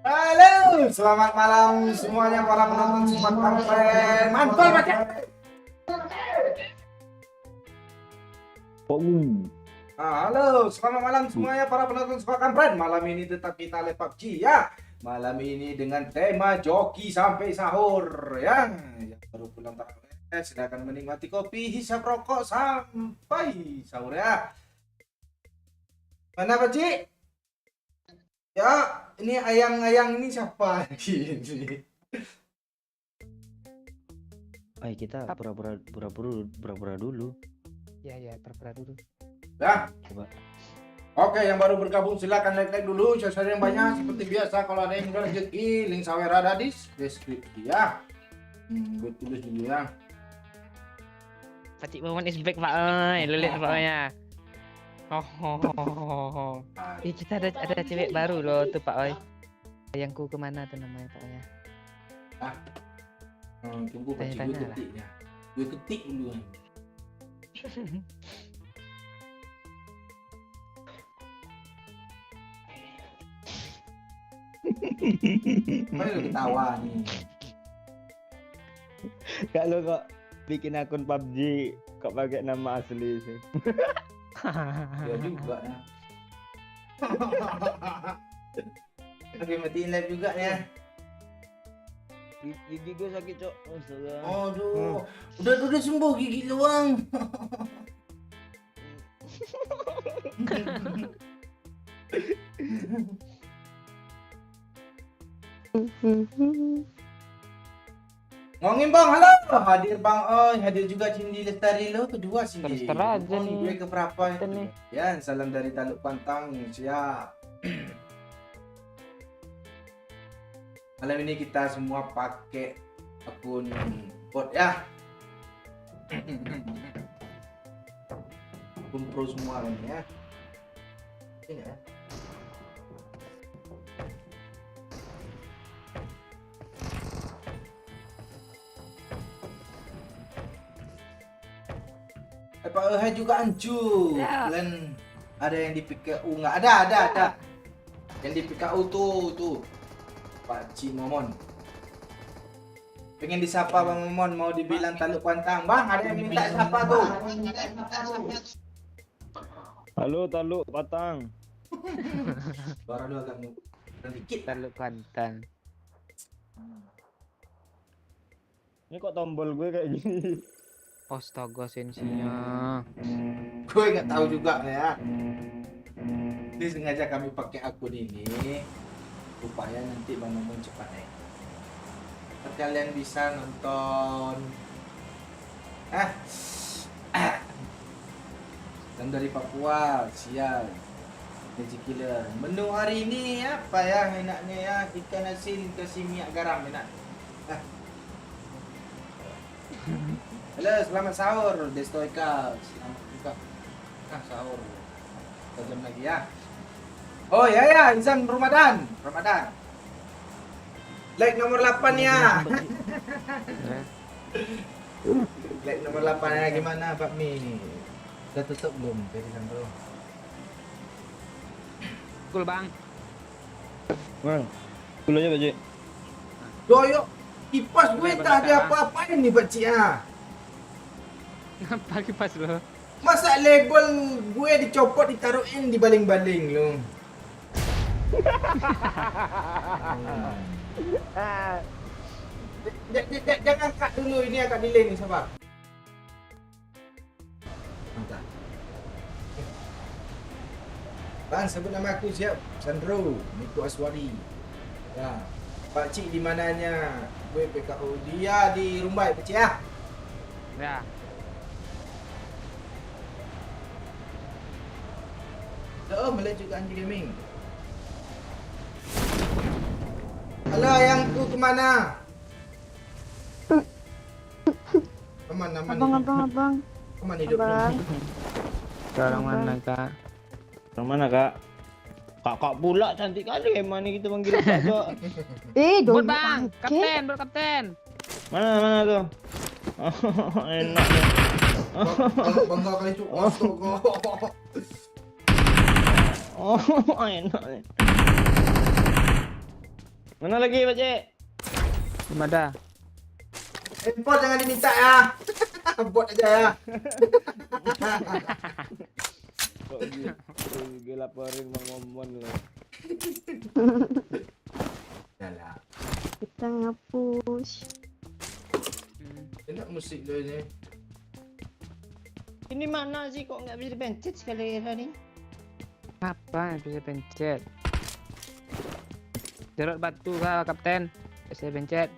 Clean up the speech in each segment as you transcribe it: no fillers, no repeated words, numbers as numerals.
Halo, selamat malam semuanya para penonton Sobat Kampret. Mantap aja. Halo, selamat malam semuanya para penonton Sobat Kampret. Malam ini tetap kita live PUBG ya. Malam ini dengan tema joki sampai sahur ya. Yang baru pulang tarawih silakan menikmati kopi, hisap rokok sampai sahur ya. Mana Pak Cik? Ya, ini ayang-ayang ini siapa ini? Ayo kita pura-pura dulu. Ya, pura-pura dulu. Ya. Coba. Oke, yang baru bergabung silakan like dulu, share yang banyak seperti biasa. Kalau ada yang udah rezeki, link sawer ada di deskripsi ya. Gue tulis dulu ya. Pakcik Momon is back Pak. Lu lihat Paknya. Kita ada cewek baru loh tuh Pak Oi. Ayangku kemana tuh namanya Paknya? Tunggu Pak Cik, gue ketik ya. Gue ketik dulu. Mana lu ketawa nih? Kalau kok bikin akun PUBG kok pakai nama asli sih. Ya juga ya. Oke, matiin live juga ya. Gigi gue sakit cok. Astaga. Aduh, udah sembuh gigi luang. Ngomongin Bang, halo. Hadir Bang Oi, hadir juga Cindy Lestari lo, kedua Cindy. Terus aja nih. Gue keberapa Kita itu? nih. Ya, salam dari Taluk Pantang, siap. Malam ini kita semua pakai akun bot ya. Akun pro semua ini ya. Ini ya. Pak Ehai juga ancu. Ya. Kalian ada yang di PKU nggak? Ada. Yang di PKU tuh. Pak Cik Momon. Pengen disapa Bang Momon, mau dibilang Taluk Pantang. Bang, ada yang minta sapa tuh. Halo Taluk Patang. Suara lu agak dikit. Taluk Kuantan. Ini kok tombol gue kayak gini? Astaga sensinya. Gue nggak tahu juga ya. Ini sengaja kami pakai akun ini supaya nanti Bang Momon cepat naik. Kalian bisa nonton dan dari Papua, sial. Magic Killer. Menu hari ini apa ya enaknya ya? Ikan asin kasih minyak garam enak. Halo, selamat sahur Destoika. Selamat juga. Sahur. 2 jam lagi ya. Oh ya, Insan Ramadan. Like nomor 8 ya. Like nomor 8 ya, gimana Pak Mi? Udah tutup belum? Jadi bro. Cool Bang. Bang, dulu aja Pak Cik. Doyok, kipas gue tak ada apa-apain nih Pak Cik ya. Ngapa kipas lo? Masa label gue dicopot ditaruhin di baling-baling lu. Jangan cut dulu, ini agak delay nih sabar. Mantap. Bang, sebut nama aku siap. Sandro, Niku Aswari. Ya. Pak Cik di mananya? Gue PKO. Dia di Rumbai, Pak Cik ya. Ya. Oh, Malaysia juga Anji Gaming. Halo ayangku kemana? Aman Abang. Aman hidup Abang. Orang mana Kak? Yang mana kak? Kakak pula cantik kali emang nih kita panggil kakak. Bot Bang, kapten. Mana tuh? Oh, enak ya. Bangga kali itu. Oh, enak nih. Mana lagi, Pak Cek? Belum ada. Import jangan diminta ya. Buat aja ya. Kok gitu? Gue laporin Bang Momon loh. Yalah. Kita nge-push. Enak musik lo ini. Ini mana sih kok nggak bisa dipencet sekali nih? Apa yang bisa pencet? Jerot batu kah, Kapten? Bisa pencet.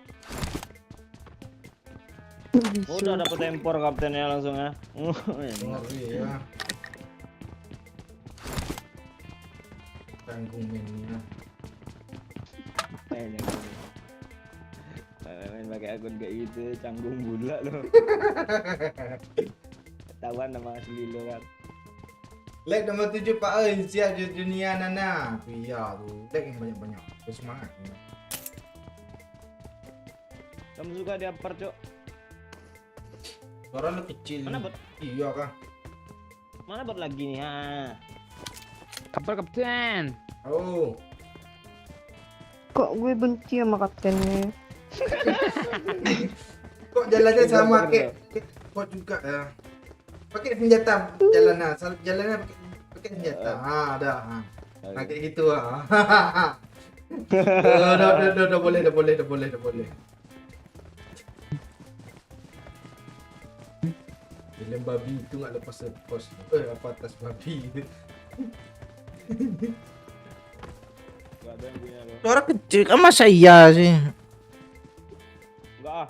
Udah dapet tempor kaptennya langsung ya. Enak. Ngeri ya. Tanggung mainnya. Enak. Main pakai akun kayak gitu, canggung bula loh. Ketahuan nama asli lo kan. Like nomor 7 Pak Oi, siap di dunia Nana. Iya tuh, like yang banyak-banyak. Bersemangat. Kamu suka diapar, Cok? Suara lu kecil. Mana bot? Iya kah? Mana bot lagi nih? Ha. Kapal Kapten. Oh. Kok gue benci sama kaptennya? Kok jalannya Bener, sama bener. kayak kok juga ya. Pakai senjata jalannya, jalannya pakai senjata. Ada. Nah, kayak gitu Udah boleh. Film babi itu nggak lepas. Apa atas babi. Gak ada yang punya lo. Suara kecil kan masa iya sih. Enggak ah.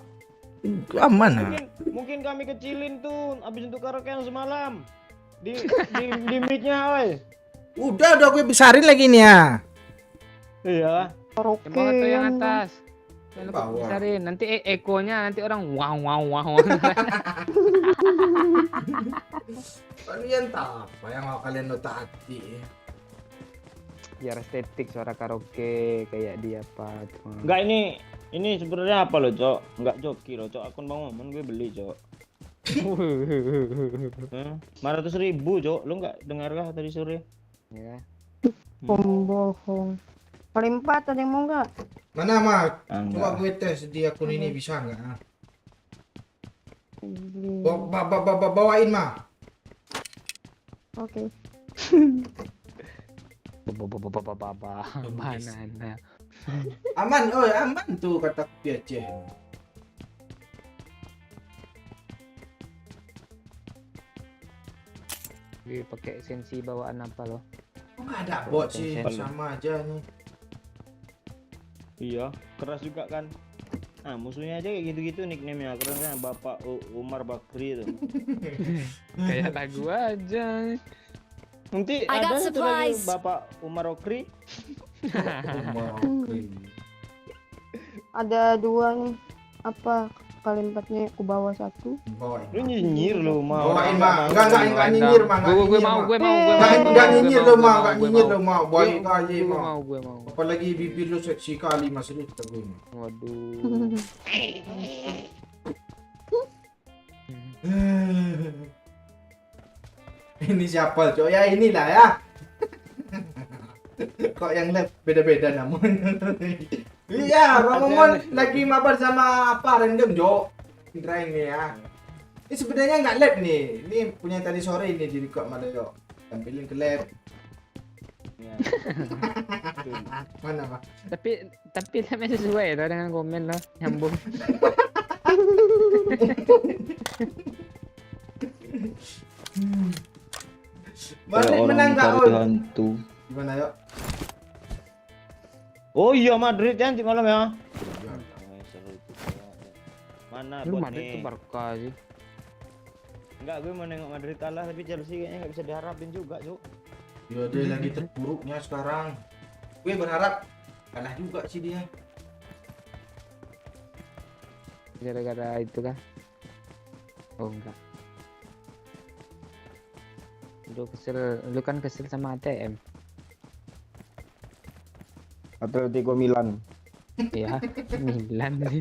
Aman Mungkin kami kecilin tuh abis untuk karaokean semalam. Di mic-nya, oi. Udah gue besarin lagi nih ya. Iya. Karaoke Yang bawah tuh yang yang atas. Yang lupa Bawah. besarin. Nanti ekonya nanti orang wow. Kalian tak apa yang mau kalian lo taati. Biar estetik suara karaoke kayak dia apa tuh. Enggak ini sebenarnya apa lo, Cok? Enggak joki lo, Cok. Akun Bang Momon gue beli, Cok. 500.000, Cok. Lo enggak dengar kah tadi sore? Ya. pembohong. Kali 4 ada yang mau nggak? Mana Mak? Enggak. Coba gue tes di akun ini bisa nggak? Beli. Bawain Mak. Oke. Banana. Aman tuh kata Piaceh. Gue pakai sensi bawaan apa loh? Nggak ada bot sih, sama aja nih. Iya, keras juga kan. Nah, musuhnya aja kayak gitu-gitu nickname-nya. Keren kan Bapak Umar Bakri itu. Kayak lagu aja. Nanti I got ada satu lagi supplies. Bapak Umar Okri. Ada 2 nih. Apa? Kali 4-nya aku bawa 1. Bawain. Lu nyinyir lu mau. Bawain Mak. Enggak nyinyir Mak. Gue mau. Enggak nyinyir lo Mak, enggak nyinyir lo Mak. Bawain kali Mak. Gue mau. Apalagi bibir lu seksi kali Mas lu kata gue Mak. Waduh. Ini siapa Cok? Ya inilah ya. Kok yang lab beda-beda namun. Iya, Bang Momon lagi mabar sama apa random Jok. Indra ini ya. Ini sebenarnya nggak lab nih. Ini punya tadi sore ini di record malah Jok. Tampilin ke lab. Ya. Mana Pak? Tapi namanya sesuai loh dengan komen loh, nyambung. Balik menang nggak cari On? hantu. Gimana yuk? Oh iya Madrid kan nanti malam ya. Seru tuh. Mana Lu bot Madrid nih? tuh Barca sih. Enggak, gue mau nengok Madrid kalah tapi Chelsea kayaknya nggak bisa diharapin juga, Cuk. Ya dia lagi terpuruknya sekarang. Gue berharap kalah juga sih dia. Gara-gara itu kan. Oh enggak. Lu kan kesel sama ATM. Atletico Milan. Ya, Milan sih.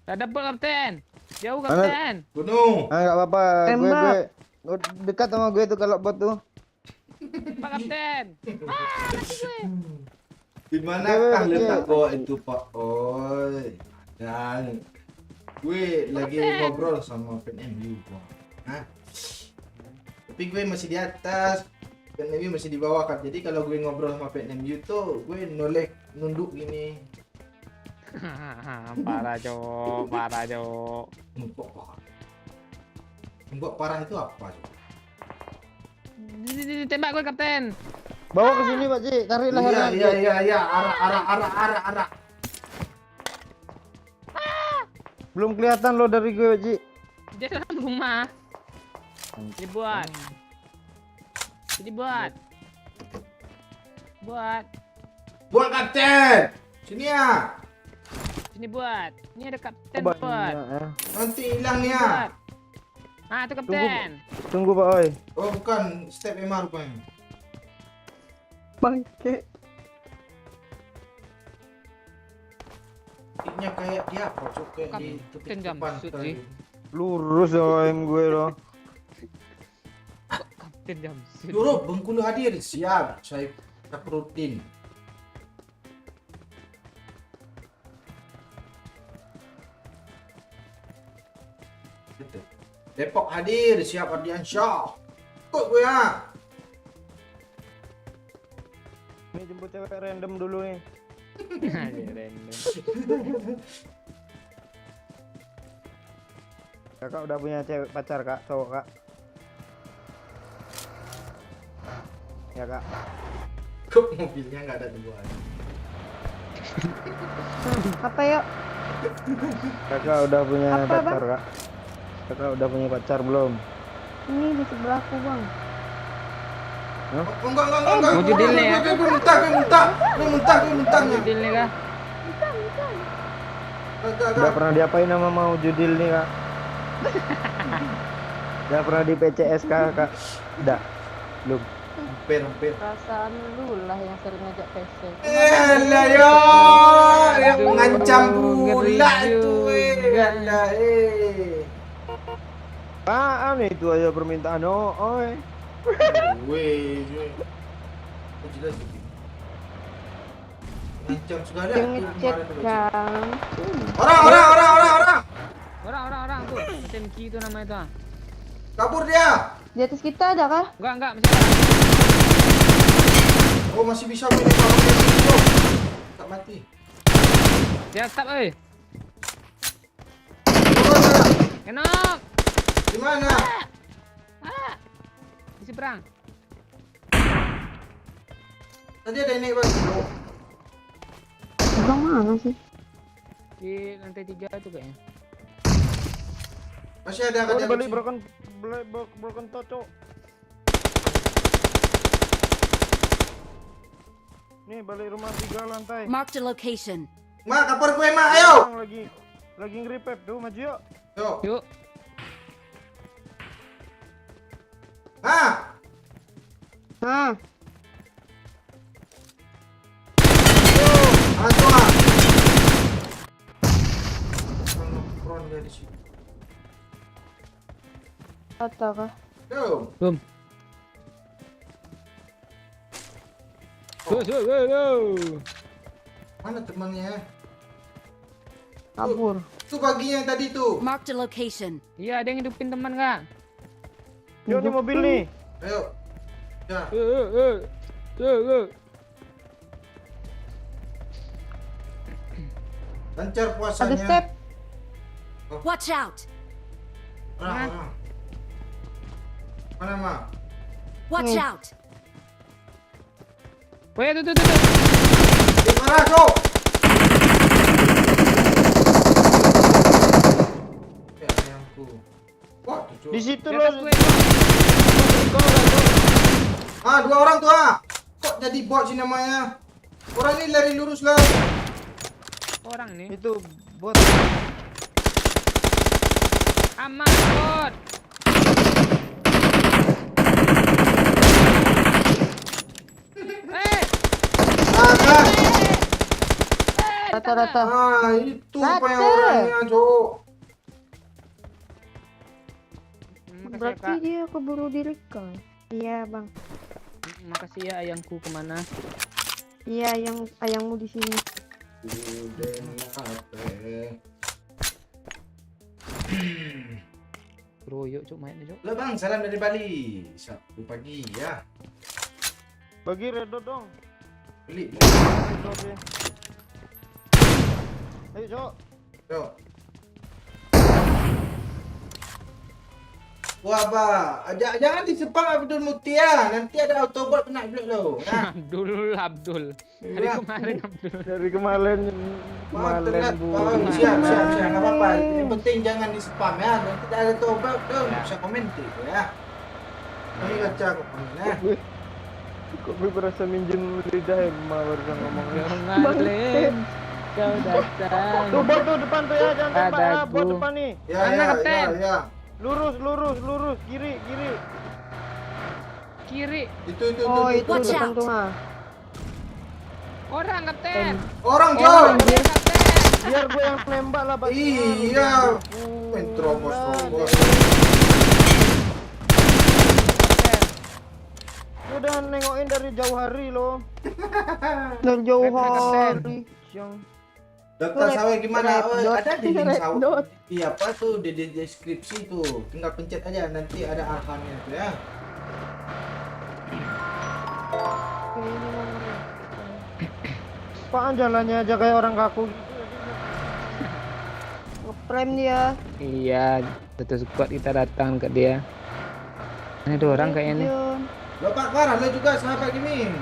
Tak dapat kapten. Jauh kapten. Gunung. Ah, enggak apa-apa. Tembak. Oh, dekat sama gue tuh kalau bot tuh. Pak Kapten. Di manakah letak bot itu Pak Oi? Dan gue lagi ngobrol sama fan MU Pak. Hah? Tapi gue masih di atas, fan MU masih di bawah kan. Jadi kalau gue ngobrol sama fan MU tuh gue nunduk gini. Parah cok, parah cok. Nunduk parah. Nunduk parah itu apa coba? Tembak gue Kapten. Bawa ke sini Pak Ci, tarik lehernya. Iya. Arah. Belum kelihatan lo dari gue Pak Ci. Dia dalam rumah. Dibuat. Buat kapten. Sini ya. Sini buat. Ini ada Kapten Oh, buat. banyak, ya. Nanti hilang nih ya. Buat. Ah, itu Kapten. Tunggu Pak Oi. Oh bukan, step MR rupanya. Bangke. Tiknya kayak dia apa cok kayak di Kapten tepi jam depan shoot, tadi. Ji. Lurus OM gue loh. Kapten Jamsud. Dulu Bengkulu hadir, siap. Saya rutin. Gitu. Depok hadir, siap Ardiansyah. Ikut gue ya. Ini jemput cewek random dulu nih. Kakak udah punya cewek pacar kak, cowok kak. Ya kak. Kok mobilnya nggak ada dua? Apa yuk? Kakak udah punya Apa, pacar kak. Kakak udah punya pacar belum? Ini di sebelahku bang. Oh, enggak. Mau judil nih ya? Gue muntah. Judil nih kah? Udah pernah diapain sama mau judil nih kak? Udah pernah di PCS kak? Udah? Belum? Hampir. Perasaan lu lah yang sering ngajak PC. Elah yo, yang Aduh, mengancam ngeri pula itu. juga. Elah Apaan itu aja permintaan oi? Weh. Oh, jelas gitu. Ngancam segala Yang tuh ngechat kemarin tuh. kan. Orang. Orang tuh. Kapten Ki itu namanya tuh. Kabur dia. Di atas kita ada kah? Enggak, masih ada. Oh, masih bisa main itu. Tak mati. Dia stop euy. Oh, Kenok. di mana? Di seberang. Tadi ada naik bang. Bang mana sih? Di lantai 3 itu kayaknya. Masih ada Oh, ada balik broken toco. Nih balik rumah 3 lantai. Marked a location. Mak, kapar gue mak, ayo. Orang lagi nge-repap tuh maju yuk. Yuk. Yuk. Ah. Nah, Masuk ah. Front dia di situ. kata kah? Yo. Boom. Go. Mana temannya? Kabur. Itu baginya yang tadi tuh. Marked a location. Iya, ada yang hidupin teman kak. Yuk nih mobil nih. Ayo. Ya. Lancar puasanya. Ada step. Watch out. Orang. Mana mak? Watch Hmm. out. Oh ya, tuh. Di mana cok? Ya ayamku. Wah, tuh cok. Di situ Di loh. atas gue. Ah, 2 orang tuh ah. Kok jadi bot sih namanya? Orang ini lari lurus lah. Orang nih. Itu bot. Aman, bot. Rata-rata. Ah, itu apa yang Ada. orangnya cok. Makasih ya, Berarti Kak. dia keburu direkam. Iya bang. Makasih ya ayangku kemana? Iya ayangmu di sini. Royok cuk mainnya cuk. Halo bang, salam dari Bali. Sabtu pagi ya. Bagi redo dong. Beli. Redo deh. Ayo cuk. Yuk. Wah, Pak. Jangan disepam Abdul Mutia. Nanti ada Autobot kena blok lo. Ya. Abdul. Dari Iya. kemarin Abdul. Dari kemarin Telat. Bu. Siap. Nggak apa-apa. Yang penting jangan di spam ya. Nanti ada Autobot dong. Bisa komentar ya. Ini baca kok. Ya. Kok gue berasa minjem lidah Emma barusan ngomong. Kemarin kau datang. Tuh bot tuh depan tuh ya, jangan tembak lah, Padaku. bot depan nih. Mana, Kapten? Ya. Lurus, kiri. Kiri. Itu. Oh itu Watch depan out. tuh mah. Orang kapten. Orang Orang John. kapten. Biar gue yang nembak lah, Bang. Iya. Main terobos. Udah nengokin dari jauh hari loh. Dari jauh Kapten. hari. Yang Daftar sawah gimana? Red Oh, dot. ada di link Red sawah. dot. Iya apa tuh di deskripsi tuh. Tinggal pencet aja nanti ada arahannya tuh ya. Ini nomornya. apaan jalannya aja kayak orang kaku. Ngeprem dia. Iya, betul kuat kita datang ke dia. Ini dua orang kayaknya nih. John. Bapak Farah lo juga sahabat gaming.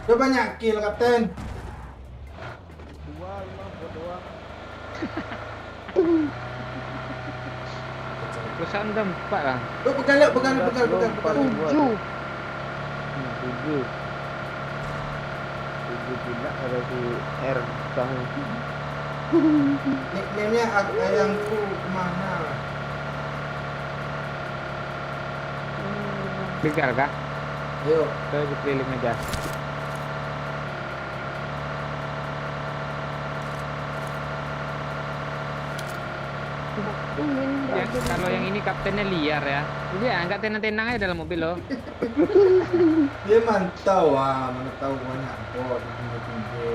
Udah banyak kill kapten. Dua, buat doang. Perusahaan udah 4 lah. Lo pegang. Tujuh. 7 tidak ada si R tahu. Nickname-nya ayangku kemana? Begal kah? Ayo. Kita keliling aja. Ya, kalau yang ini kaptennya liar ya. Jadi ya, nggak tenang-tenang aja dalam mobil loh. Dia mantau mana tahu banyak bot tinggi.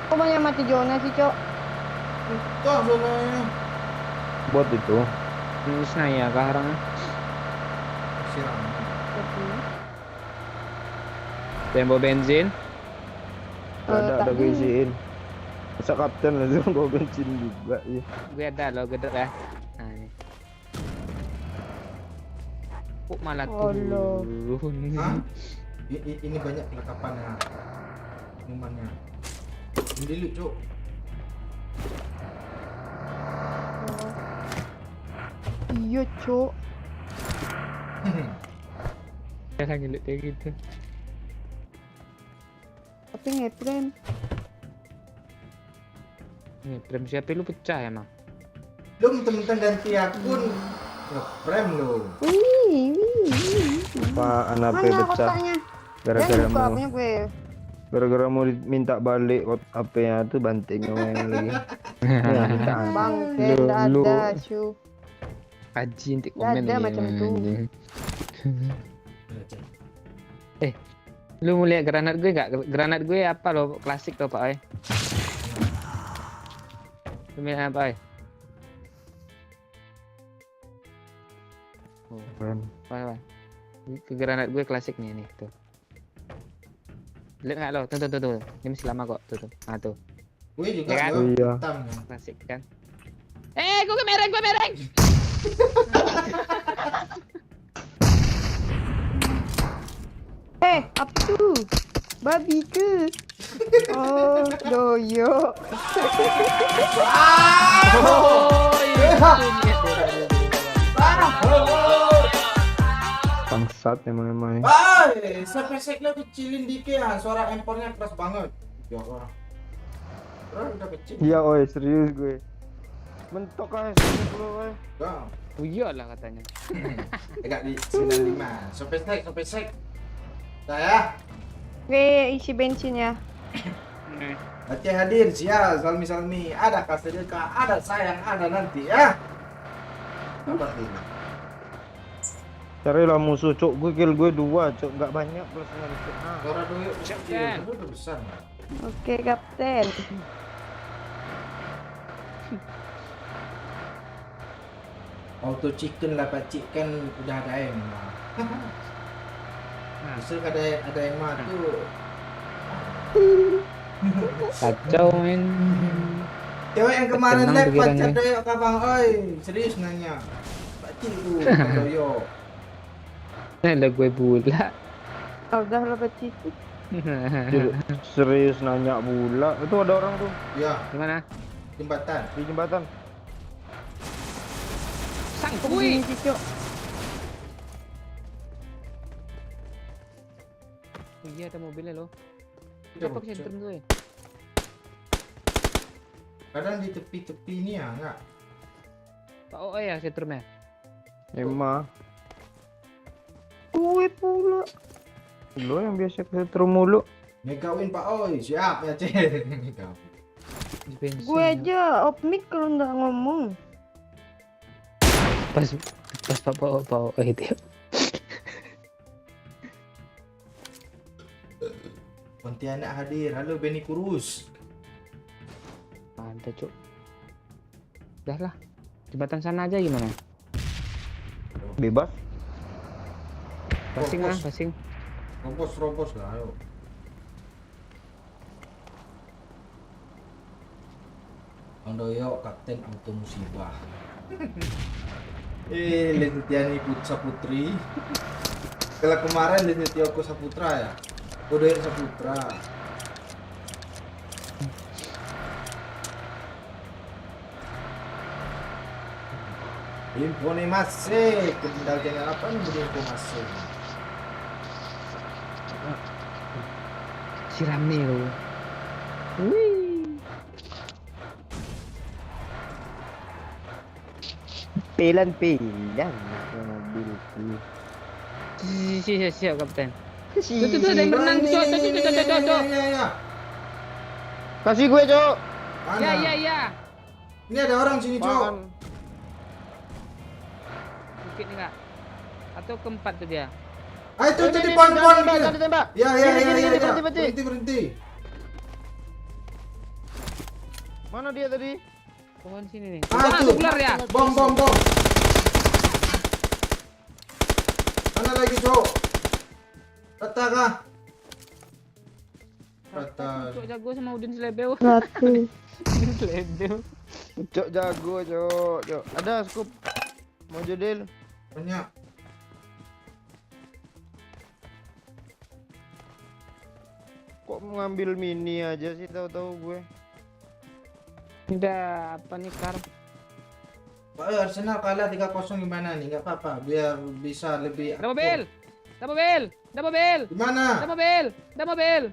Kok banyak mati Jona sih, Cok? Tuh zonanya. Bot itu. Ini Snaya kah orangnya? Siram. Tempo bensin. Ada tadi- gue isiin. Masa kapten langsung bawa bensin juga ya. Gue ada loh gede ya. Nah ini. Kok malah Allah. turun? Hah? Ini banyak kelengkapannya. Minumannya. Ini dulu, Cuk. Iya, Cok. Jangan ngelut kayak gitu. Tapi ngeprem. Nih, prem siapa lu pecah emang? Lu mentang-mentang ganti akun ngeprem lu. Wih. Apaan HP Mana pecah kotaknya? gara-gara Buka mau punya gue. gara-gara mau minta balik HP-nya tuh banting ngomongin lagi. Ya, minta Bang, Lu- tidak lu- ada, cu. Kaji nanti Nggak komen ada ya, macam itu. anjing. Lu mau lihat granat gue nggak? Granat gue apa lo? Klasik tuh Pak Oi. Lu lihat apa Oi? Oh, Keren. Wah. Ke granat gue klasik nih tuh. Lihat nggak lo? Tuh. Ini masih lama kok. Tuh. Ah tuh. Gue juga Ya kan? gua Iya. hitam. Klasik kan. Gue mereng. Apa tuh? Babi ke? Oh, doyo. Oh, iya. Bangsat emang. Bye. Sampai seknya kecilin dikit ya. Suara handphonenya keras banget. Ya Allah. Udah kecil. Iya, oi, serius gue. Mentok aja dulu, oi. Enggak. Oh iyalah katanya. Enggak di 95. Sampai sek. Saya Oke, isi bensin ya. Aceh hadir, sial, Salmi. Ada sedekah, ada sayang, ada nanti ya. Apa ini? Carilah musuh, cok. Gue kill gue 2, cok. Gak banyak plus dengan cok. Nah. Suara dulu kecil, Kan. itu udah besar. Nggak? Oke, Kapten. Auto chicken lah Pak Cik kan udah ada yang mah. Justru ada yang mah tuh. Kacau men. Cewek yang kemarin Tenang live pikirannya. pacar doyok kabang, oi serius nanya. Pak Cik tuh bukan doyok. Ada gue pula. Oh, udah lah Paci. Serius nanya pula. Itu ada orang tuh Ya, Gimana? jembatan. di jembatan. Sang Begini sih, Cok. Oh iya ada mobilnya loh. Iya, Apa Cok. sentrum tuh ya? Kadang di tepi-tepi ini ya enggak. Pak OE ya sentrumnya? Emma. Gue pula. Lo yang biasa kesetrum mulu. Megawin Pak Oi, siap ya Cek. Megawin. Di bensin. Gue aja off mic kalau nggak ngomong. Pas Pak OE itu. Pontianak hadir. Halo Benny Kurus. Mantap cuk. Udah lah. Jembatan sana aja gimana? Bebas. Passing lah, Fokus. passing. Robos lah, ayo. Bang Doyo, Kapten Auto Musibah. Letiani Putsa Putri. Kalau kemarin Letioko Saputra ya. Udah Saputra. Impone masih, kendal jangan apa nih info masih. Siram nih lo. Wih. Pelan mobilku. Siap kapten. Tuh ada yang berenang tuh, cok. Ya. Kasih gue, cok. Mana? Ya. Ini ada orang sini, Cok. Makan. Bukit nih enggak? Atau keempat tuh dia? Ah, itu di pohon-pohon. Tembak. Ya. Berhenti. Berhenti. Mana dia tadi? Pohon sini nih. Ah, tuh. Ular ya. Bom. Mana lagi, Cok? Rata kah? Rata. Cok jago sama Udin Selebeo. Satu. Udin Selebeo. Cok jago, cok. Ada scoop. Mau jodel. Banyak. Kok mengambil mini aja sih, tahu-tahu gue. Udah apa nih Kar? Pak Arsenal kalah 3-0 gimana nih? Enggak apa-apa, biar bisa lebih. Ada mobil. Di mana? Ada mobil.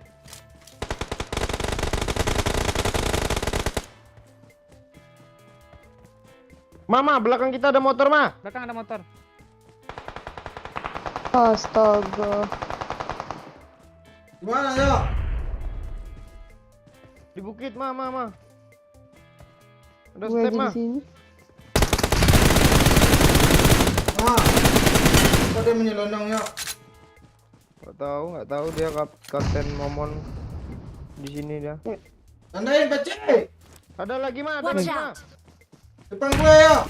Mama, belakang kita ada motor, Ma. Belakang ada motor. Astaga. Di mana, Cok? Di bukit, Ma. Ada Gue step, aja Ma. di sini. Ah. Kok dia menyelonong, Yok? Nggak tahu dia kapten Momon di sini dia. Tandain, Pak Cik. Ada lagi, Ma. Ada Watch lagi, Ma. out! Depan gue, Yok.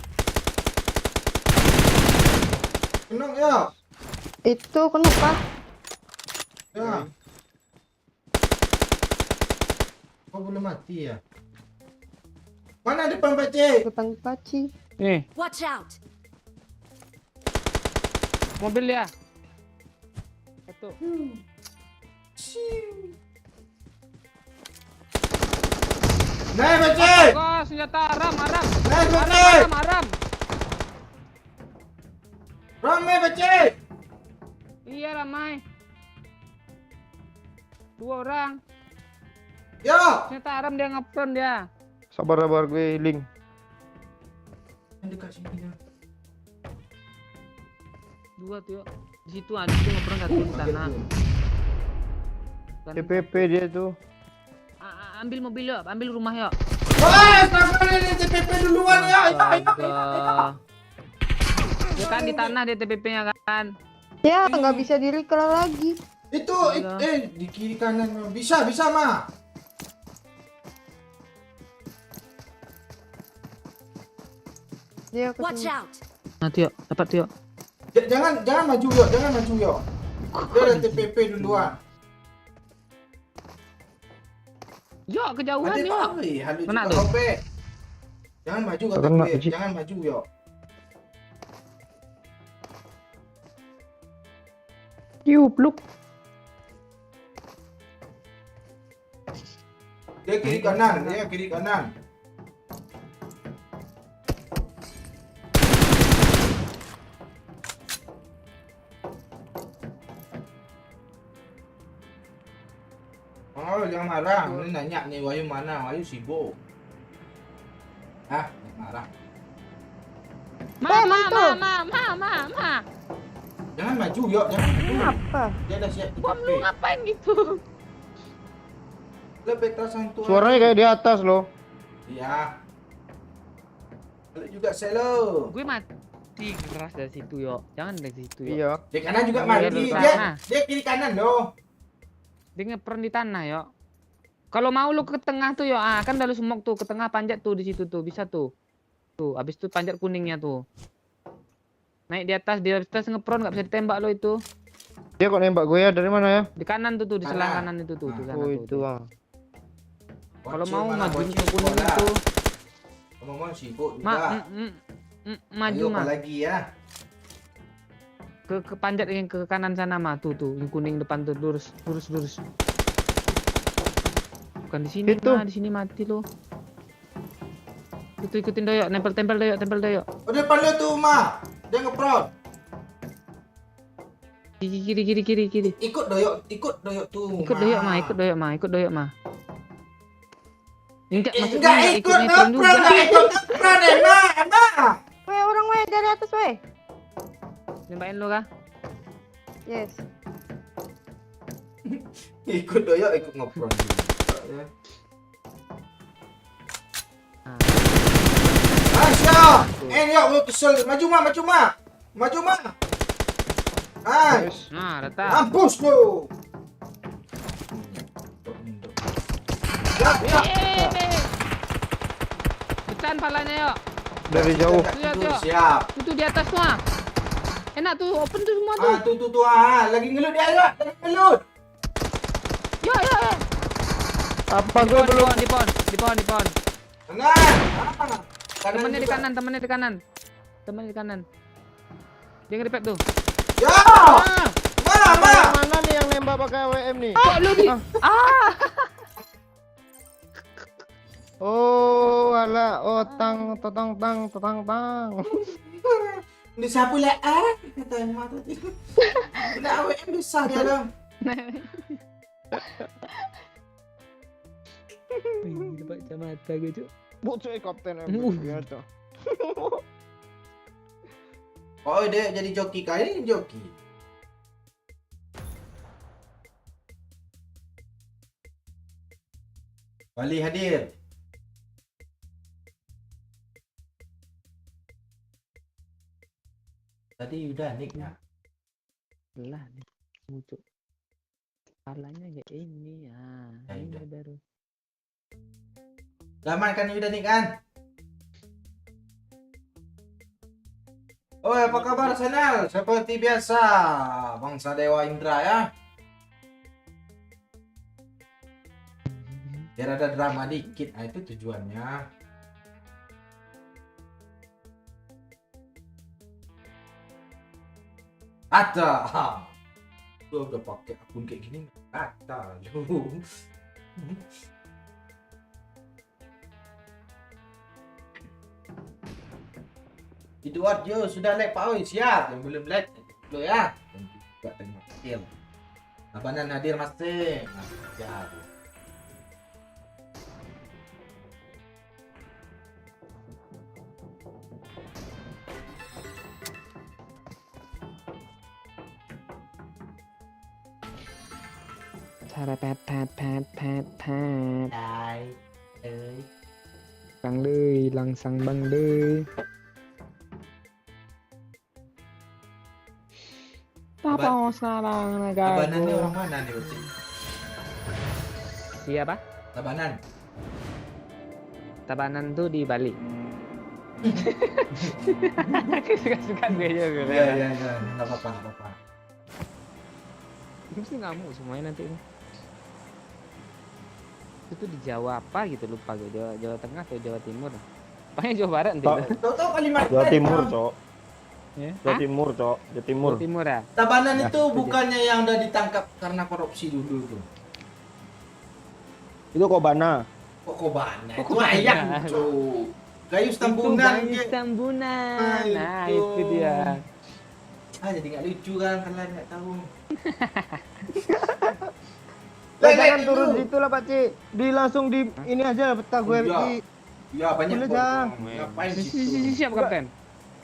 Kenok, Yok. Itu kenapa? Ya. Kok belum mati ya? Mana depan Pak Cik? Depan Paci. Nih, Watch out! mobil ya. Satu. Naik, Pak Cik. Kok senjata Aram. Naik, Pak Cik. Aram. Rame, Pak Cik. Iya ramai. 2 orang. Yok. Senjata Aram dia ngapron dia. Sabar gue healing. Yang dekat sini ya. 2 tuh. Yuk. Di situ ada tuh ngapron enggak turun ke sana. TPP dia tuh. Ambil mobil yuk, ambil rumah yuk. Wah, kenapa ini TPP duluan ya? Astaga. Ya kan di tanah dia TPP-nya kan. Ya, nggak bisa di recall lagi. Itu, di kiri kanan bisa mah. Dia ke Watch sini. out! Nanti yuk, dapat yuk. Jangan maju yuk, Dia ada TPP duluan. Yuk, kejauhan Ada yuk. Pak, halu Kena juga tuh. robek. Jangan maju kata Kena, gue, Uci. jangan maju yuk. Pluk. Dia kiri kanan. Oh, jangan marah. Ini nanya nih Wahyu mana? Wahyu sibuk. Jangan marah. Mama. Jangan maju yuk, jangan maju. Apa? Dia udah siap Bom TPP. lu ngapain gitu? Lebih kerasan tuh. Suaranya kayak di atas loh. Iya. Balik juga selo. Gue mati keras dari situ yuk. Jangan dari situ yuk. Iya. Di kanan juga Biar mati. di Dia sana. kiri kanan loh. Dia ngepern di tanah yuk. Kalau mau lu ke tengah tuh yuk, kan udah lu semok tuh ke tengah panjat tuh di situ tuh, bisa tuh. Tuh, abis itu panjat kuningnya tuh. Naik di atas ngepron nggak bisa ditembak lo itu. Dia kok nembak gue ya dari mana ya? Di kanan tuh, di sebelah Kanan. kanan itu tuh, di Ah. sana Oh tuh. itu ah. Kalau Bocil mau mana, maju bocil ke kuning sekolah. itu, Ngomong sibuk juga. maju Ayo, mah. apa lagi ya? Ke panjat yang ke kanan sana mah tuh, yang kuning depan tuh, lurus. Bukan di sini Itu. mah, di sini mati lo. Itu ikutin doyok, tempel doyok. Oh, depan lu tuh, Ma. Dia ngeprot. Kiri. Ikut doyok tuh. Ikut doyok mah. Enggak, maksudnya Enggak enggak ikut ngepron ngepron, Emma. Weh, orang weh dari atas weh. Nembakin lo kah? Yes. Ikut doyok, ikut ngepron juga. Ya. Asya, yuk, lu kesel. Maju mah. Guys. Nah, datang. Mampus lu. Pecahan palanya yuk. Dari jauh. Yuk. Siap. Itu di atas semua. Enak tuh, open tuh semua tuh. Tuh, lagi ngelut dia, lagi ngelut. Yuk. Apa gue belum? Di pohon. Kanan. Temennya di juga. kanan. Temennya di kanan. Dia ngeripet tuh. Ya. Ah, Mana? Mana nih yang nembak pakai AWM nih? kok lu di? Oh, alah, tang. Disapu lah kata Emma tadi. Udah AWM besar ya dong. Dapat kacamata gue tuh. Bocah kapten biasa. Oh, dia jadi joki kali ini joki. Wali hadir. Tadi udah nicknya. Lah nih, muncul. Palanya kayak ini ya. Ya, Ini udah. baru. Gaman kan udah nih kan? Oh, apa kabar Senel? Seperti biasa, bangsa Dewa Indra ya. Biar ada drama dikit, nah itu tujuannya. Ada. Gua udah pakai akun kayak gini, ada. Itu audio sudah lag Pak Oi, siap. Yang belum lag dulu ya. Dan juga terima kasih. Abanan hadir masing. Nah, siap. Sara pat pat pat pat pat. ได้เลย Bang deui, langsang bang deui. Papa sarang naga. Tabanan ini orang mana nih Uci? Siapa? Tabanan. Tabanan tuh di Bali. Suka-suka gue juga. Iya, nggak apa-apa, nggak apa-apa. Mesti ngamuk semuanya nanti ini. Itu di Jawa apa gitu lupa gue. Jawa Tengah atau Jawa Timur. Pokoknya Jawa Barat nanti. Tahu Kalimantan. Jawa Timur, Cok. Ya? Jawa Hah? Timur, Cok. Jawa Timur. Jawa Timur ya? Tabanan Ya, itu bukannya yang udah ditangkap karena korupsi dulu tuh. Itu Kobana. Kobana. Itu Kobana. ayam, Cuk. Gayus Tambunan. Gayus Tambunan. Ah, Nah, itu. itu dia. Jadi nggak lucu kan kalian nggak tahu. Jangan turun situ lah, Pak Ci. Langsung di ini aja peta gue, Iya. Ci. Ya banyak Boleh, bom. Jang. Ngapain Siap, situ? Kapten.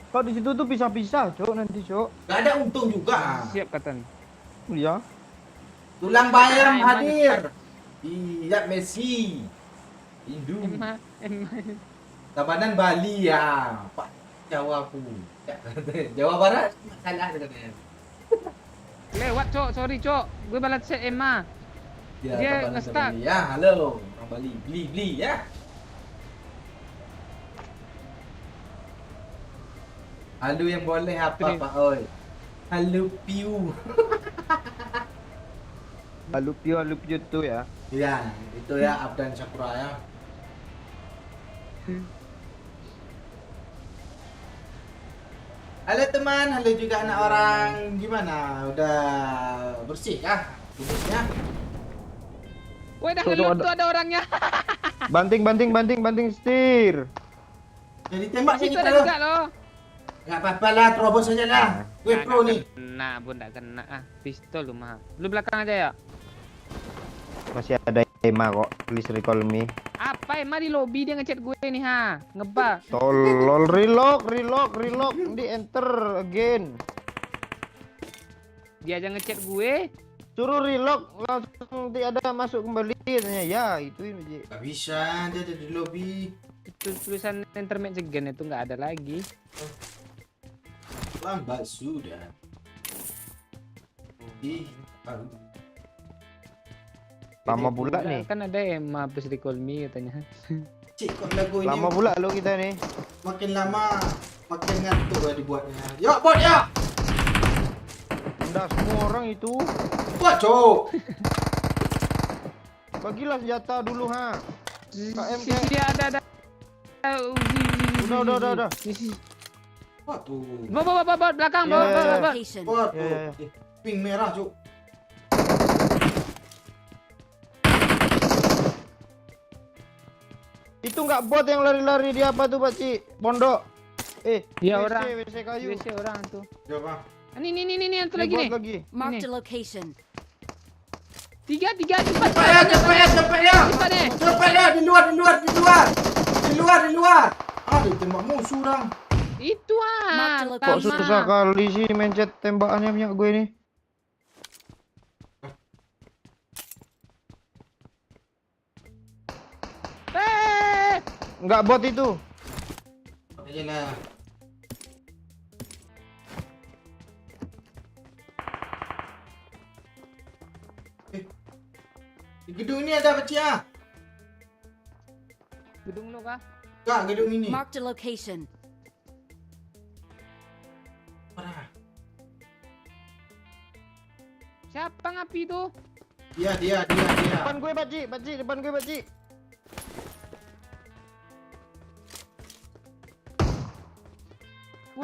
Kalau di situ tuh pisah-pisah, Cok, nanti, Cok. Gak ada untung juga. Siap, Kapten. Iya. Tulang bayam Emang hadir. Iya Messi. Indu. Emma. Tabanan Bali ya. Pak Jawa pu. Ya, Jawa Barat salah katanya. Lewat, Cok. Sorry, Cok. Gue balas set Emma. Ya, Dia Tabanan nge-stuck. Bali. Ya, halo. Orang Bali. Beli ya. Halo yang boleh apa Ini. Pak Oi? Halo Piu. Halu piu tuh ya. Ya, itu ya Abdan Sakura ya. Halo teman, halo juga anak orang. Gimana? Udah bersih kah tubuhnya? Woi, dah Tuh, ngelup ada- tuh ada orangnya. Banting setir. Jadi tembak sini Itu ada kalau. juga loh. Enggak apa-apa lah, terobos saja lah. Gue Nah, pro nggak nih. Kena, bun, nggak kena. Ah, pistol lu mah. Lu belakang aja ya. Masih ada Emma kok. Please recall me. Apa emang di lobby dia ngechat gue nih ha? Ngebak. Tolol, relock. Di enter again. Dia aja ngechat gue. Suruh relock langsung dia ada masuk kembali. Katanya, ya, ituin aja. Gak bisa, dia ada di lobby. Itu tulisan internet again itu nggak ada lagi. Lambat sudah. Ih, baru. Lama pula nih. Kan ada Emma plus recall me katanya. Cik, kok lagu ini Lama pula lo kita nih. makin lama makin ngantuk ya dibuatnya. Yuk, bot ya. Udah semua orang itu. Buat, Cok. Bagilah senjata dulu ha. KM Sisi dia ada. Udah. Sisi. Buat tuh. Bawa belakang, Ya, bawa. ya, ya. Location. Buat Ya, tuh. ya, ya. Pink merah, Cok. Itu nggak bot yang lari-lari di apa tuh, Pak Ci? Pondok. Iya, WC, orang. WC kayu. WC orang tuh. Coba. Ini satu Ini lagi bot nih. lagi. Marked Ini. a location. Tiga cepat. Cepat ya. Cepat deh. Cepat ya, di luar. Ah, ditembak musuh orang. Itu ah. Mark the Kok location. susah kali sih mencet tembakannya punya gue ini. Nggak bot itu. Aja lah. Di gedung ini ada apa, Cia? Gedung lu kah? Enggak, gedung ini. Marked a location. Parah. Siapa ngapi itu? Dia. Depan gue, Pak Ci. Depan gue, Pak Ci.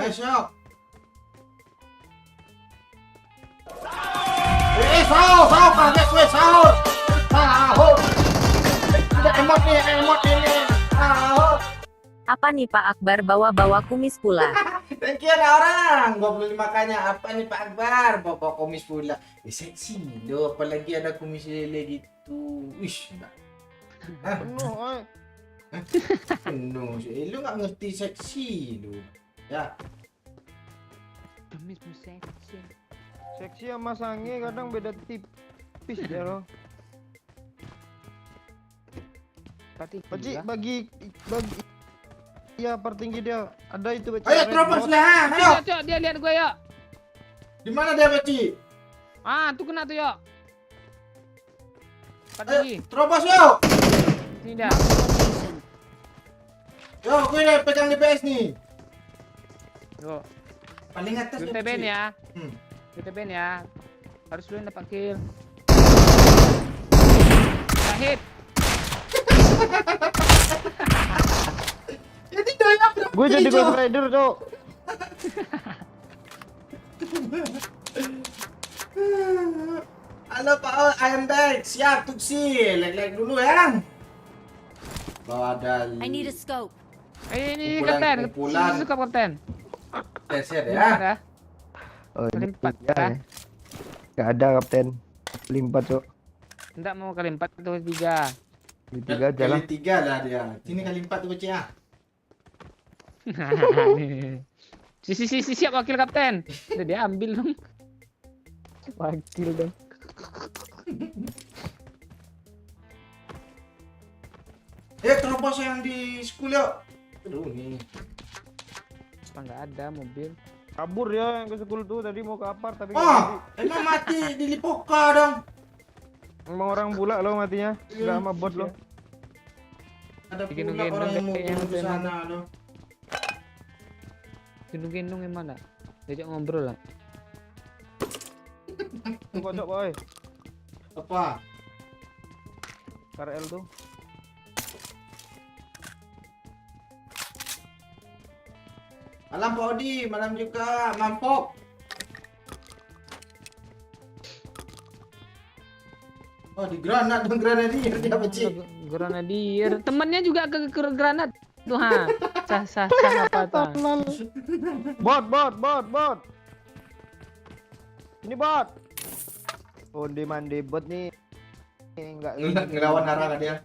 Shock. Sahur, kaget gue, sahur. Tidak emot ini. Sahur. Apa nih Pak Akbar bawa-bawa kumis pula? Thank you ada orang. 25 kanya apa nih Pak Akbar? Bawa kumis pula. Seksi loh, apalagi ada kumis lele gitu. Wish, enggak. Penuh, Penuh. Lu nggak ngerti seksi lu. Ya, Kumis seksi. Seksi sama sange kadang beda tipis ya loh. Pati Pakcik gila. bagi iya par tinggi dia. Ada itu pakcik. Ayo red terobos dot. lah, ayo. Yuk, Cok, dia lihat gue yuk. Di mana dia Beci? Ah, tuh kena tuh yuk. Pati Ayo lagi. terobos yuk. Ini dah. Location. Yo, gue udah pegang DPS nih. Yuk. Paling atas Lu nih, TPN Beci. ya. Hmm. Lu TPN ya. Harus lu yang dapat kill. Hit. Jadi doyak berapa Gue jadi hijau? Ghost Rider, Cok. Halo Pak Ol, I am back. Siap Tuksi. Lag-lag dulu ya. Bawa dal. I need a scope. Ini Kumpulan- kapten. kumpulan. Suka kapten. Set Ya. ya. Oh, Kali ini 4 ya. Gak ada kapten. Kali 4, Cok. Enggak mau kali 4 atau 3. Kali 3 aja lah. Kali 3 lah dia. Sini kali 4 tuh Beci ya. Si siap wakil kapten. Udah dia ambil dong. Wakil dong. Terobos yang di school yuk. Aduh nih. Apa enggak ada mobil? Kabur ya yang ke school tuh tadi mau ke apart tapi nggak Oh, jadi. emang mati di Lipoka dong. Emang orang pula lo matinya. Enggak sama bot lo. Ada Bikin pula gendong orang yang mau kayak bunuh di yang sana loh. Gendong-gendong yang mana? Diajak ngobrol lah. Tuh kocok boy. Apa? KRL tuh. Malam Pak Odi, malam juga Mampok. Oh, di granat dong granadier dia Beci. Granadier. Temennya juga ke granat. Tuh ha. Sah apa tuh? Bot. Ini bot. Oh, di mandi bot nih. Enggak Ngelawan Hara kan dia.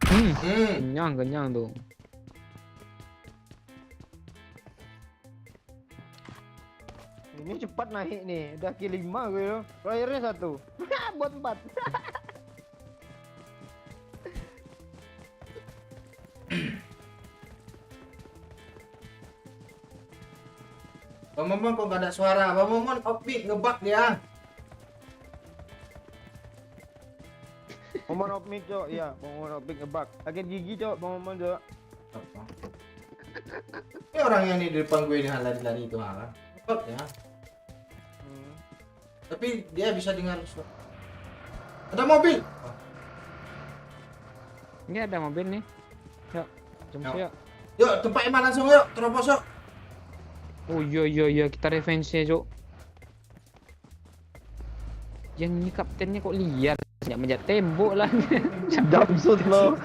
Kenyang tuh. Ini cepat naik nih. Udah kill 5 gue loh. Playernya 1. Bot 4. Bang Momon kok gak ada suara? Bang Momon offbeat ngebug dia. Momon off mic, Cok. Iya, Momon off mic ngebug. Sakit gigi, Cok. Momon, Cok. Apa? Ini orang yang di depan gue ini lari-lari itu kan. Ngebug ya. Tapi dia bisa dengar suara. Ada mobil. Ini ada mobil nih. Yuk, jemput Yuk. yuk. Yuk, tempat Iman langsung yuk. Terobos yuk. Oh iya kita revenge-nya, Cok. Yang ini kaptennya kok liar. Nggak menjat tembok lah. Jumpsuit lo.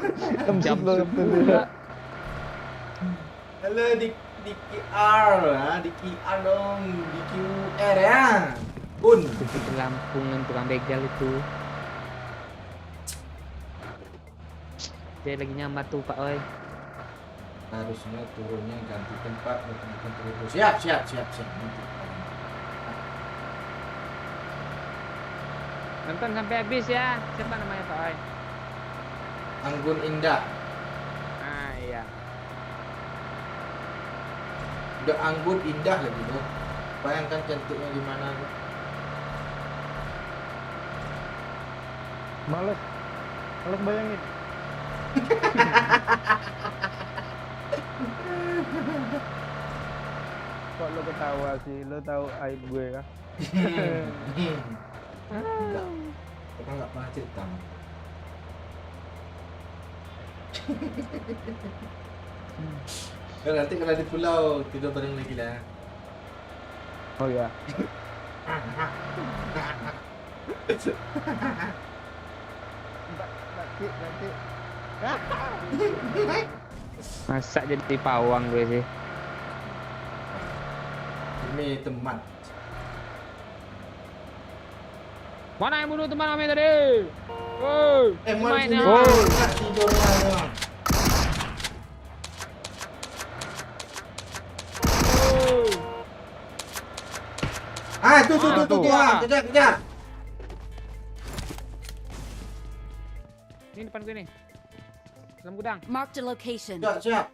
Jumpsuit lo Jumpsuit kapten. pula. Halo di QR ya, di QR dong, di QR ya. Bun. Itu Lampungan tukang begal itu. Dia lagi nyamar tuh Pak Oi. Harusnya turunnya ganti tempat bukan terus. Siap. Nanti. Nonton sampai habis ya. Siapa namanya Pak Oi? Anggun Indah. Ah iya. Udah Anggun Indah lagi tuh. Bayangkan cantiknya gimana tuh. Males bayangin. Kok lo ketawa sih? Lo tahu aib gue ya? Enggak. Kita nggak pernah cerita. Ya, nanti kalau di pulau tidur bareng lagi lah. Oh ya. Nanti. Masa jadi pawang gue sih. Ini teman. Mana yang bunuh teman kami tadi? Woi, Main mainnya. tidurnya doang. Tuh, tuh. kejar. Ini depan gue nih. Dalam gudang. Marked a location. Siap, siap.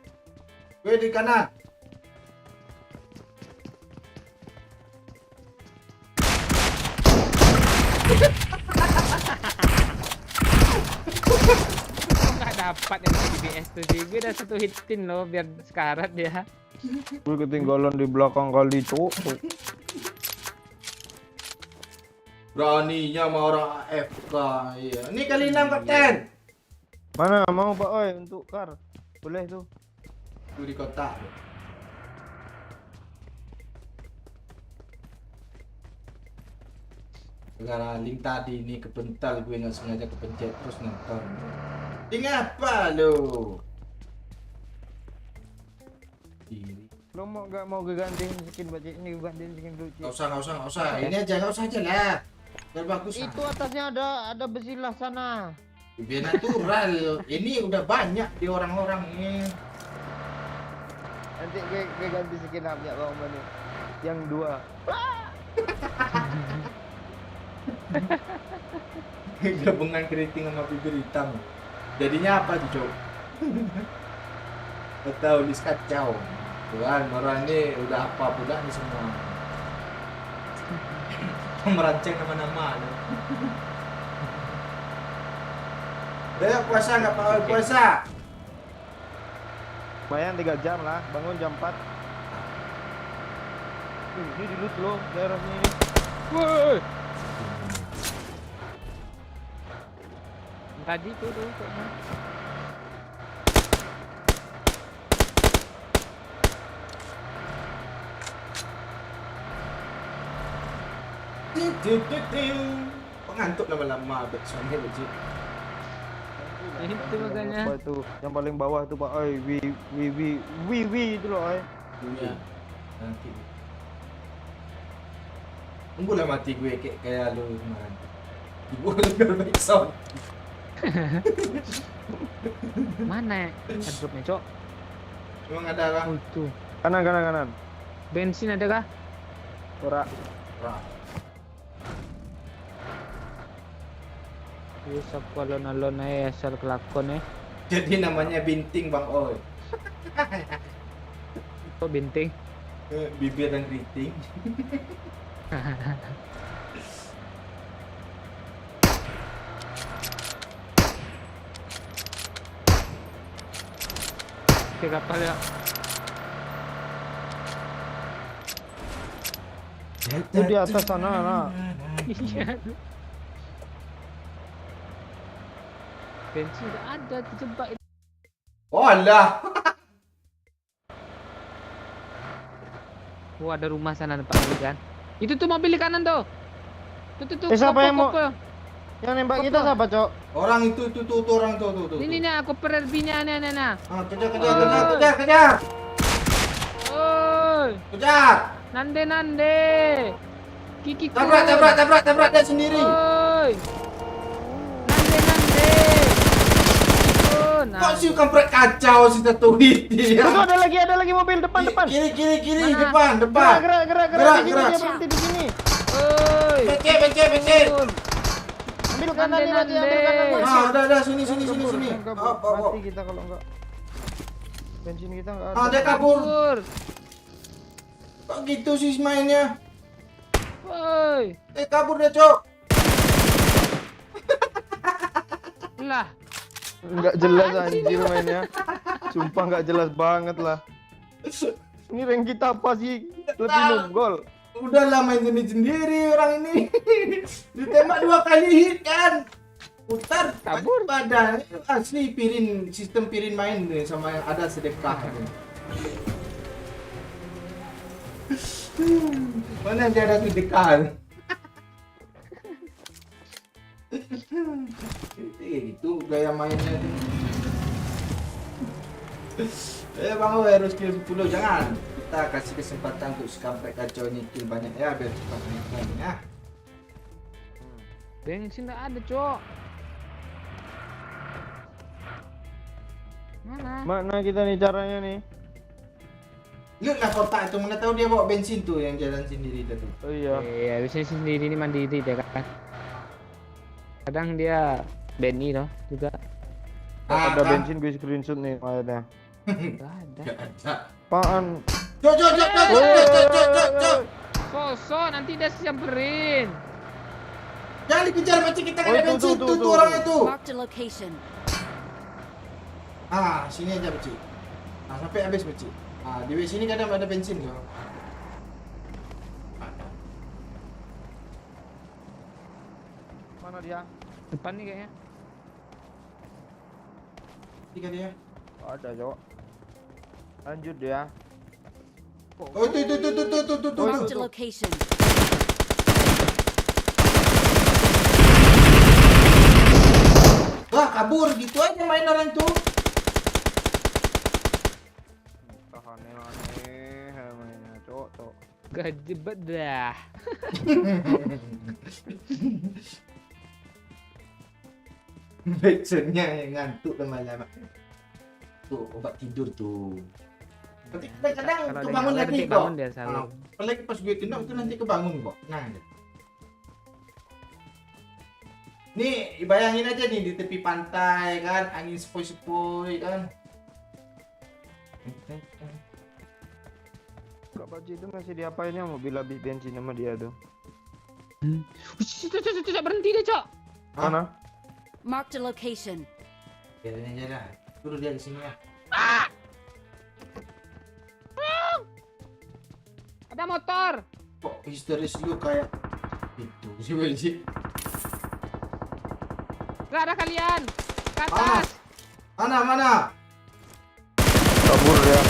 Gue di kanan. Kok nggak dapat yang DBS tuh sih? Gue udah satu hitin loh biar sekarat dia. Gue ketinggalan di belakang kali cuk. Beraninya sama orang AFK. Iya. Ini kali 6 kapten. Mana mau Pak Oi untuk kar? Boleh tuh. Gue di kota. Sekarang link tadi ini kepental, gue nggak sengaja kepencet terus nonton. Link apa lo? Ini. Lo nggak mau gue gantiin skin baju ini, gue gantiin skin lucu. Nggak usah. Ini aja, nggak usah aja lah. Biar bagus. Itu atasnya ada besi lah sana. Biar natural. Ini udah banyak di orang-orang ini. Nanti gue ganti skin punya bang Manu. Yang 2. Gabungan keriting sama bibir hitam. Jadinya apa tuh, Cok? Tahu list kacau. Tuhan, orang ini udah apa pula nih semua. Merancang nama-nama. Udah puasa nggak Pak? Puasa. Lumayan 3 jam lah, bangun jam 4. Ini di loot lo, daerah sini. Woi. Tadi tuh kayaknya. Pengantuk lama-lama backsoundnya legit. Itu makanya. Apa itu? Yang paling bawah itu Pak Oi, wi itu loh Oi. Iya. Nanti. Tunggulah mati gue kayak lu kemarin. Ibu lu backsound. Mana ya? Dropnya, Cok. Emang ada kan? Oh, itu. Kanan. Bensin ada kah? Ora. Bisa alon-alon asal kelakon Jadi namanya binting Bang Oi. Kok binting? Bibir dan keriting. Oke, kapal ya. Itu di atas sana, nah. Iya. Bensin udah ada terjebak. Oh alah. Oh, ada rumah sana depan lu kan. Itu tuh mobil di kanan tuh. Tuh. Siapa yang mau? Kopo. Yang nembak kita siapa, Cok? Orang itu orang tuh. Ini nih aku pererbinya nah. Ah, kejar. Oi, nande. Kiki. Tabrak dia sendiri. Oi. Nande. Oh, Kok si kampret kacau si satu ini. Itu ada lagi mobil depan. Kiri, Mana? depan. Gerak. Di sini, Gerak. dia berhenti di sini. Oi. Becek. Ambil kanan nih, Mati, ambil Nande. kanan. Mati. Ada sini. Kabur. Apa. Mati kita kalau enggak. Bensin kita enggak ada. Ah, dia kabur. Kabur. Kok gitu sih mainnya? Woi. Kabur dia, Cok. Lah. Enggak jelas anjir mainnya. Sumpah enggak jelas banget lah. Ini rank kita apa sih? Lebih nunggol. Udahlah main sendiri orang ini. Ditembak 2 kali hit kan. Putar Kabur. badan. Asli sistem pirin main nih sama yang ada sedekah. Mana dia ada sedekah? Itu gaya mainnya. Bang Oi harus kill 10 jangan. Kita kasih kesempatan untuk si kampret kacau ini kill banyak ya biar cepat naik ya. Bensin enggak ada, Cok. Mana kita nih caranya nih? Lihat lah kotak itu, mana tahu dia bawa bensin tuh yang jalan sendiri itu tuh. Oh iya. Iya, bisa sendiri ini mandiri dia kan. Kadang dia BNI loh juga. Ada bensin gue screenshot nih kayaknya. Enggak ada. Gak ada. Apaan? Cok. Sosok nanti dia samperin. Jangan dikejar Pak Ci, kita Oh, kena itu, bensin tuh, tuh orang itu. Marked a location. Sini aja Pak Ci. Sampai habis Pak Ci. Di sini kadang ada bensin loh. Mana dia? Depan nih kayaknya. Tiga dia. Ada, Cok. Lanjut ya. Oh itu. Marked a location. Wah, kabur gitu aja main orang tuh. Aneh-aneh mainnya, Cok. Gaji bedah. Backsoundnya yang ngantuk lama-lama. Tuh, obat tidur tuh. Nanti kadang-kadang Kalau kebangun dia lagi ngerti, kok. bangun dia selalu. Apalagi pas gue tendang itu nanti kebangun kok. Nah. Nih, bayangin aja nih di tepi pantai kan, angin sepoi-sepoi kan. Kak Baji itu masih diapainnya mobil habis bensin sama dia tuh. Cok, berhenti deh, Cok. Mana? Marked a location. Biarin aja dah. Suruh dia ke sini ya. Ada motor. Kok histeris lu kayak itu sih Welsi. Gak ada kalian. Ke atas. Mana? Kabur dia.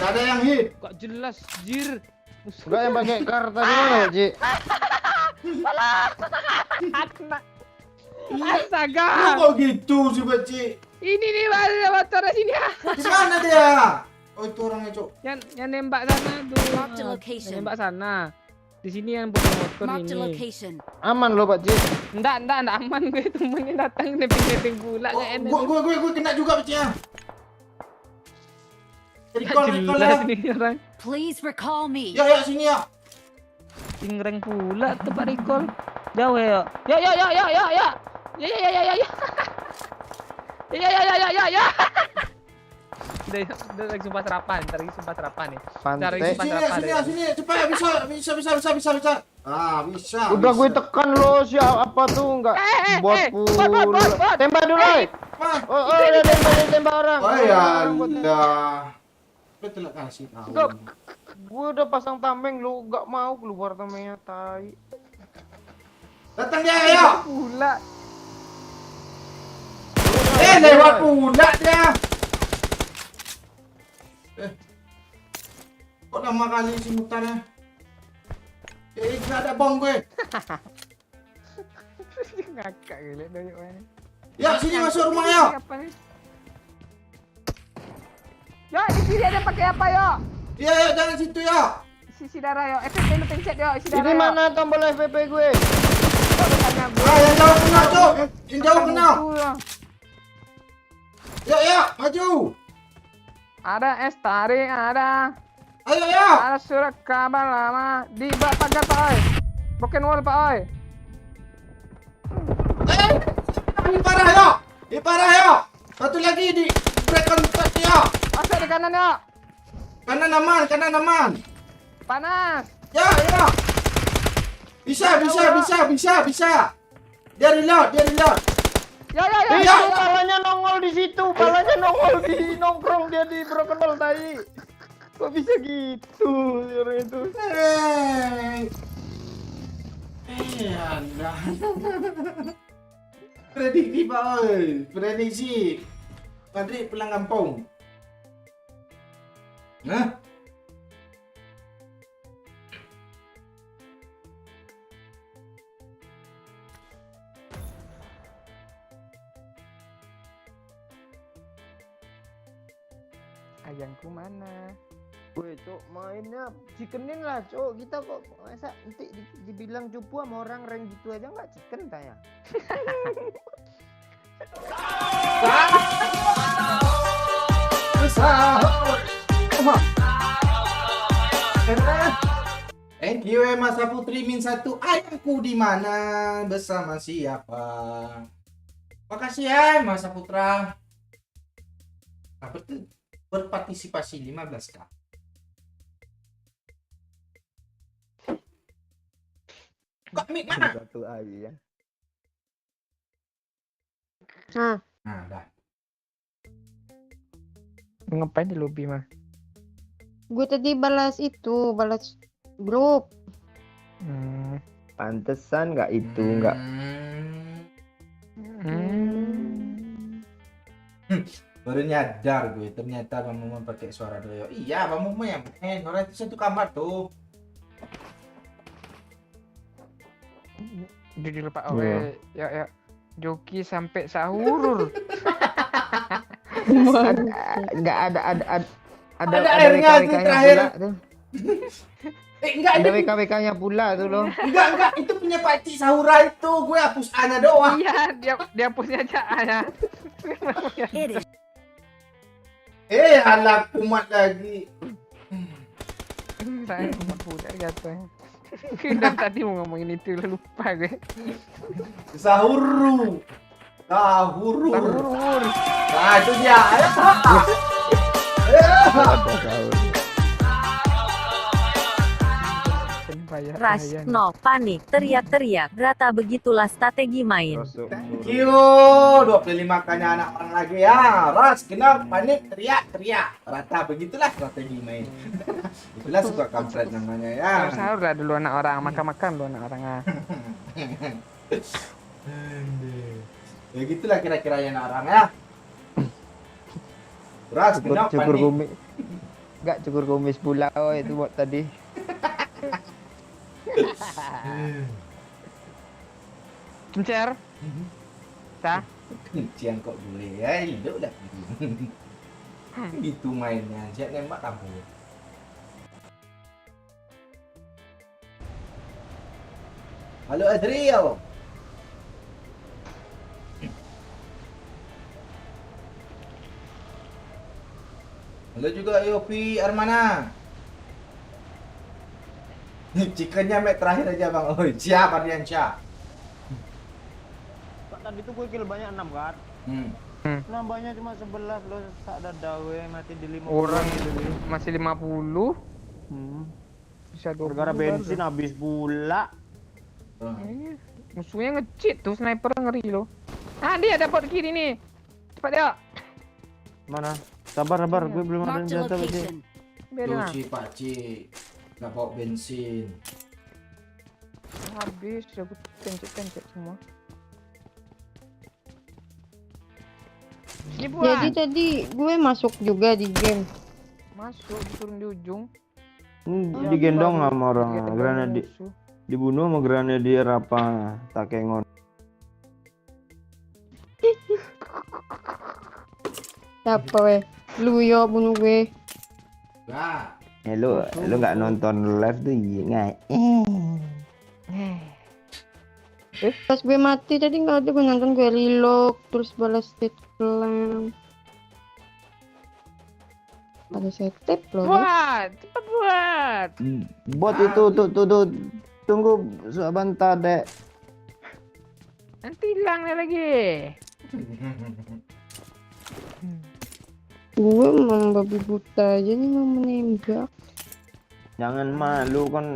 Gak ada yang hit. Kok jelas, jir. Enggak yang pakai kartu gimana, Baji? Kena. Astaga. Lu kok gitu sih Baci? Ini nih ada motornya sini. Di mana dia? Oh itu orangnya Cok. Yang nembak sana tuh. Marked a Yang location. nembak sana. Di sini yang punya motor Marked a ini. location. Aman loh, Baji. Enggak aman gue temennya datang nebeng-nebeng pula Oh, gak enak. gue kena juga Baci ya. Gak Recall jelas ya. nih orang. Please recall me. Ya sini ya. Tingreng pula tuh Pak Rikol. Jauh ya. Ya. Ya. Udah lagi sumpah serapan, ntar lagi sumpah serapan nih. Ntar lagi Pantai. sumpah serapan. Sini cepat bisa. Bisa. Udah gue tekan lo siapa tuh enggak bot pula. Tembak dulu. Mah. Oh, udah tembak orang. Oh ya Allah. Lu telah kasih tahu. Enggak. Gue udah pasang tameng lu enggak mau keluar tamengnya tai. Datang dia ayo. Pula. Lewat pula dia. Kok lama kali si mutarnya? Nggak ada bom gue. Ngakak gila doyok ini. Ya sini masuk rumah ya. Apa nih? Yo, di sini ada pakai apa yo? Ya jangan situ ya. Isi darah yo. FPP lu pencet yo, isi darah. Ini mana tombol FPP gue? Yang jauh kena Cok. Yang jauh kena. Ya maju. Ada es taring, ada. Ayo ya. Ada surat kabar lama di bak pagar Pak Oi. Broken wall Pak Oi. Ini parah ya. Satu lagi di break contact ya. Masuk di kanan yo. Kanan aman. Panas. Ya. Bisa. Dia reload. Yo. Iya, palanya nongol di situ, palanya nongol di nongkrong dia di broken wall tadi. Kok bisa gitu orang itu? Anda. Prediksi Pak oi. Prediksi. Madrid pulang kampung. Nah. Ayangku mana? Woi, Cok, mainnya chickenin lah, Cok. Kita kok masa nanti dibilang cupu sama orang rank gitu aja nggak chicken tanya. Thank you Masa Putri min 1. Ayahku di mana? Bersama siapa? Makasih ya Masa Putra. Apa tuh? Berpartisipasi 15k. Kok mic mana? Satu aja ya. Nah, Nah, dah. Ngapain di lobby mah? gue tadi balas grup. Pantesan nggak itu nggak. Baru nyadar gue, ternyata Bang Momen pakai suara doyo. Iya, Bang Momen yang main. Orang itu satu kamar tuh. Jujur Pak Iya. ya joki sampai sahur. Nggak ada Ada airnya tuh terakhir. pula tuh. Enggak, Ada WK-WK-nya pula tuh loh. enggak, itu punya Pak Cik Sahura itu. Gue hapus A-nya doang. Iya, dia punya aja ya. It is Anak kumat lagi. Saya cuma udah jatuh. Dan tadi mau ngomongin itu lupa gue. Sahuru. Sahur. Nah, itu dia. Rush, no, panik, teriak-teriak. Rata begitulah strategi main. Thank you. 25 kanya anak orang lagi ya. Ras, kenal, panik, teriak. Rata begitulah strategi main. Itulah suka kampret namanya ya. Sahur lah dulu anak orang, makan dulu anak orang. Ya gitulah kira-kira ya anak orang ya. Ras, kenal, Cukur panik. kumis. Nggak cukur kumis pula itu buat tadi. Kencer. Sah. Kencian kok boleh ya, hidup dah. Itu mainnya, siap nembak kamu. Halo Adriel. Halo juga Yopi Armana. Chickennya mek terakhir aja bang. Oh siap Ardian Syah. Tadi tuh gue kill banyak 6 kan. Nambahnya cuma 11 lo sak dada gue mati di 50 Orang gitu. masih 50. Bisa 20. Gara-gara bensin habis pula. Musuhnya nge-cheat tuh, sniper ngeri loh. Ah, dia dapat kiri nih. Cepat dia. Mana? Sabar, gue belum ada marked a senjata Pak Cik. location. Biarin lah. Luci pakcik. Nggak bawa bensin. Habis, aku pencet semua. Ini buat. Jadi tadi gue masuk juga di game. Masuk, turun di ujung. Digendong sama orang. Digendong Granadi musuh. dibunuh sama granadier apa? Takengon. Siapa weh? Lu yo bunuh gue. Nah, Lu nggak nonton live tuh iya nggak? Pas gue mati tadi nggak ada, gue nonton, gue reload terus balas state claim. Ada setep loh. Buat, cepat buat. Bot itu tuh tunggu sebentar dek. Nanti hilang dia lagi. Gue memang babi buta aja nih mau menembak. Jangan malu kan,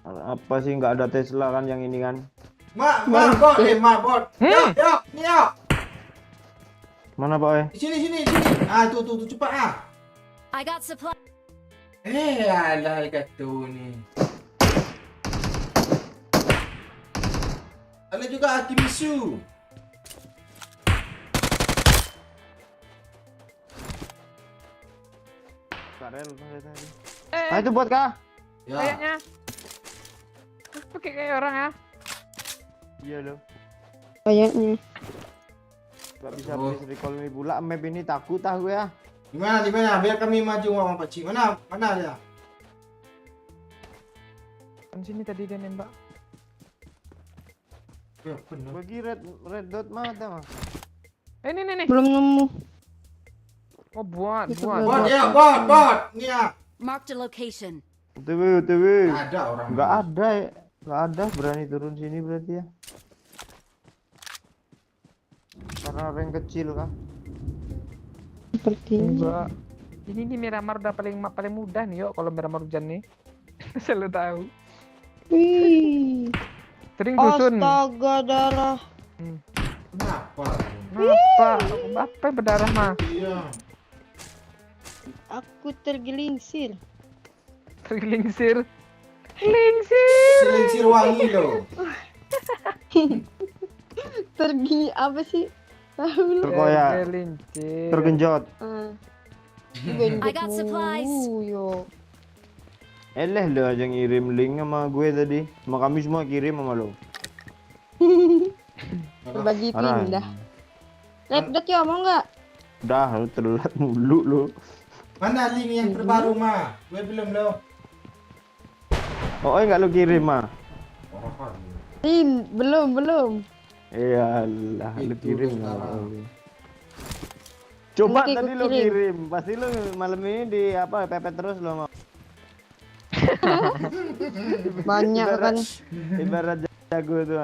apa sih nggak ada Tesla kan yang ini kan? mak bot, bot. Yuk, nih yuk. Mana Pak eh? Sini. Ah, tuh cepat ah. I got supply. Alah katu nih. Ada juga Akimisu. Karel tadi. Ah itu buat kah? Ya. Kayaknya. Pakai kayak orang ya. Iya loh. Kayaknya. Gak bisa please recall me pula map ini, takut ah gue ya. Di mana? Biar kami maju sama Pak Cik. Mana dia? Kan sini tadi dia nembak. Ya, benar. Bagi red dot mana mah? Nih. Belum nemu. Oh, buat. Bot. Nih ya. Marked a location. OTW. Ada orang. Nggak ada ya. Nggak ada berani turun sini berarti ya. Karena rank kecil kah? Sepertinya. Enggak. Ini nih Miramar udah paling mudah nih yuk kalau Miramar hujan nih. Selalu tahu. Wih. Sering dusun. Astaga darah. Kenapa? Apa yang berdarah mah? Iya. Aku tergelingsir. Tergelingsir. Selingsir wangi loh. Apa sih? Tahu lu. Terkoyak. Tergelincir. Tergenjot. I got supplies. Yo. Lo aja ngirim link sama gue tadi. Sama kami semua kirim sama lo. Berbagi Parah. pindah. Lihat ya mau nggak? Udah lu telat mulu lo. Mana link yang terbaru mah? Gue belum loh. Oh, nggak lo kirim mah. Belum. Iyalah, lu Itu kirim sekarang. nggak? Coba Nanti tadi gua lo kirim. kirim. Pasti lo malam ini di apa pepet terus lo mau. Banyak kan. Ibarat jago tuh.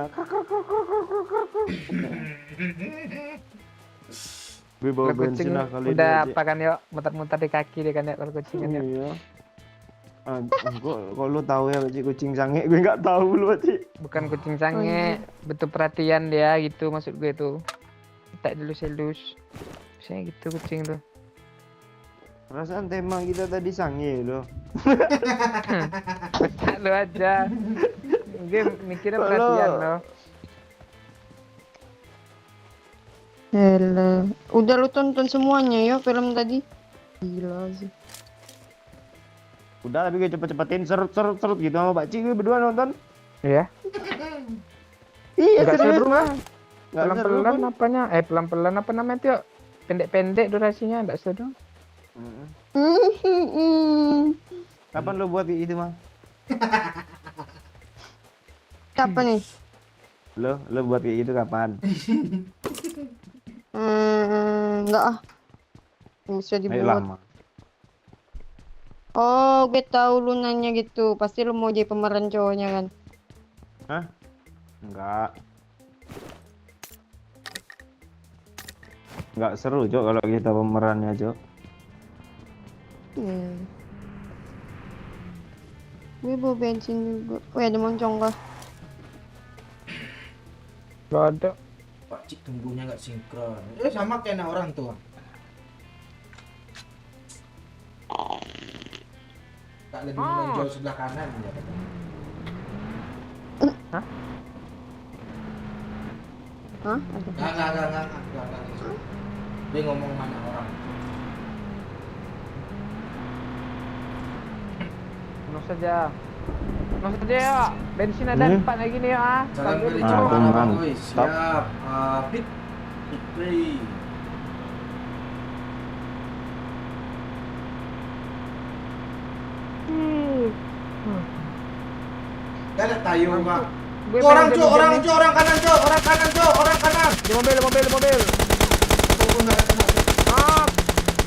Gue bawa Kalau kucing bensin lah kali udah ini apa kan yuk muter-muter di kaki deh kan ya kalau kucing kan ya. Iya. Kok lu tahu ya Pak kucing sange? Gue nggak tahu lu Pak. Bukan kucing sange, betul perhatian dia gitu maksud gue tuh. Tak delus-delus. Biasanya gitu kucing tuh. Perasaan tema kita tadi sange loh. Tak lu aja. Gue mikirnya Kalau- perhatian loh. Elah. Udah lu tonton semuanya ya film tadi? Gila sih. Udah tapi gue cepet-cepetin serut gitu sama Pak Ci gue berdua nonton. Iya. Iya Enggak serius seru mah. mah. Nggak seru Pelan-pelan pun. apanya? Pelan-pelan apa namanya tuh? Pendek-pendek durasinya enggak seru. Kapan lu buat kayak gitu mah? Siapa nih? Lu buat kayak gitu kapan? Enggak ah. Nggak bisa Ayo dibuat. lama. Oh, gue tahu lu nanya gitu. Pasti lu mau jadi pemeran cowoknya kan? Hah? Enggak. Enggak seru, Cok, kalau kita pemerannya, Cok. Gue bawa bensin juga. Oh, ada moncong kah? Gak ada. Pak Cik tumbuhnya nggak sinkron. Sama kayak anak orang tua. Tak lebih menonjol sebelah kanan ya. Hah? Enggak. Dia ngomong mana orang. Penuh saja ya. Bensin ada 4 lagi nih ya. Salam Sambil dari dicoba. Jawa Bang. Bang. Woi, Stop. siap. Fit. Fitri. Gak ada tayo, Pak. Gue Orang pengen cok, jadi orang jenis- cok, orang kanan cok, orang kanan cok, orang kanan. Di mobil. Oh, nggak ada kena. Ah,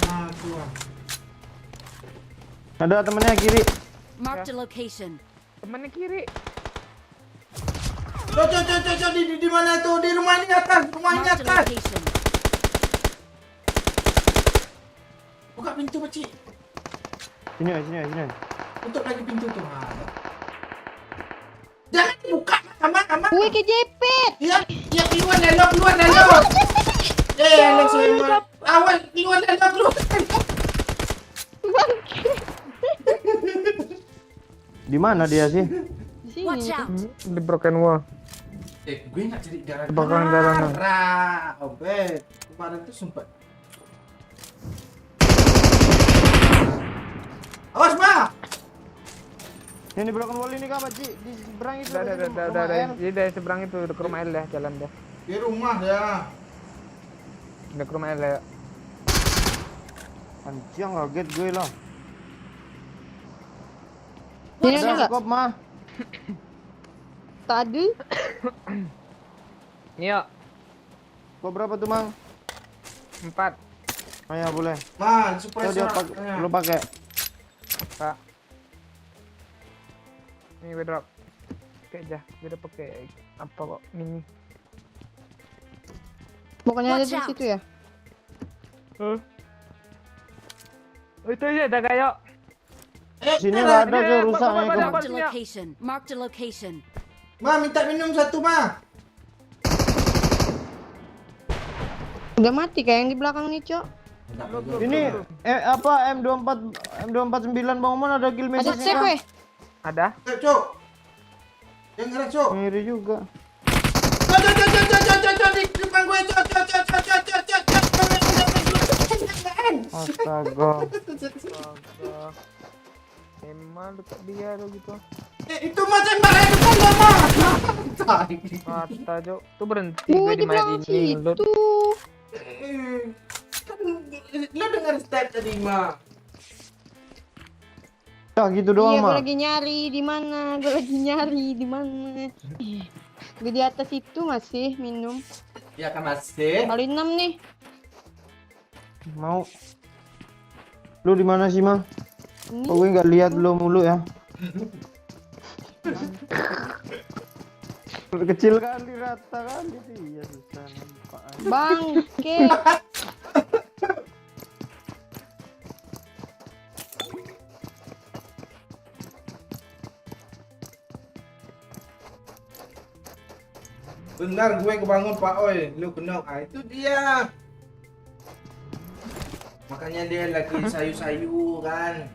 Nah, tua. Ada temennya kiri. Marked a location. temennya kiri. Cok, di mana tuh? Di rumah ini atas, rumah ini Marked a atas. location. Buka pintu, Pak Cik. Sini. Tutup lagi pintu tuh. Jangan dibuka, aman. Gue kejepit. Iya, keluar dalam. Langsung emang. Awas, keluar dalam. Di mana dia sih? Di sini. Watch out. Di broken wall. Gue nggak cari darah. Tebakan darah. Obet. Kemarin tuh sumpah. Awas, Ma. Yang di broken wall ini kah Pak Ci? Di seberang itu. Udah. rumah L. Jadi dari seberang itu ke rumah L ya, jalan deh. Di rumah ya. Udah ke rumah L ya. Anjing kaget gue loh. Ini Watch ada out. nggak? Kop mah. Tadi. Yuk, Kok berapa tuh, Mang? 4. Oh ya boleh. Man, Coba suppressor. dia lu pakai. Pak. Nih gue drop. Pakai aja, gue udah pakai apa kok mini. Pokoknya ada Watch di out. situ ya. Oh, itu aja dah kayak. Sini nggak ada tuh rusak nih. Ada. Marked a location. Marked a location. Ma, minta minum satu, Ma. Udah mati kayak yang di belakang nih, Cok. Ini apa M249 Bang Oman ada kill Ada message cek, weh. Ada. Cok. Yang ngeras, Cok. Ngiri juga. Cok, di depan gue, Cok. Astaga. Emang dekat dia lo gitu. Itu mah tembaknya bukan lo, Ma. Mata Jok. Tuh berhenti Oh, gue di di main belakang ini. Load. situ. Kan lo dengar step tadi, Ma. Ya gitu doang, Iya, gue mah. lagi nyari di mana? Gue lagi nyari di mana? Gue di atas itu masih minum. Ya kan masih. Kali 6 nih. Mau. Lu di mana sih, Mang? Ini. Oh, gue nggak lihat lu mulu ya. Kecil kali rata kali sih. Ya susah nampak. Bangke. Benar gue kebangun Pak Oi, lu kena. Ah, itu dia. Makanya dia lagi sayu-sayu kan.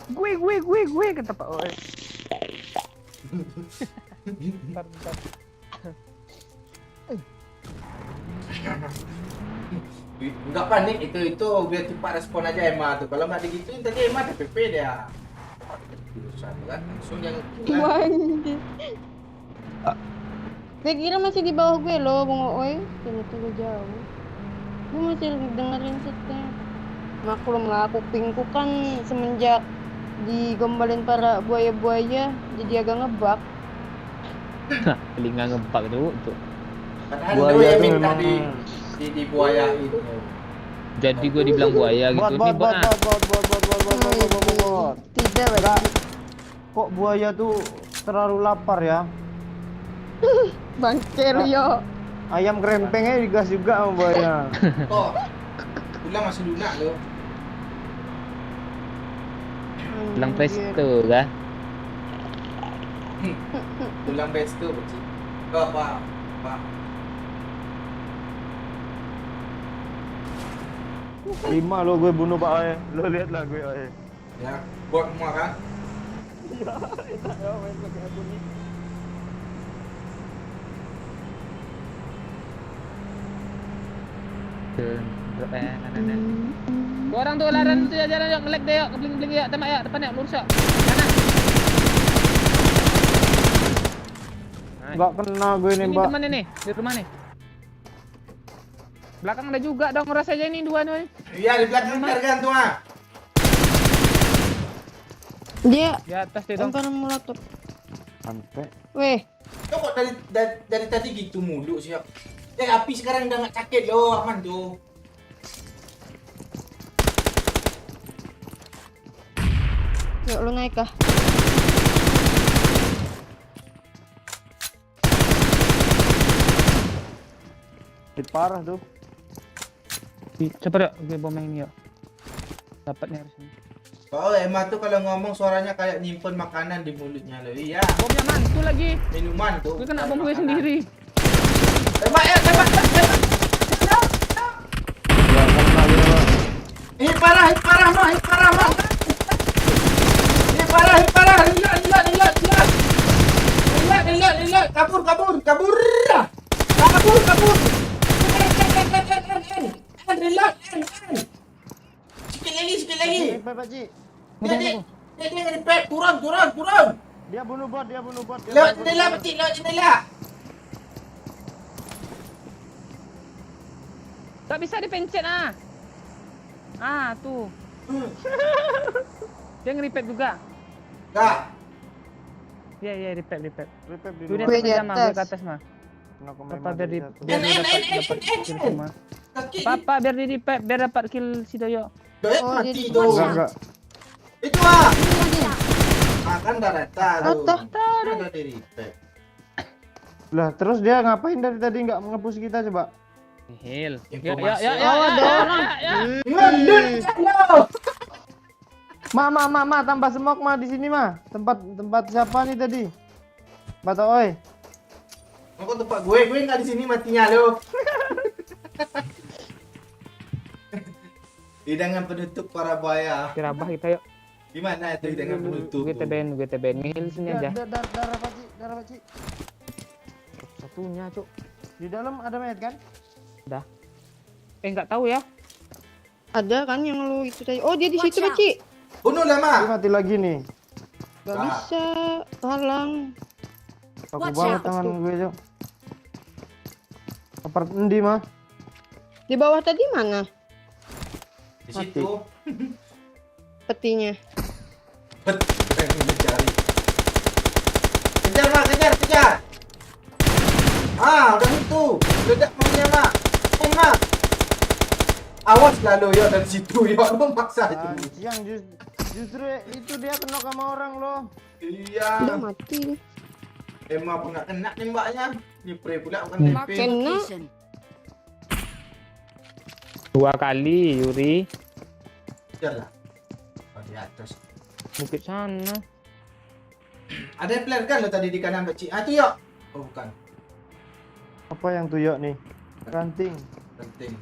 Gue kata Pak Oi. Bentar. Enggak panik itu biar cepat respon aja Emma tuh. Kalau nggak digituin tadi Emma TPP dia. Urusan kan langsung yang Bangke. Gue kira masih di bawah gue loh, Bang Oi. Ternyata gue jauh. Gue masih dengerin setnya. Maklum lah, kupingku kan semenjak digombalin para buaya-buaya jadi agak ngebak. Telinga ngebak tuh. padahal Buaya lu yang tuh minta memang- di buaya itu. Jadi gue dibilang buaya gitu. Bot. Nih bot. Tidak, Enggak. Bang. Kok buaya tuh terlalu lapar ya? Bangke lu yo. Ayam krempengnya digas juga sama buaya. Kok pulang masih lunak lo. Bilang presto kah? Pulang resto kecil. Oh, Pak. Lima lo gue bunuh Pak Oe. Lo lihat lah gue Oe. Ya, buat semua kan. Dua orang tuh larian tuh ya, jalan yuk, ngelag deh yuk, ngebling-bling yuk, tembak ya, depan ya, lurus yuk. Kanan. Enggak kena gue Ini nembak. teman ini, di rumah nih. Belakang ada juga dong, ngerasa aja ini dua nih. Iya, di belakang kan tuh, ah. Dia Di atas dia dong. lempar molotov. Sampai. Weh, Kok dari tadi gitu mulu sih. Api sekarang udah nggak sakit yo, aman tuh. yuk lu naik kah? Hit parah tuh. Cepet yuk, gue bom yang ini yuk. Dapat nih harusnya. Oh, Emma tuh kalau ngomong suaranya kayak nyimpen makanan di mulutnya lo. Iya, Bomnya mantul lagi. minuman tuh. Gue kena bukan bom gue makanan. sendiri. Tembak ya, tembak. Enggak kena gue nembak. Hit parah, mah. Hit parah. Lihat. Kabur. Reload. Sikit lagi. Pak Ji. Dia nge-repair. Turun. Dia bunuh bot. Lewat jendela. Tak bisa dipencet ah. Ah, tuh. Dia nge-repair juga. Enggak. Iya, repair. Repep di Tuh dia luar. Gue di atas mah, gue ke atas. atas mah. Kena komen Papa biar dari di satu. biar dia dapat kill semua. Kaki. Papa biar di repair, biar dapat kill si Doyo. Doyok Oh, mati dia tuh. Enggak. Itu semua. Makan dah rata tuh. Rata. Ada di repack. Lah, terus dia ngapain dari tadi nggak nge-push kita coba? Nihil. Informasi. Ada orang. Ngendut lo. Ma, tambah semok ma di sini ma. Tempat siapa nih tadi? Bata oi. Kok tempat gue nggak di sini matinya lo. Hidangan penutup para buaya. Dirabah kita yuk. Gimana itu hidangan penutup? Gue TBN nihil sini aja. Darah paci. Satunya, Cuk. Di dalam ada mayat kan? Nggak tahu ya. Ada kan yang lu itu tadi. Oh, dia di Watch situ, out. Ci. Bunuh lah, Dia Ma. mati lagi nih. Gak Ah. bisa. Halang. Aku Watch banget out. tangan gue cok. Apart endi mah? Di bawah tadi mana Di situ. petinya? Bet, pengen mencari. Kejar, Ma, kejar. Udah itu. Ledak maunya, Ma. Ma. Awas lah lo ya dari situ ya, lo maksa itu. Yang justru itu dia kena sama orang loh. Iya. Udah mati. Emang pun nggak kena nembaknya. Nyipre pula bukan Marked a TP. Kena. location. 2 kali, Yuri. Kejar lah. Oh, di atas. Bukit sana. Ada yang flare kan lo tadi di kanan kecil. Itu ya. Oh bukan. Apa yang tuyok nih? Ranting Penting.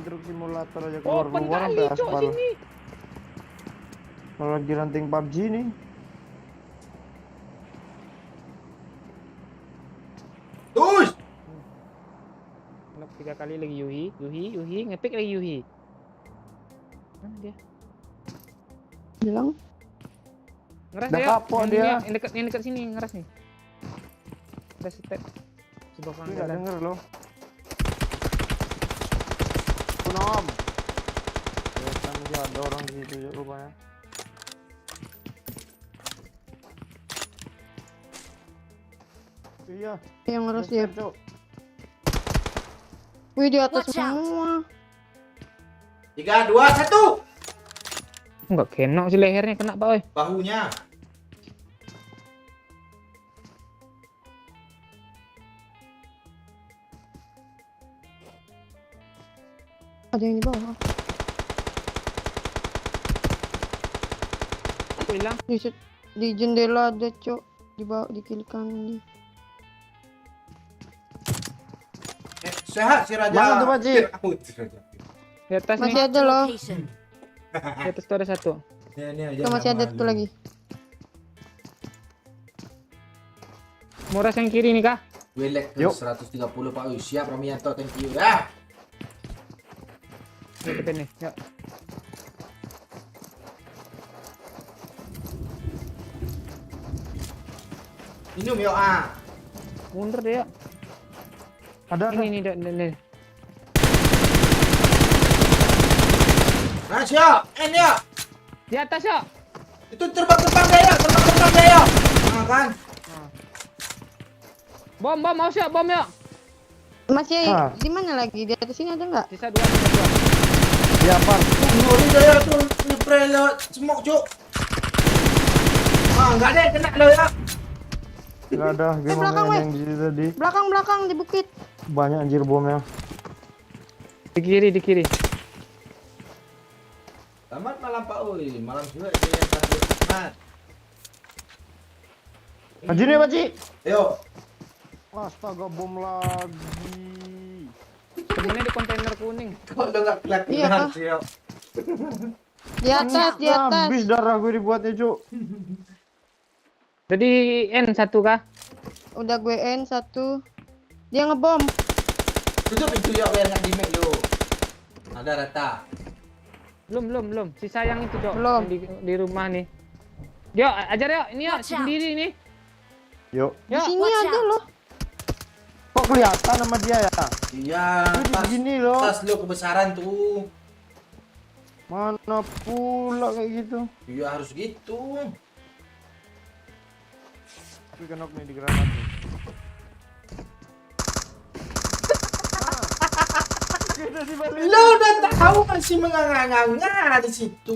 truk simulator aja Open keluar kali, sampai Cuk, aspal. sini. Kalau lagi ranting PUBG nih. Terus. Knock 3 kali lagi Yuhi, ngepick lagi Yuhi. Mana dia? Bilang. Ngeras Dah dia. kapok dia. Yang dekat sini ngeras nih. Udah step. Sebelah Gue kanan nggak jalan. denger loh. Punom. Kelihatan aja ada orang di situ Cok, rupanya. Iya. Yang harus dia. Cok. Wih, di atas Watch out. semua. 3, 2, 1. Enggak kena sih lehernya kena, Pak, oi. Bahunya. Ada yang di bawah. Aku hilang. Di jendela ada, Cok. Di bawah, di kiri kanan dia. Sehat si Raja. Mana tuh, Pak Ci? Firaun, si Raja. Di atas Masih nih. ada loh. Location. Di atas tuh ada satu. Ini aja. Itu masih ada nama tuh lu. lagi. Muras yang kiri nih, Kak. Welek Yuk. 130 Pak. Siap Ramianto, thank you ya. Ini kita nih. Yuk. Minum yuk ah. Mundur dia. Yuk. Ada Ini nih. Nah siap. Ini ya. Di atas, yuk. Itu terbang dia ya. Terbang dia ya. Nah kan. Bom, mau siap, bom yuk. Masih Ah. di mana lagi? Di atas sini ada nggak? Sisa 2, sisa 2. di apa? Ini dia tuh nyepre lewat smoke cuk. Enggak ada yang kena lo ya. Nggak ada. Gue mau belakang, main weh. yang di situ tadi. Belakang di bukit. Banyak anjir bomnya. Di kiri. Selamat malam Pak Uy. Malam juga saya yang takut. Mat. Maju nih Pak Ci. Yuk. Astaga bom lagi. Temennya di kontainer kuning. Kok udah enggak kelihatan Iya, Kak. siap. Di atas. Habis darah gue dibuatnya Cuk. Jadi N1 kah? Udah gue N 1. Dia ngebom. Tutup pintu yuk biar enggak di-make yuk. Ada rata. Belum. Sisa yang itu, Cok. Belum. Yang di rumah nih. Yuk, ajar yuk. Ini yuk, Watch out. sendiri nih. Yuk. Di Yuk. sini watch ada out. loh. Kok kelihatan sama dia ya? Iya, Ini tas, begini loh. tas lo kebesaran tuh. Mana pula kayak gitu. Iya harus gitu. Tapi kenok nih di granat nih. Udah dibalik. Lo udah tahu masih menganga-nganga di situ.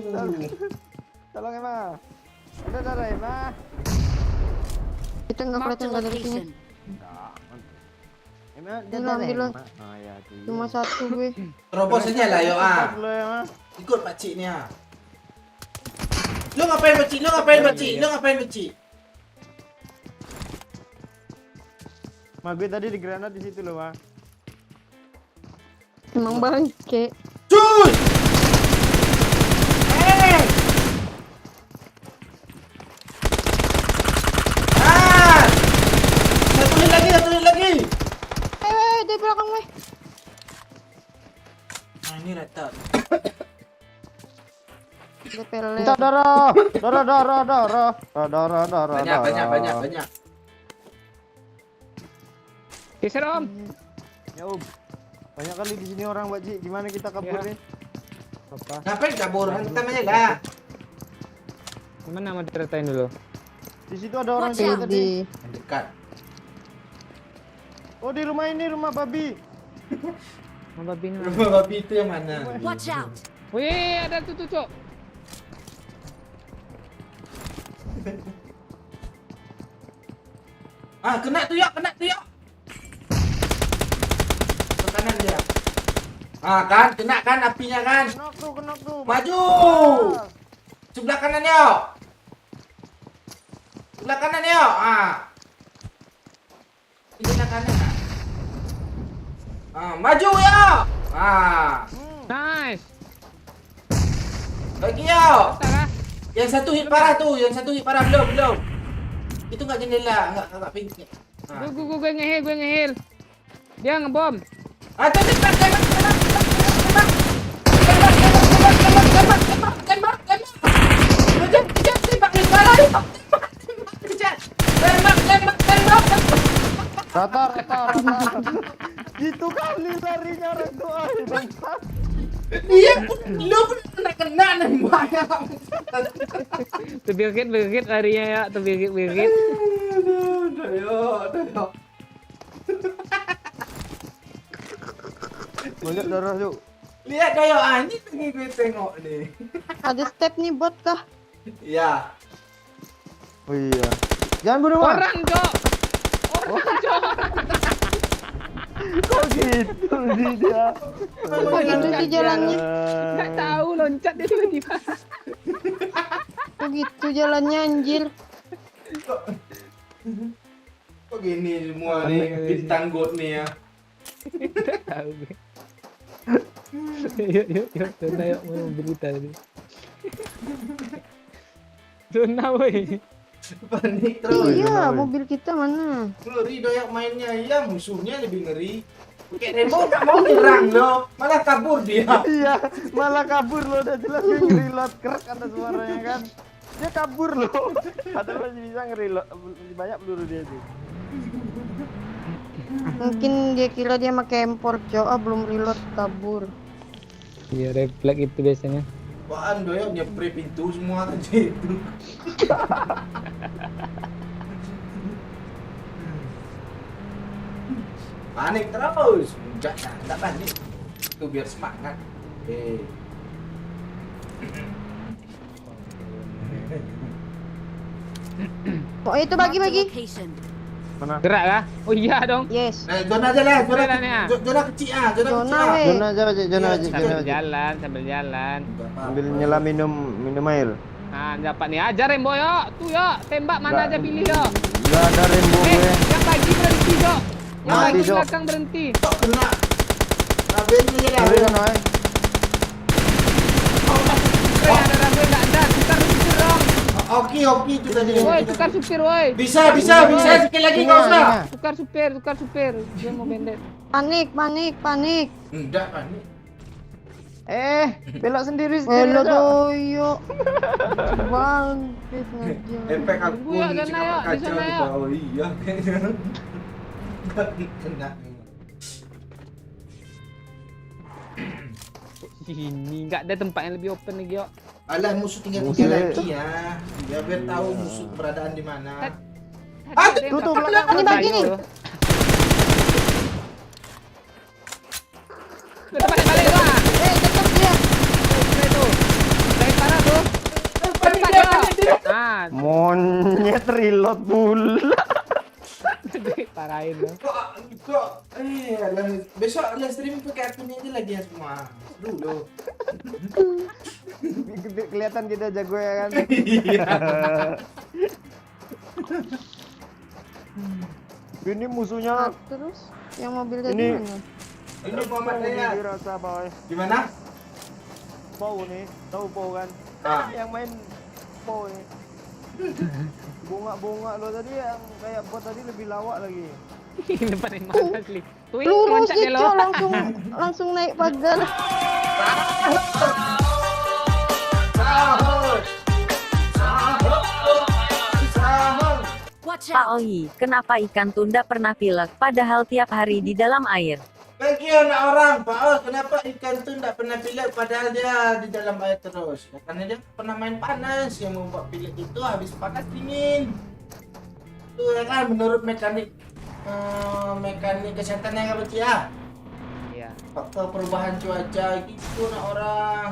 Tolong Emma. Ada Emma. Kita nggak Marked a kelihatan nggak dari sini. location. Emma, Hilang, hilang. Oh ya, tuh. Cuma satu gue. Terobos aja lah yo ah. Dulu Emma. Ikut pakcik ni ah. Lo ngapain pakcik? Lo ngapain pakcik? Lo ngapain pakcik? Ma, gue tadi di granat di situ loh, Ma. Emang bangke. Cuy! Ah! Satu hit lagi. Di belakang gue. Ah, ini rata. Dia pelet. Minta darah. Darah. Banyak. Geser om. Ya, Om. Banyak kali di sini orang, Mbak Ci. Gimana kita kabur Ya. nih? Apa? Ngapain kabur? Kita aja lah. Mana mau diceritain dulu? Di situ ada orang Watch juga out. tadi. Yang dekat. Oh, di rumah ini, rumah babi. Mau babi nih. Rumah babi itu yang mana? Watch out. Wih, ada tuh cok. Ah, kena tu ya. Ke kanan dia. Ah, kan? Kena kan apinya kan? Kenok tuh. Maju. Ah. Sebelah kanan yo. Sebelah kanan yo. Ah. Sebelah kanan. Ah, maju yo. Ah. Nice. Lagi yo. Tak lah. Yang satu hit parah belum. Itu enggak jendela, enggak pintu. Ah. Gue ngehil. Dia ngebom. Ah, tembak. Rata. Gitu kali larinya orang tua. Bangsat. Dia lu kena nembaknya. Terbirgit larinya ya. Terbirgit. Aduh. Banyak darah, Cuk. Lihat kayo ini tengah gue tengok nih. Ada step nih bot kah? Ya. Oh iya. Jangan bunuh, Ma. Orang cok. Kok gitu sih dia? Kok gitu sih jalannya? Nggak tahu loncat dia tiba-tiba. Kok gitu jalannya anjir? Kok gini semua nih bintang god nih ya. Tahu gue. Yuk, Dona yuk mau berita tadi. Dona woi. Panik terus. Iya, mobil kita mana? Ngeri doyak mainnya ya, musuhnya lebih ngeri. Kayak Remo nggak mau nyerang lo, malah kabur dia. Iya, malah kabur loh. Udah jelas dia ngereload, kerak ada suaranya kan. Dia kabur loh. Padahal masih bisa ngereload. Masih banyak peluru dia tuh. Mungkin dia kira dia pakai M4 belum reload kabur. Iya refleks itu biasanya. Apaan doyak nyepre pintu semua tadi itu. Panik terus. Enggak panik. Itu biar semangat. Oh itu Marked a bagi. location. Mana? Gerak kah? Oh iya dong. Yes. Zona aja lah, Jalan ya. zona kecil ah, zona Zona, kecil. weh. Zona aja, Sambil jalan. Sambil nyela minum air. Nah, dapat nih ajar Rembo yo. Tuh yo, tembak mana aja pilih yo. Enggak ada rainbow gue. Yang pagi berhenti yo. Yang Mati, pagi Jok. belakang berhenti. Kok kena. Rabin aja lah. Ngeri kan, Oi? Ada rambu enggak ada. Tukar supir dong. Oke itu tadi. Woi, tukar supir woi. Bisa sekali lagi enggak usah. Tukar supir. Dia mau bendet. Panik. Enggak panik. Belok sendiri Hello Cok. doyo. Bangkit ngajar. Efek aku Tunggu ya, Dona, cakap yuk, di kacau sana, di yuk. bawah. Iya kayaknya. Kena. Ini enggak ada tempat yang lebih open lagi yo. Alah musuh tinggal Musuh. lagi ya. Ya biar tahu musuh keberadaan di mana. Ada yang tutup belakang. belakang. Ini bagi nih. Balik tuh. Tetap dia. Itu. Sakit parah tuh. Cepat yo. Ah, Monyet reload pula. parahin lo. Besok live streaming pakai akunnya aja lagi ya semua. Dulu. Kelihatan kita jago ya kan. Iya. Ini musuhnya. Terus yang mobilnya Ini- gimana? Ini Muhammad Pou nih Dayat. dirasa boy. Gimana? Pou nih, tahu Pou kan? Ah. Yang main Pou nih. Bunga-bunga lo tadi yang kayak bot tadi lebih lawak lagi. Ini paling mahal asli. Tuh Lurus loncat itu ya lo. langsung naik pagar. Sahur. Sahur. Sahur. Watch Pak out! Ohi, kenapa ikan tunda pernah pilek padahal tiap hari di dalam air? Thank you anak orang. Pak Oh, kenapa ikan tu tak pernah pilek padahal dia di dalam air terus? Ya, karena dia pernah main panas. Yang membuat pilek itu habis panas dingin. Itu ya kan menurut mekanik kesehatan yang apa ya? Iya. Faktor perubahan cuaca gitu anak orang.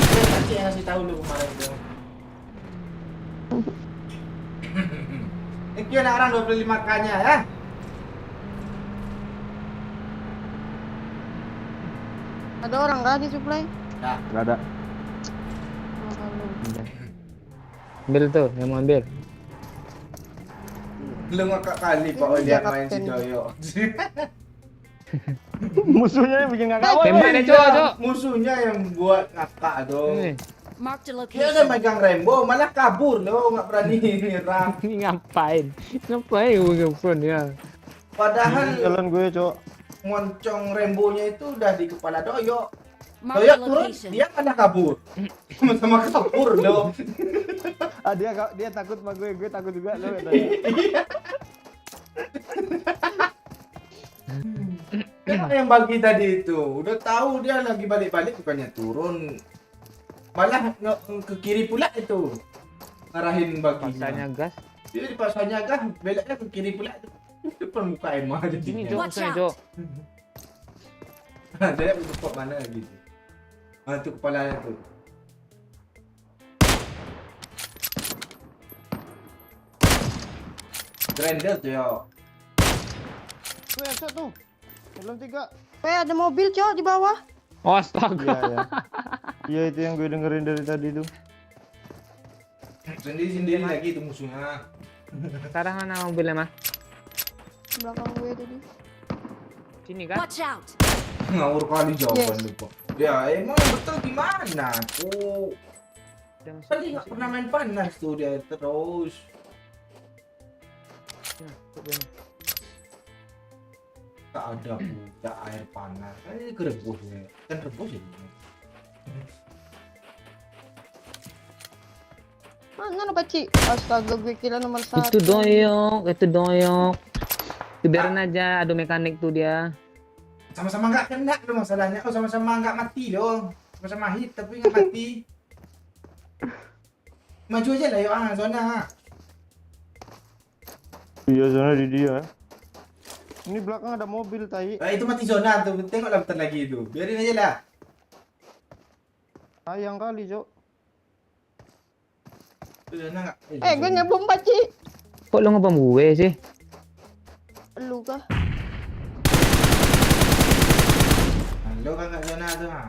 Dia Cik yang ngasih tahu lu kemarin tuh. Thank you anak orang 25k-nya ya. Ada orang kah di supply? Nah, Gak ada. Oh, halo. Ambil tuh, yang mau ambil. lu ngakak kali Pak Oh Ini dia dia main si kapten. Doyo. Musuhnya yang bikin ngakak. Woi, Tembak woi. deh, Cok, Cok. Musuhnya yang buat ngakak dong. Ini, Marked a Dia udah location. megang Rainbow, malah kabur loh, nggak berani nyerang. ini ngapain? Ngapain gue nge-phone ya? Padahal Jalan gue, Cok. moncong Rainbow-nya itu udah di kepala Doyo. Marked Doyo a turun, location. dia malah kabur. Sama-sama kabur loh. Ah, dia takut sama gue takut juga lo katanya. Kenapa yang bagi tadi itu? Udah tahu dia lagi balik-balik bukannya turun. Malah ke kiri pula itu. Ngarahin baginya. Paksanya gas. Dia dipasangnya kan beloknya ke kiri pula. Depan muka Emma Sini, jadinya. Cok, Watch sini, out. Cok. Dia bertepuk mana gitu. Ah, itu kepalanya tuh. Grender tuh ya. Tuh, headshot tuh. Dalam 3. Ada mobil cok di bawah. Iya, Astaga. ya. Iya, itu yang gue dengerin dari tadi tuh. Sendiri-sendiri lagi itu musuhnya. Sekarang mana mobilnya, Mas? Belakang gue tadi. Sini kan? Watch out! Ngawur kali jawaban Yes. lu kok. Ya emang yang betul gimana tuh? Udah masuk. Kan dia nggak pernah main panas tuh dia terus. Nah, tuh gini. Tak ada budak air panas. Kan ini kerebus ya. Kan rebus ya. Mana lo Paci? Astaga gue kira nomor 1. Itu doyok, itu doyok. Itu biarin aja, adu mekanik tuh dia. Sama-sama nggak kena tuh masalahnya. Oh sama-sama nggak mati dong. Sama-sama hit tapi nggak mati. Maju aja lah yuk zona. Iya, zona di dia. Ini belakang ada mobil, tai. Itu mati zona tuh. Tengoklah bentar lagi itu. Biarin aja lah. Sayang kali, Cok. Itu zona nggak? Gue ngebom Paci. Kok lo ngebom gue sih? Lu kah? Lo kan nggak zona tuh ha.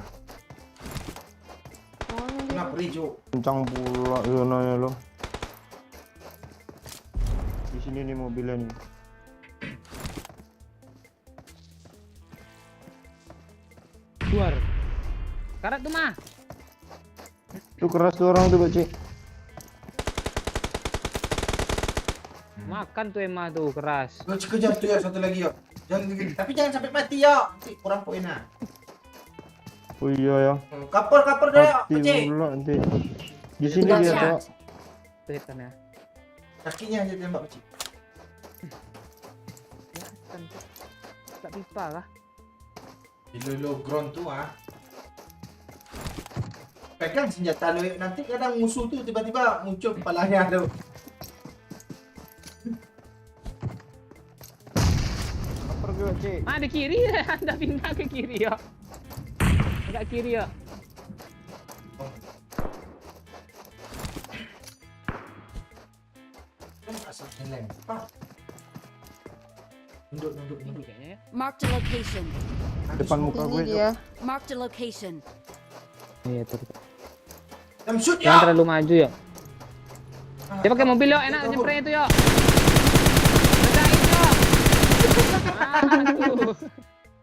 Mana dia? Kenapa Rijo? Kencang pula zonanya lo. Di sini nih mobilnya nih. Keluar. Karat tuh mah. Tuh keras tuh orang tuh, Bacik. Makan tuh emang tuh keras. Lo kejar tuh ya satu lagi yuk. Tapi jangan sampai mati yuk. Nanti kurang poinnya. Oh iya ya. Kapur deh yuk. Mati Pecik. pula nanti. Di sini Watch dia, out. Cok. Tuh hitamnya. Kakinya aja tembak Pecik. Ya, kan. Tak pipa kah? Lo ground tuh ah. Pegang senjata lo yuk. Nanti kadang musuh tuh tiba-tiba muncul kepalanya tuh. Lapar gue. tuh, Cik. Ah, di kiri. Anda pindah ke kiri yo. Agak kiri yo. Asal lempar. Nunduk. Ini kayaknya ya. Marked a location. Depan muka gue, Ini Cok. dia. Marked a location. Iya tuh. Jam shoot Jangan ya. terlalu maju yo. Dia pakai mobil yo, enak nyempreng itu yo. Ledakin yo. Aduh.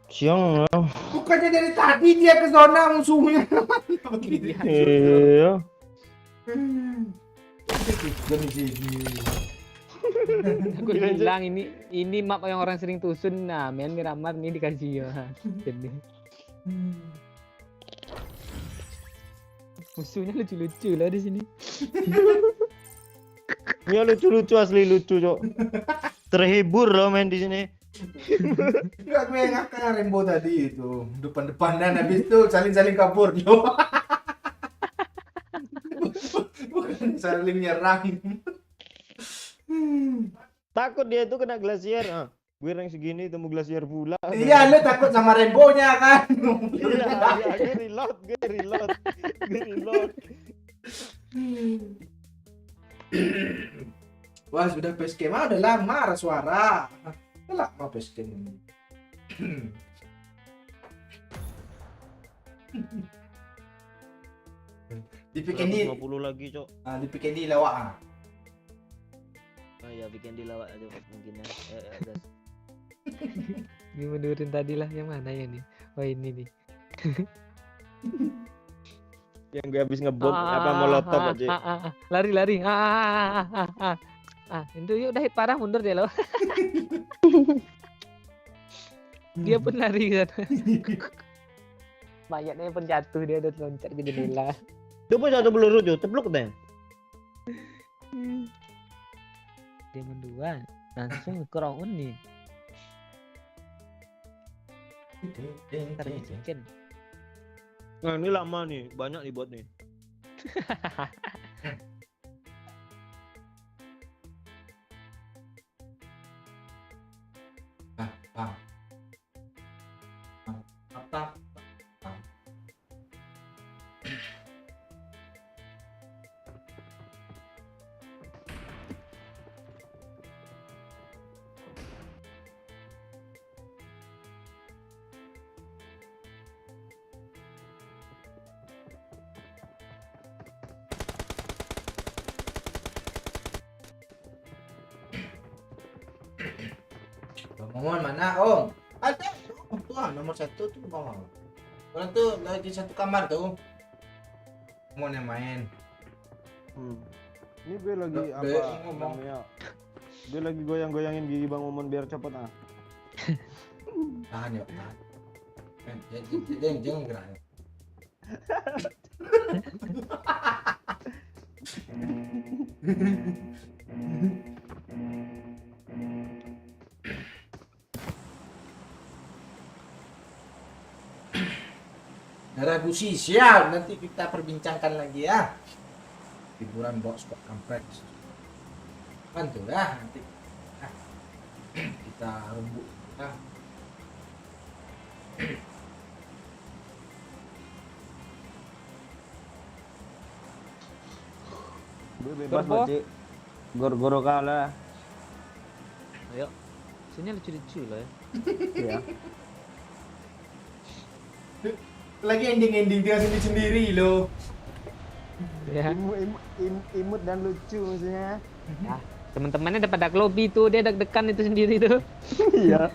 Siang lah. Bukannya dari tadi dia ke zona musuhnya. Begini. Iya. Aku bilang ini map yang orang sering tusun. Nah, main Miramar nih dikasih ya. Jadi musuhnya lucu-lucu lah di sini. Ya lucu-lucu, asli lucu, Cok. Terhibur loh main di sini. Enggak, gue yang ngakak Rembo tadi itu. Depan-depanan habis itu saling-saling kabur. Bukan saling nyerang. Takut dia tuh kena glasier. Ah, gue rank segini temu glasier pula. Iya, lu takut sama Rembo-nya kan. Iya, gue reload. Wah, sudah basecamp. Ah, udah lama suara. Udah lama basecamp ini. Dibikin di 50 lagi, Cok. dibikin di lawak. Oh iya, bikin dilawak aja mungkin ya. Gas. Ini menurun tadi lah yang mana ya nih? Oh ini nih. Yang gue habis ngebom apa molotov aja. Lari. Itu yuk dah parah mundur deh lo. Dia pun lari kan. Mayatnya pun jatuh, dia udah loncat ke jendela. Itu pun satu peluru, Cok. Teplok deh. Dia mendua langsung ke round nih. Ntar chicken. Nah, ini lama nih, banyak nih bot nih. Apa? Momon mana Om? Ada. Oh, tuh nomor 1 tuh Momon. Orang tuh lagi satu kamar tuh. Momon yang main. Ini gue lagi Udah, apa ngomong. namanya? Gue lagi goyang-goyangin gigi Bang Momon biar cepet ah. Tahan yuk, tahan. Jangan gerak. Ragusi siap, nanti kita perbincangkan lagi ya. Hiburan box kok kampret. Bantu dah nanti. Nah, kita rembuk. Nah. Gue bebas Turbo. Cik. Gor-goro kalah. Ayo. Sini lucu-lucu lah ya. Ya. Lagi ending-ending dia sendiri-sendiri loh. Ya. Imut dan lucu maksudnya. Teman-temannya udah pada lobby tuh, dia deg-degan itu sendiri tuh. Iya.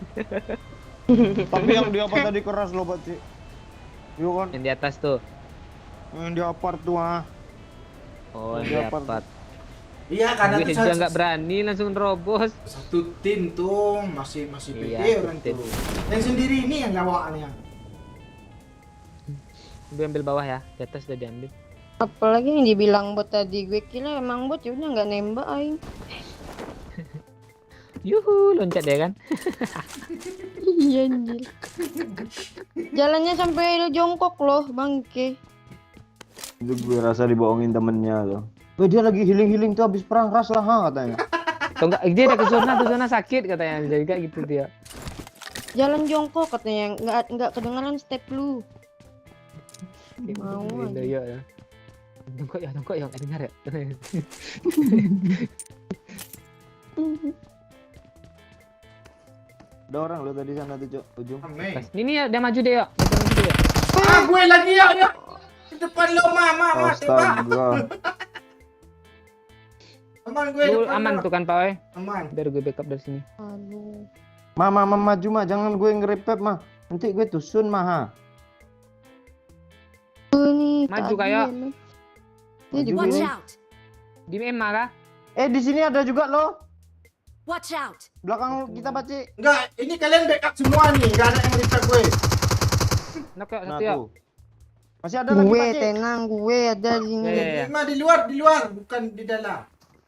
Tapi yang di apa tadi keras loh, Pak Cik. Yo kan, Yang di atas tuh. yang di apart tuh ah. Oh, Yang di di apart. apart. Iya karena Gue tuh juga nggak berani langsung nerobos. satu tim tuh masih pede Iya, orang tim. tuh. Yang sendiri ini yang lawakannya. Gue ambil bawah ya, di atas udah diambil. Apalagi yang dibilang bot tadi, gue kira emang bot, ya udah nggak nembak aing. Yuhu, loncat deh kan. Iya anjir. Jalannya sampai jongkok loh, bangke. Itu gue rasa dibohongin temennya tuh. Dia lagi healing-healing tuh habis perang keras lah ha, katanya. Atau enggak, dia ada ke zona tuh, zona sakit katanya. Jadi kayak gitu dia. jalan jongkok katanya, nggak kedengaran step lu. Mau aja. Ya. Jongkok ya, nggak dengar ya. Ada orang lo tadi sana tuh, Cok, ujung. Ame. Ini ya, dia maju deh ya. Dia maju deh ya. Ah, gue lagi ya. Di depan lo, mama, tembak. Astaga. Aman gue Lu depan aman lo. tuh kan Pak Oi? Aman. Biar gue backup dari sini. Aduh. Mama maju mah, jangan gue ngerepet mah. Nanti gue tusun mah. Ha. Nih, Maju tadi kayak. emang. Dia Maju juga Watch ini. out! Di Emma kah? Di sini ada juga loh. Watch out! Belakang kita baca. Enggak, ini kalian backup semua nih. Enggak ada yang ngerisek gue. Nok ya, Nah satu ya. tuh. Masih ada lagi gue Pak, Ci. tenang, gue ada di sini. Ya. Lima di luar, bukan di dalam.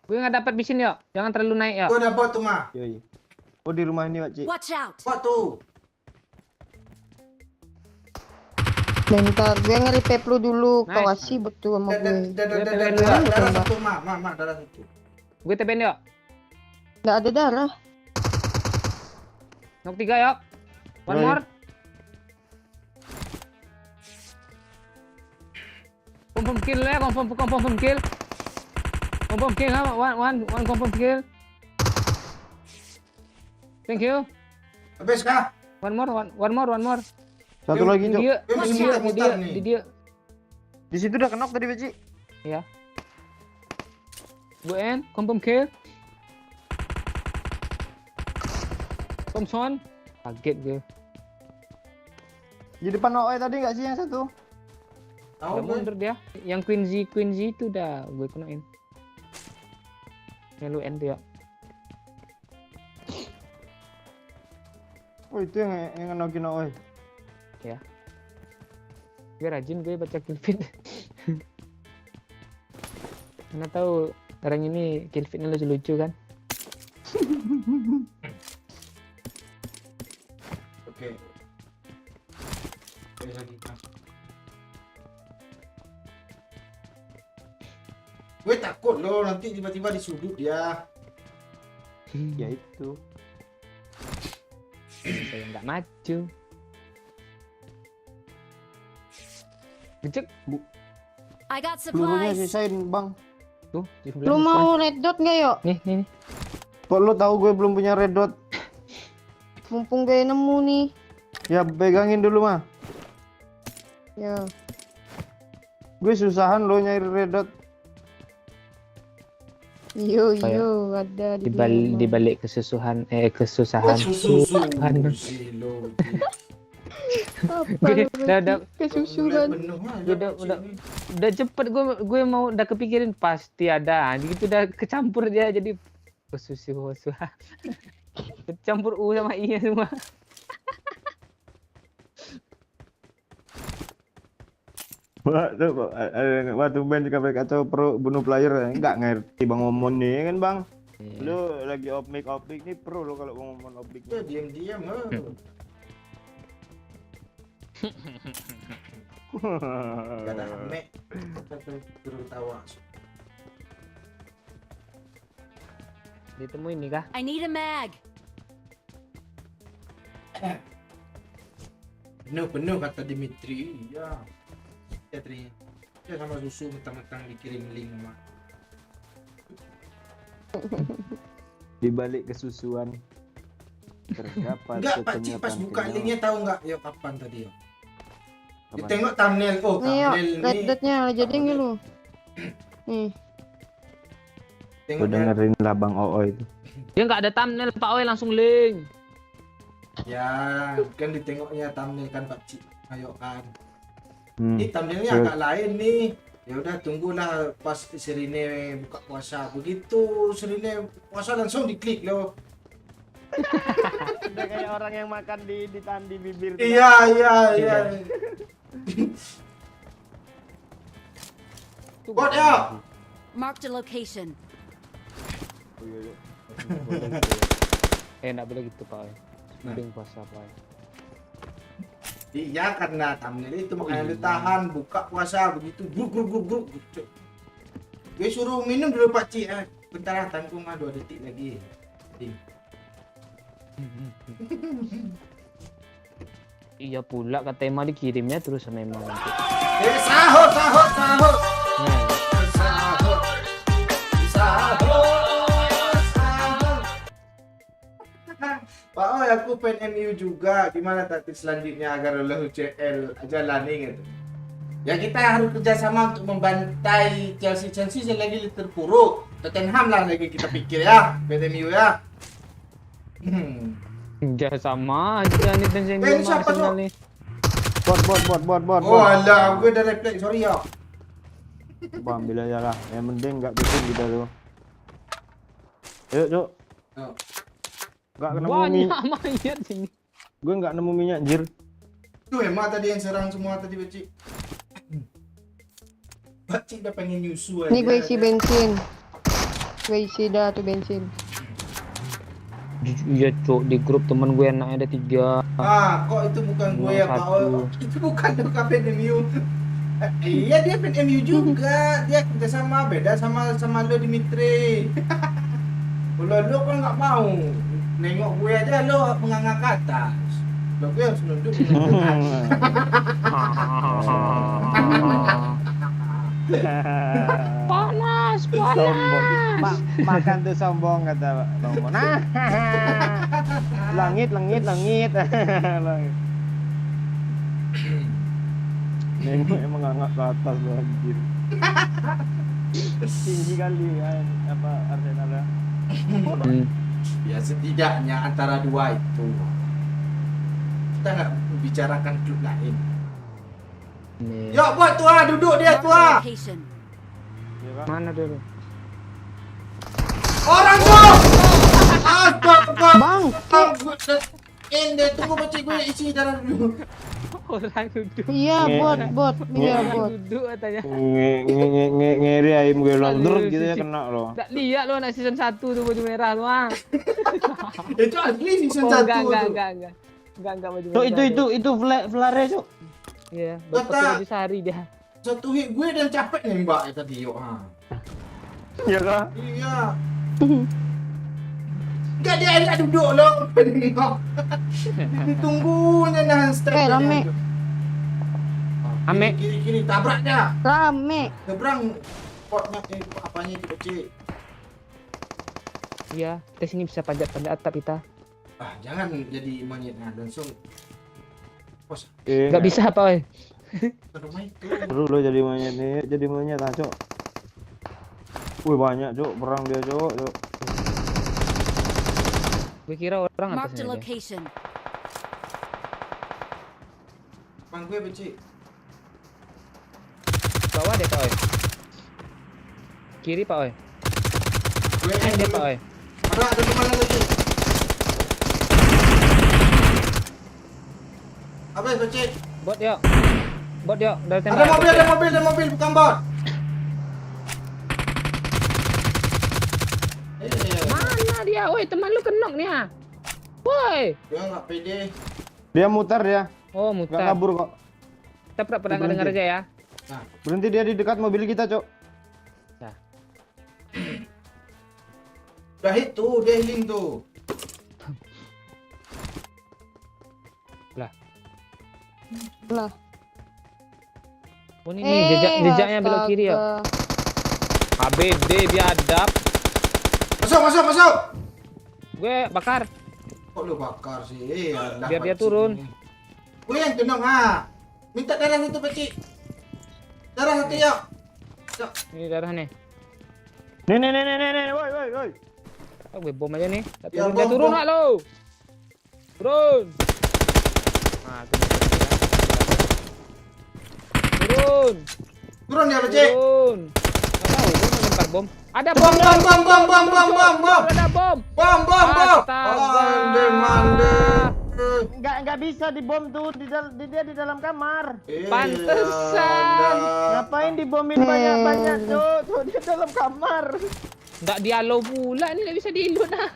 Gue nggak dapat bisin ya. Jangan terlalu naik ya. Gue dapat tuh, mah. Iya. Oh di rumah ini Pak Ci. Watch out! Buat tuh. Bentar, gue nge-repep lu dulu. Nice. Kawasi betul sama gue. Darah satu, mah, darah satu. Gue TPN ya. Nggak ada darah. Nok 3 ya. One Ya, more. Confirm kill ya, confirm kill. Confirm kill ha, one confirm kill. Thank you. Habis kah? One more. Satu lagi, Di Cok. dia, Gue masih di dia, muter-muter nih. di dia. Di situ udah kenok tadi Pak Ci. Ya. Gue end, confirm kill. Thompson. Kaget gue. Di depan OE tadi nggak sih yang satu? Tahu Udah gue. mundur dia. Yang Queen Z itu udah gue kenain. Yang lu end ya. Oh itu yang ngenokin OE. Gue rajin gue baca kill feed. Mana tahu orang ini kill feednya lucu-lucu kan. Oke. Oke lagi. Gue takut loh nanti tiba-tiba di sudut dia. Ya itu. Saya nggak maju. Gecek I got Pelurunya supplies! sisain Bang. tuh di sebelah Lu nih, mau red dot nggak yuk? nih. Kok lo tahu gue belum punya red dot? Mumpung gue nemu nih. Ya pegangin dulu mah. Ya. Gue susahan lo nyari red dot. Yo Apa ya? ada di balik kesusahan kesusahan. Susu Anu. silo. Gue udah kesusuran. udah cepet gue mau udah kepikirin pasti ada gitu udah kecampur dia jadi kesusu kecampur U sama I semua. Waktu main di KPK kacau pro bunuh player enggak ngerti Bang Omon nih kan Bang. Lu lagi opmik nih pro lo kalau Bang Omon opmik. Ya diam-diam. Gak ada ame. Tertawa. Ditemuin nih kah? I need a mag! Penuh kata Dimitri. Ya. Ya Tri. Ya sama susu mentang-mentang dikirim link mah. Di balik kesusuan terdapat Enggak, Pak Cik pas buka linknya tahu enggak? Yuk kapan tadi yuk? Ditengok thumbnail. Oh, Nih yuk, thumbnail red ini. dotnya jadi nggak lu? Nih. Tengok Gue dengerin lah Bang Oo itu. Dia nggak ada thumbnail Pak Oi langsung link. ya, kan ditengoknya thumbnail kan Pak Cik. Ayo kan. Hmm. Ini thumbnailnya Terus? agak lain nih. Ya udah tunggulah pas Serine buka puasa. Begitu Serine puasa langsung diklik loh. Udah kayak orang yang makan di bibir. Iya. Bot ya. Marked a location. Nggak boleh gitu Pak Oi. Mending puasa Pak Oi. Iya karena thumbnail itu makanya lu tahan buka puasa begitu gruk. Gue suruh minum dulu Pak Cik. Bentar tanggung 2 detik lagi. Iya pula kata Tema dikirimnya terus sama Emang. Sahur, sahur, sahur. Nah, Sahur. Sahur. Sahur. Pak Oi, aku pengen MU juga. Gimana taktik selanjutnya agar oleh UCL aja landing gitu? Ya kita harus kerjasama untuk membantai Chelsea yang lagi terpuruk. Tottenham lah lagi kita pikir ya, MU ya. ya sama aja nih dan saya ini siapa, Arsenal Cok? nih. Bot. Oh alah, gue udah refleks, sorry ya. Coba ambil aja lah. Yang penting nggak bikin kita tuh. Ayo, Cok. Oh. Nggak nemu Banyak minyak. mayat sini. Gue nggak nemu minyak, anjir. Tuh emak tadi yang serang semua tadi Bacik. Bacik udah pengen nyusu aja. Ini gue isi bensin. Gue isi dah tuh bensin. Iya cok, di grup temen gue anaknya ada 3. Ah, kok itu bukan gue ya Pak Oi? Satu. Itu bukan kapten MU. Iya dia fan MU juga. Dia kerjasama beda sama lo Dimitri. Kalau lo kan nggak mau nengok gue aja lo menganga ke atas. Lo gue harus nunduk. Panas, Sombong. Makan tuh sombong kata sombong. Nah. Langit. Langit. Nengok emang nggak ke atas loh, anjir. Tinggi kali kan apa Arsenal ya. Ya setidaknya antara dua itu kita nggak membicarakan klub lain. Nih. Yuk buat tua duduk dia Marked a tua. location. Iya kan? Mana dulu? Orang tuh. Bang. Dia tunggu Bacik gue isi darah dulu. Orang duduk. Iya, bot. Iya, Orang bot. duduk katanya. Ngeri ayam gue lang Lalu gitu ya si- kena loh. Tak lihat lo anak season 1 tuh baju merah tuh ah. Itu asli season Oh, 1 enggak tuh. Enggak baju Tuh merah. itu flare Cok. Iya, bapak Kata- baju sehari dia. Satu hit gue dan capek nembak ya tadi yuk ha. Iya kah? Iya. Enggak dia enak duduk loh. Nengok. Ditunggunya nahan step. Rame. Ame. Kiri tabrak dah. Rame. Nyebrang potnya apanya itu kecil. Iya, kita sini bisa panjat atap kita. Ah, jangan jadi monyetnya langsung. Pos, Enggak bisa apa, oi. ke rumah itu. Seru lo jadi monyet nih, jadi monyet ah, Cok. Wih banyak Cok, perang dia Cok. Gue kira orang Marked a atasnya aja. location. Bang gue Bacik. Bawah deh, Pak, oi. Kiri, Pak, oi. Gue Dia, Pak, oi. ada di mana lagi? Apa Bacik? Bot yuk. Dari tembak. Ada mobil bukan bot. Mana dia? Woi, teman lu kenok nih ah. Woi. Dia nggak pede. Dia mutar ya, Oh, nggak mutar. kabur kok. Kita pernah Berhenti. dengar aja ya. Nah, Berhenti dia di dekat mobil kita Cok. udah itu dia healing tuh. Lah. Oh, ini jejaknya belok kiri ya. astaga. ABD biadab. Masuk. Gue bakar. Kok lu bakar sih? Alah, Biar dia Bacik turun. ini. Gue yang tenang ah. Minta darah satu Bacik. Darah satu ya. Ini darah nih. Nih, woi. Oh, gue bom aja nih. Ya, Dia bom, turun bom. nggak lo? Turun. Nah, turun. Turun ya Bacik. Turun. Nggak tahu, gue mau lempar bom. Ada Bom. Ada bom. Bom. Astaga. Mande. Nggak bisa dibom tuh dia di dalam kamar. Pantesan. Ngapain dibomin banyak Cok? Tuh dia dalam kamar. Nggak dialau pula nih, nggak bisa diilut nah.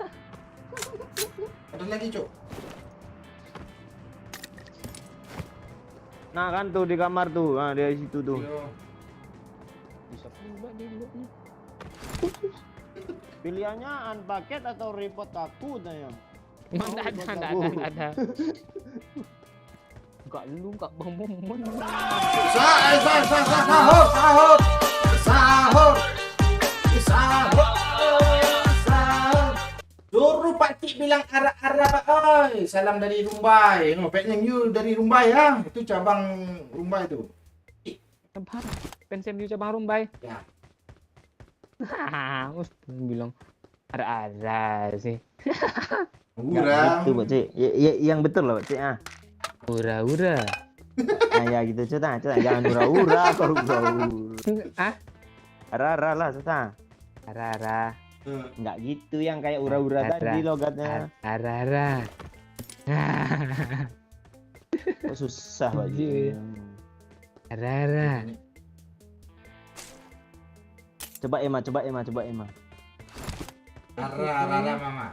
Ada lagi, Cuk. Nah kan tuh di kamar tuh, nah dia di situ tuh. Yo. Bisa pula diilut nih. Pilihannya unpacket atau report aku tanya. Mana ada. Enggak lu, enggak bang momen. Sahur, sahur, sahur, sahur, sahur. Suruh Pak Cik bilang arah-arah Pak. Oi, salam dari Rumbai. No, Pak you dari Rumbai ya. Itu cabang Rumbai itu. Sabar. Pensiun di cabang Rumbai. Ya. Ustaz bilang ada sih. Urang. Itu Pak Cik. Yang betul lah Pak Cik. Ura-ura. Nah ya gitu Cita. Jangan ura-ura kalau ura-ura. Ah, Ara-ara lah Cita. ara-ara. Enggak gitu yang kayak ura-ura tadi logatnya. Ara-ara. Kok susah Pak Iya. Cik. Ara-ara. Coba Emma. Arah mama.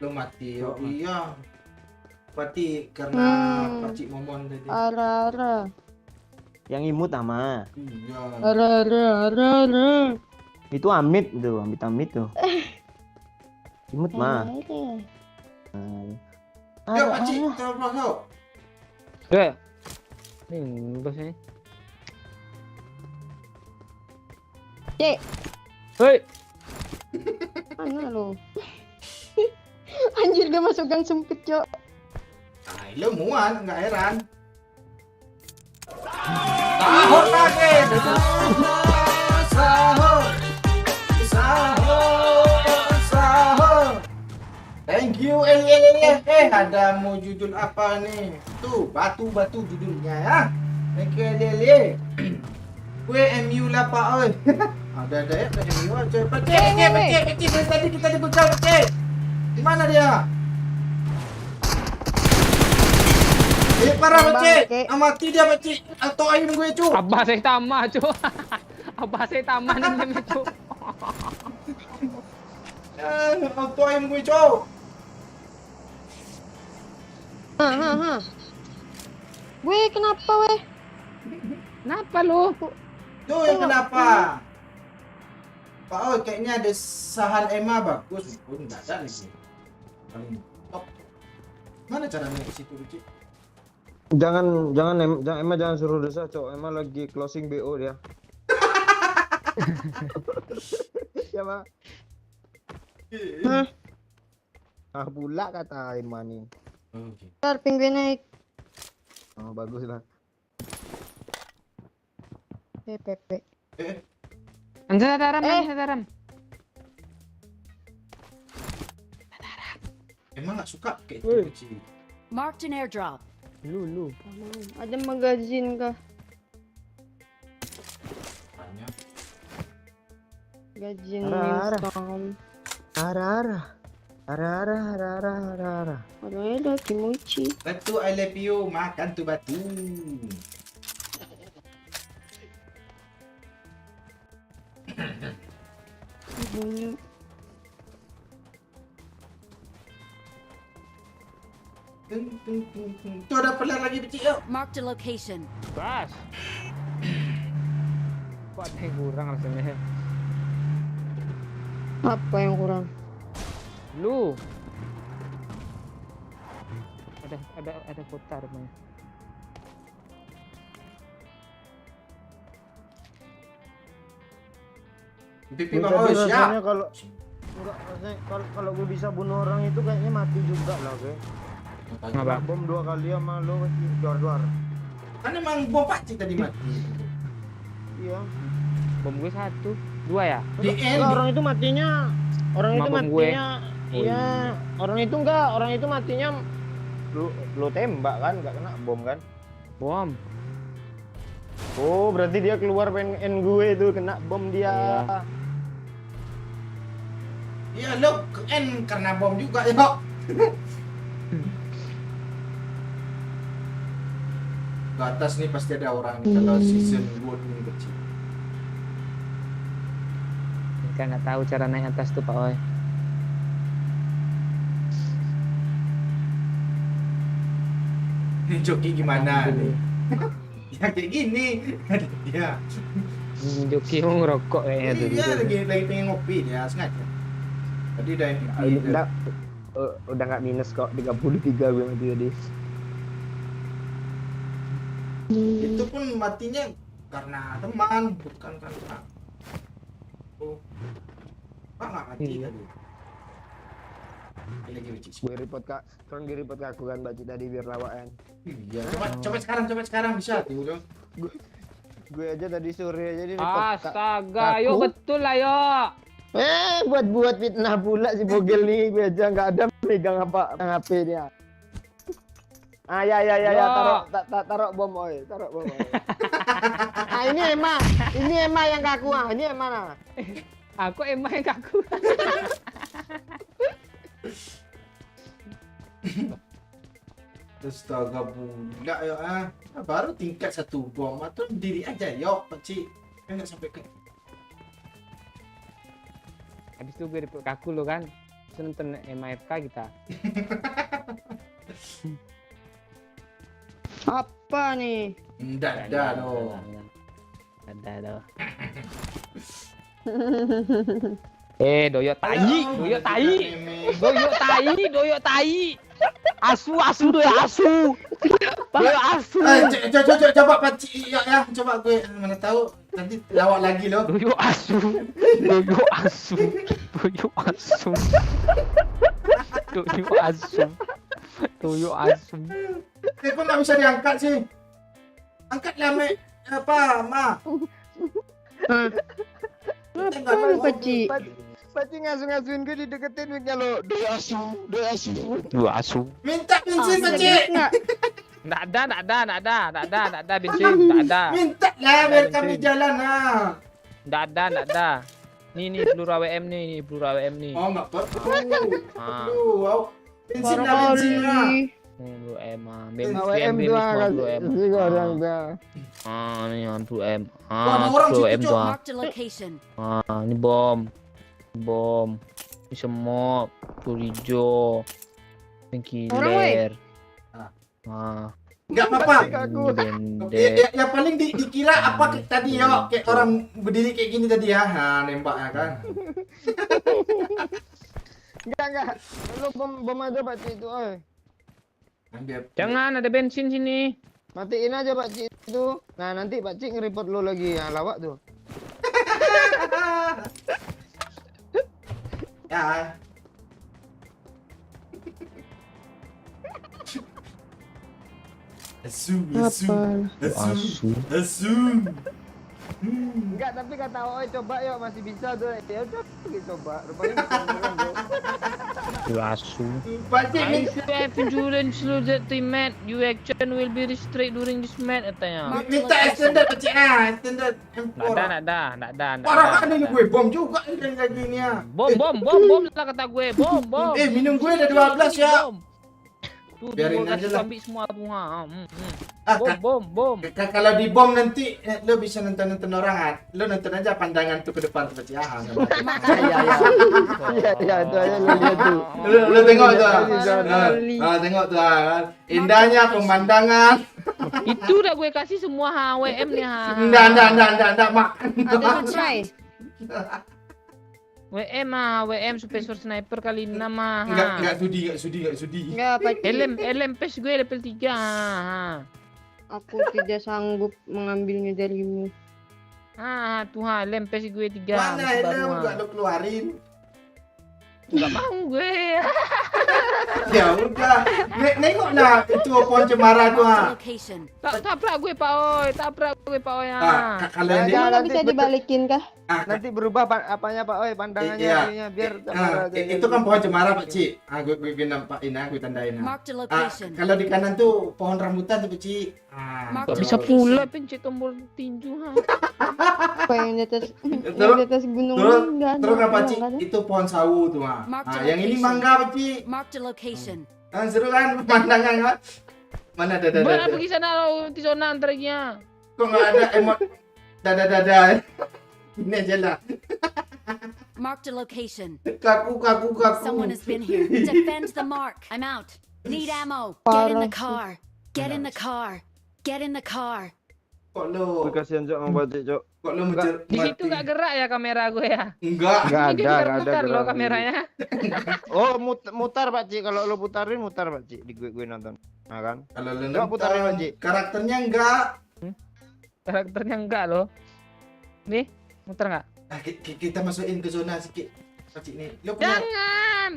Lu mati. Oh iya. Pati karena Pak Cik Momon tadi. Ara-ara. Yang imut ama. Iya. Ara-ara. Itu Amit tuh, Amit tuh. Imut mah. Yuk Pak Cik, terus masuk. Eh. Ini bosnya. Cik, Hei. mana lo? Anjir dia masuk gang sempit, Cok. Nah, lu muat, nggak heran. Sahur lagi. Sahur. Sahur. Thank you Eli. Ada mau judul apa nih? Tuh, batu judulnya ya. Thank you Eli. Gue MU lah Pak oi. Ada ya ke MU aja. Pecik. Tadi kita dibuka Pecik. Di mana dia? Parah Pecik. Mati dia Pecik. Atau ayam gue cu. Abah saya tamah, Cuk. Abah saya tamah nih, Cuk. Atau ayam gue cu. Weh, kenapa weh? Kenapa lu? Tuh yang kenapa? Pak oi kayaknya ada sahan Emma bagus. Pun enggak ada lagi. Paling top. Mana caranya ke situ Pecik? Jangan Emma jangan suruh desa, Cok. Emma lagi closing BO dia. Ya, Pak. Ah, pula kata Emma nih. Oke. Ntar penguin naik. Oh, bagus lah. Pepe. Anda daram. Emang nggak suka kayak Woi. itu Pecik. Marked an airdrop. Lu. Ada magazine kah? Banyak. Magazine Ara-ara. install. Ara-ara. Ada kimochi. Batu I love you, makan tuh batu. Ibunya. Tuh ada pelan lagi Pecik yuk. Marked a location. Bas. Kok ada yang kurang rasanya? Apa yang kurang? Lu. Ada kota rupanya. Pipi Tapi Bang Oi rasanya siap. kalau enggak rasanya kalau gue bisa bunuh orang itu kayaknya mati juga lah, gue. Kenapa? Bom 2 kali sama lo pasti duar. Kan emang bom Pak Cik tadi mati. Iya. Bom gue 1, 2 ya? Di end. Orang itu matinya Sama bom gue. Iya, orang itu matinya lu tembak kan, nggak kena bom kan? Bom. Oh, berarti dia keluar pengen gue itu kena bom dia. Iya. Iya lo ke end karena bom juga yuk. Ke atas nih pasti ada orang nih kalau season 2 ini kecil. Kan nggak tahu cara naik atas tuh Pak Oi. Ini joki gimana nih? Ya kayak gini. Ya. Joki mau ngerokok kayaknya tuh. Iya lagi pengen ngopi dia sengaja. Tadi udah yang pipi. Udah nggak minus kok 33 gue mati tadi. Itu pun matinya karena teman, bukan karena Pak nggak mati Iya. tadi. Lagi Cik. Gue report kak, tolong di report ke aku kan Mbak Cik tadi biar lawakan. Iya, coba sekarang bisa tuh dong. Gue aja tadi sore aja di report kak. Astaga, Aku? yo betul lah yo. Buat fitnah pula si Bogel nih, gue aja nggak ada megang apa HP dia. Ya, Yo. taruh bom oi, taruh bom oi. Ini Emma yang kaku ini Emma nah. Aku emang yang kaku. Astaga budak yo baru tingkat 1 bom atau berdiri aja yo Cik. Kan nggak sampai ke Habis itu gue report kaku lo kan. Terus nonton MFK kita. Apa nih? Enggak ada dong. Ada dong. Doyok tai, doyok tai. Doyok tai, doyok tai. Asu doyok asu. Doyok asu. Coba Pak Cik ya, coba gue mana tahu nanti lawak lagi loh. Doyok asu. Doyok asu. Doyok asu. Doyok asu. Doyok asu. Kok nggak bisa diangkat sih? Angkatlah Ma. Apa lu kecil? Pak Cik ngasuh-ngasuhin gue dideketin mic-nya lo. Doya asu. Minta bensin Pak Cik. Nggak ada bensin, nggak ada. Minta lah biar kami jalan Nggak ada. Nih peluru AWM nih, peluru AWM nih. Oh nggak perlu. Ah. Wow. Bensin lah. Peluru M, AWM tuh peluru M. Ini peluru M. Peluru M tuh. Marked a location. Ini bom. Ini semua peluru hijau. Kiler. Nggak apa-apa. Bendek. Ya paling dikira apa tadi yo kayak orang berdiri kayak gini tadi ya, nembaknya kan. Enggak. Lu bom aja Pak Cik itu, oi. Jangan ada bensin sini. Matiin aja Pak Cik itu. Nah, nanti Pak Cik nge-report lu lagi lawak tuh. Ya. Asu. Enggak, tapi kata oi coba yuk masih bisa tuh. Ya udah coba. Rupanya bisa beneran, Bro. Asu. Pak Cik I should have endurance through the teammate. Your action will be restricted during this match katanya. minta extended Pak Cik extended M4. Nggak ada. Parah kan ini gue bom juga ini lagi ini ya. Bom lah kata gue. Bom. Minum gue ada 12 ya. Bom. Tuh, Biarin aja lah. ambil semua bunga. Bom. Kalau di bom nanti lo bisa nonton orang lo nonton aja pandangan tuh ke depan tuh Pak Cik. Iya, itu aja lu lihat tuh. Lo tengok tuh. Kali. Tengok tuh kan. Indahnya pemandangan. Itu udah gue kasih semua HWM nih. Enggak makan. Ada subscribe. WM Super Sniper kali 6 Enggak sudi. Enggak, Pak Cik. LMPS gue level 3. Aku tidak sanggup mengambilnya darimu. Tuhan LMPS gue 3. Mana helm enggak lo keluarin. Enggak mau gue. Ya udah. Nengok nah itu pohon cemara tuh. Marked a location. Tabrak gue Pak Oi ya. Kalau yang Ya, Emang nggak bisa nanti dibalikin kah? Nanti berubah apanya Pak oi pandangannya Iya. ininya, biar tak marah aja. itu kan pohon cemara Pak Cik. Gue nampakin gue tandain. Marked a location. Kalau di kanan tuh pohon rambutan tuh Pak Cik. Kok bisa pula pencet tombol tinju Apa yang di atas Terus- di atas gunung Terus enggak ada. terus apa enggak Cik? ada. Itu pohon sawu tuh Marked a yang ini location. mangga Pak Cik. Marked a location. Seru kan pemandangan kan? Mana ada. Mana pergi sana lo di zona antaranya. Kok nggak ada emot dada. Ini aja lah. Marked a location. Kaku. Someone has been here. Defend the mark. I'm out. Need ammo. Get in the car. Get in the car. Get in the car. Kok lo? Kasihan Cok sama Pak Cik, Cok. Kok lu Di situ mati? gak gerak ya kamera gue ya. Enggak. Nggak Ini dia ada muter-muter loh gerak. kameranya. Oh, mutar Pak Ci. Kalau lo putarin mutar Pak Ci. Di gue nonton. Nah kan? Kalau lu Coba putarin, nonton, Haji. karakternya enggak. Karakternya enggak loh. Nih, muter nggak? Nah, kita masukin ke zona sedikit. Pacik nih. Lu punya Jangan.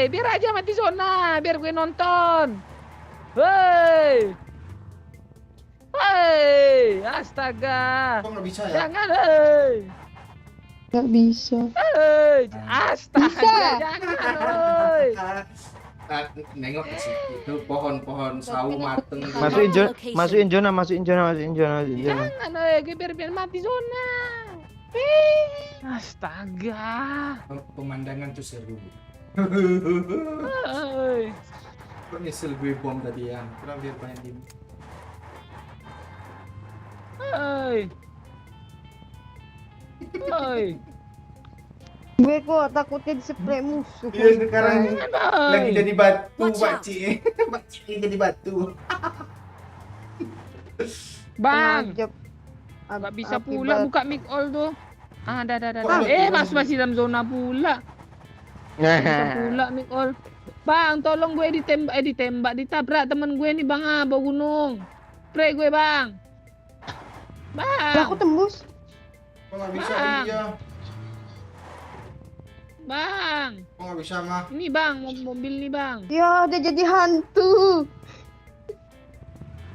Biar aja mati zona, biar gue nonton. Hei. Hei, astaga. kok nggak bisa ya? Jangan, hei. Nggak bisa. Hei, astaga, jangan, hei. Nah, nengok ke situ itu pohon-pohon sawu mateng. Masukin zona, masukin zona, masukin zona, masukin zona, masukin zona. Jangan, hei, gue biar mati zona. Astaga. Pemandangan tuh seru. Hei. Kok nyesel gue bom tadi ya? Kurang biar banyak di. Hei. Hei. Gue kok takutnya diseprek musuh. Iya sekarang lagi Hei. jadi batu, Watch out. Pakcik. Pakcik jadi batu. Bang, Penajab. nggak bisa Akibat- pula buka mic all tuh. Ah, dah. Wah, Masih dalam zona pula. Bisa pula mic all. Bang, tolong gue ditabrak temen gue nih bang, bawa gunung. Spray gue bang. Lah, aku Bang, tembus. Kok nggak bisa Bang. dia? bang. Kok nggak bisa mah? Ini bang, mobil nih bang. Ya, udah jadi hantu.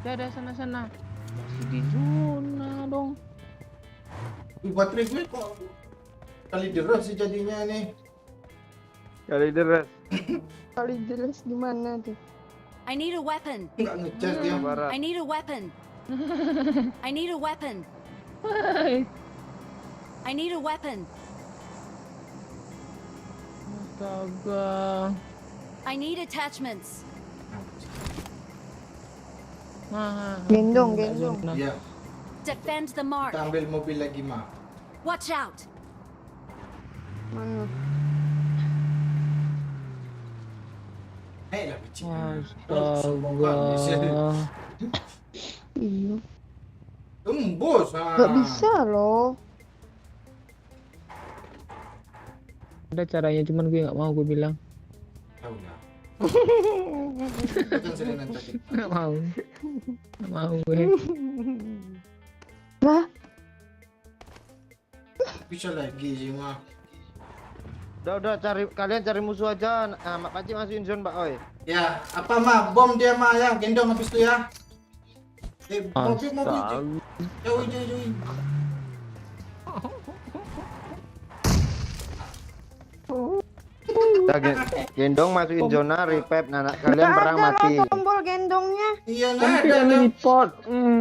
Dah sana. Masih di zona dong. Baterai gue kok kali deras sih jadinya nih. Kali deras. Kali jelas gimana tuh? I need a weapon. Nggak ngecas dia. Barat. I need a weapon. I need a weapon. Hei. I need a weapon. Astaga. I need attachments. Gendong. Iya, Defend the mark. kita ambil mobil lagi mah. Watch out. Mana? Lah kecil. Astaga. Iya. Tembus. Nggak bisa loh. Ada caranya, cuman gue nggak mau, gue bilang. Tahu lah. Jangan sering nanti. Nggak mau. Nggak mau gue. Lah, Bisa lagi sih mah. Udah kalian cari musuh aja. Mak Pakcik masukin zone Pak Oi. Ya, apa mah bom dia mah ya, gendong habis itu ya. Mobil. Jauh. Udah, gendong masukin zona, revive. Nah, kalian nggak perang ada mati. loh tombol gendongnya. Iya nggak Komplit ada. and Lah. report.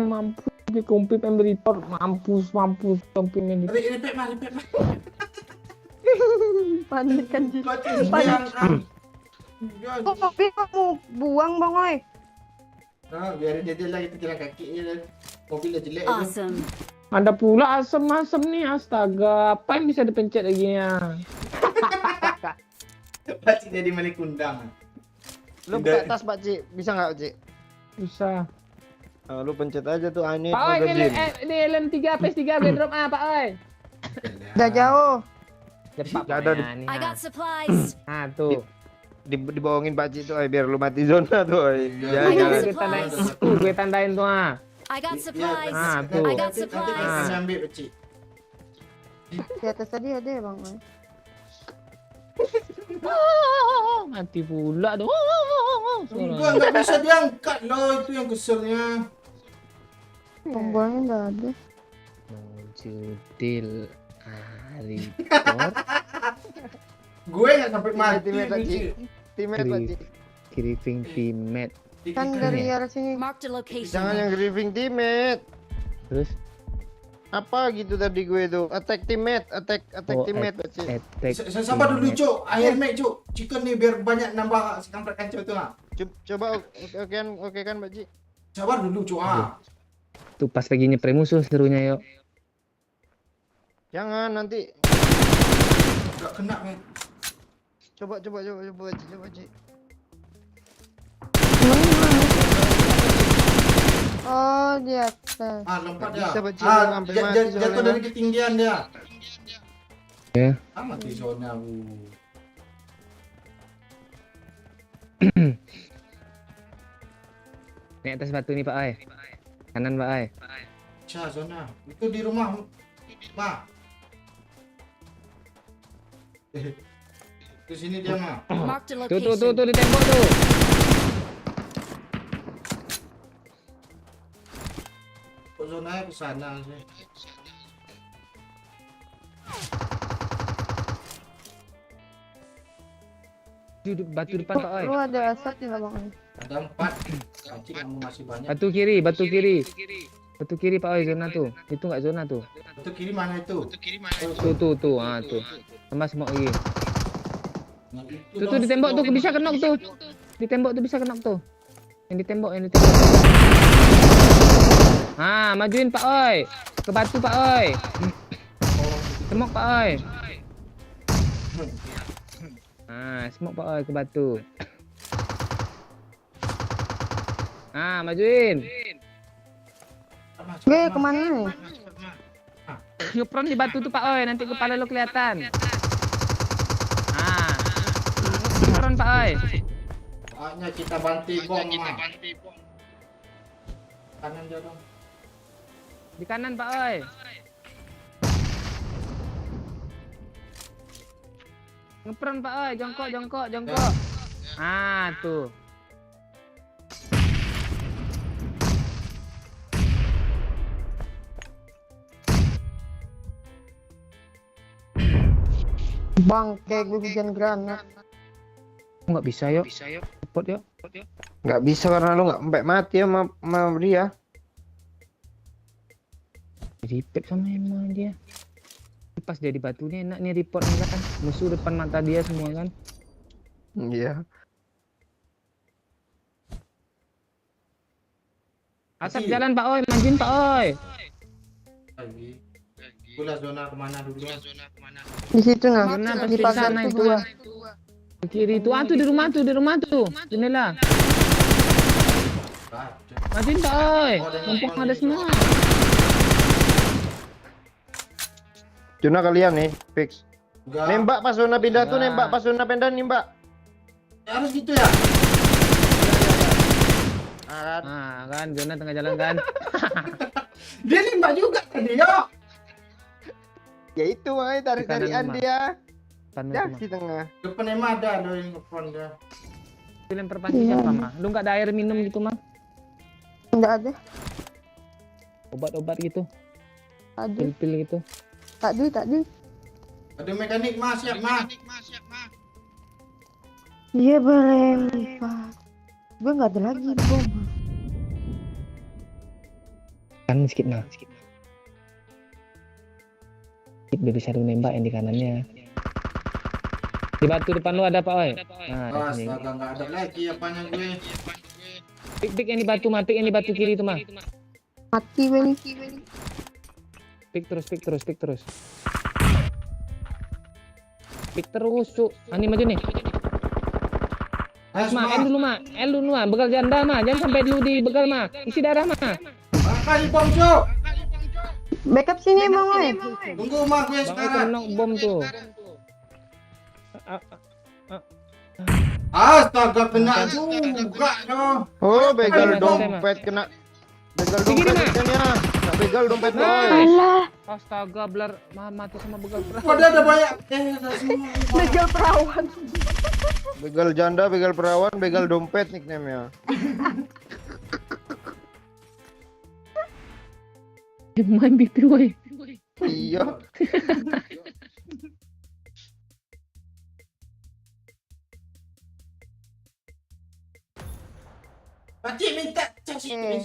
Mampus. Komplit and report. Mampus. Komplit and report. Repet mah. Panik kan. Baca sayang kan. Kok mobil kamu buang bang Oi? Nah, biarin dia lah kita jalan kaki ya. Mobilnya jelek itu. Awesome. Ada pula asem-asem nih, astaga. Apa yang bisa dipencet lagi ya? Pakcik jadi milik undang. Lu buka tas Pakcik, bisa nggak Pakcik? Bisa. Nah, lu pencet aja tuh I need Pak Oi, magazine. ini LM3 PS3 gue drop Pak Oi. Udah jauh. Cepat Nggak ada di- nih. I got supplies. Nah, tuh. Dibohongin Pakcik tuh Oi, biar lu mati zona tuh Oi. Iya. Jangan. Iya. Gue tandain, gue tandain tuh ah. I got supplies. Ah, tuh. I got Nanti supplies. kami ambil Pakcik. Di atas tadi ada ya bang Oi? Mati pula tuh. Enggak, nggak bisa diangkat loh, itu yang keselnya. Tombolnya nggak ada. Judil report Gue nggak sampai mati. Teammate Pakcik. Teammate Pakcik. grieving teammate. Kan dari arah sini. Marked a location. Jangan yang grieving teammate. Terus Apa gitu tadi gue tuh? Attack teammate, attack teammate Pakcik. attack. Sabar dulu cuk, air make cuk. Chicken nih biar banyak nambah kampret kancil tuh ah. Coba oke kan Pakcik. Sabar dulu cuk ah. Tuh pas lagi nyepre musuh serunya yuk. Jangan nanti. Gak kena men. Coba Pakcik. Oh, di atas. atas. Lompat dia. Bisa, Pak Cik, sampai mati Jatuh soalnya, dari ketinggian dia. Ya. Mati zona bu. Naik atas batu nih Pak Ai. Kanan Pak Ai. Cah zona. Itu di rumah. Ma. Ke sini dia mah. Marked a Tuh location. di tembok tuh. Kok zonanya ke sana sih? Di batu depan Pak Ai. Lu ada asap nggak bang? Ada 4. Anjing kamu masih banyak. Batu kiri. Batu kiri Pak Ai zona tuh. Itu enggak zona tuh. Itu kiri mana itu? Tuh. Ah tuh. Tambah semua lagi. Nah, Tuh di tembok tuh bisa kenok tuh. Di tembok tuh bisa kenok tuh. Yang di tembok. Majuin Pak Oi. Ke batu Pak Oi. Semok Pak Oi. Semok Pak Oi ke batu. Majuin. Gue kemana nih? Ngepron di batu tuh Pak Oi, nanti kepala lo kelihatan. Ngepron Pak Oi. Saatnya kita banti bom mah. Kanan dia dong. Di kanan Pak Oi. Ngepron Pak Oi, jongkok. Tuh. Bangke gue hujan granat. Nggak bisa yuk. Repot yuk. Nggak bisa karena lu nggak sampai mati ya sama dia. Repet sama emang dia. Pas dia di batu nih enak nih report nih kan. Musuh depan mata dia semua kan. Iya. Asap jalan Pak Oi, majuin Pak Oi. Lagi. Pula zona kemana dulu? Di situ nah. Zona Di pasti pagar sana tuh itu. dua. Ke kiri itu. Tuh di rumah tuh. Jendela. Majuin Pak Oi. Mumpung ada semua. Juna kalian nih, fix. Enggak. Nembak pas zona pindah tuh, Enggak. nembak pas zona pindah nih, Mbak. Harus gitu ya? Kan zona tengah jalan kan. Dia nembak juga tadi yo. Ya itu makanya tarik-tarikan Di kanan dia. Depan Ya, rumah. di tengah. Depan emang ada yang ngepon dia. Itu lempar panci siapa mah? Lu nggak ada air minum gitu mah? Enggak ada. Obat-obat gitu, Tadi. pil-pil gitu. Tadi. Ada mekanik mas, siap mas. Dia boleh lipat. Gue nggak ada lagi bom. Kan skip nah. Biar bisa lu nembak yang di kanannya. Di batu depan lu ada Pak Oi. Nah, di sini. Astaga nggak ada lagi apanya gue. Pik yang di batu mah, pik yang di batu kiri itu mah. Mati gue nih. Pik terus. Pik terus, Cuk. Ani maju nih. L dulu mah, begal janda mah. Jangan sampai dulu di begal mah. Isi darah mah. Kali bom cok. Backup sini bang Oi. Tunggu mah gue Bang Oi sekarang. kena bom tuh. Astaga kena juga dong. Oh, begal Ayo, dompet kena. Begal Di kiri, dompet Mas. kan ya. Nah, begal dompet Nah. boy. Alah. Astaga, blar mati sama begal perang. Kok dia ada banyak? Ada semua. Begal perawan. Begal janda, begal perawan, begal dompet nickname-nya. Main BP woi. Iya. Pakcik minta cas itu.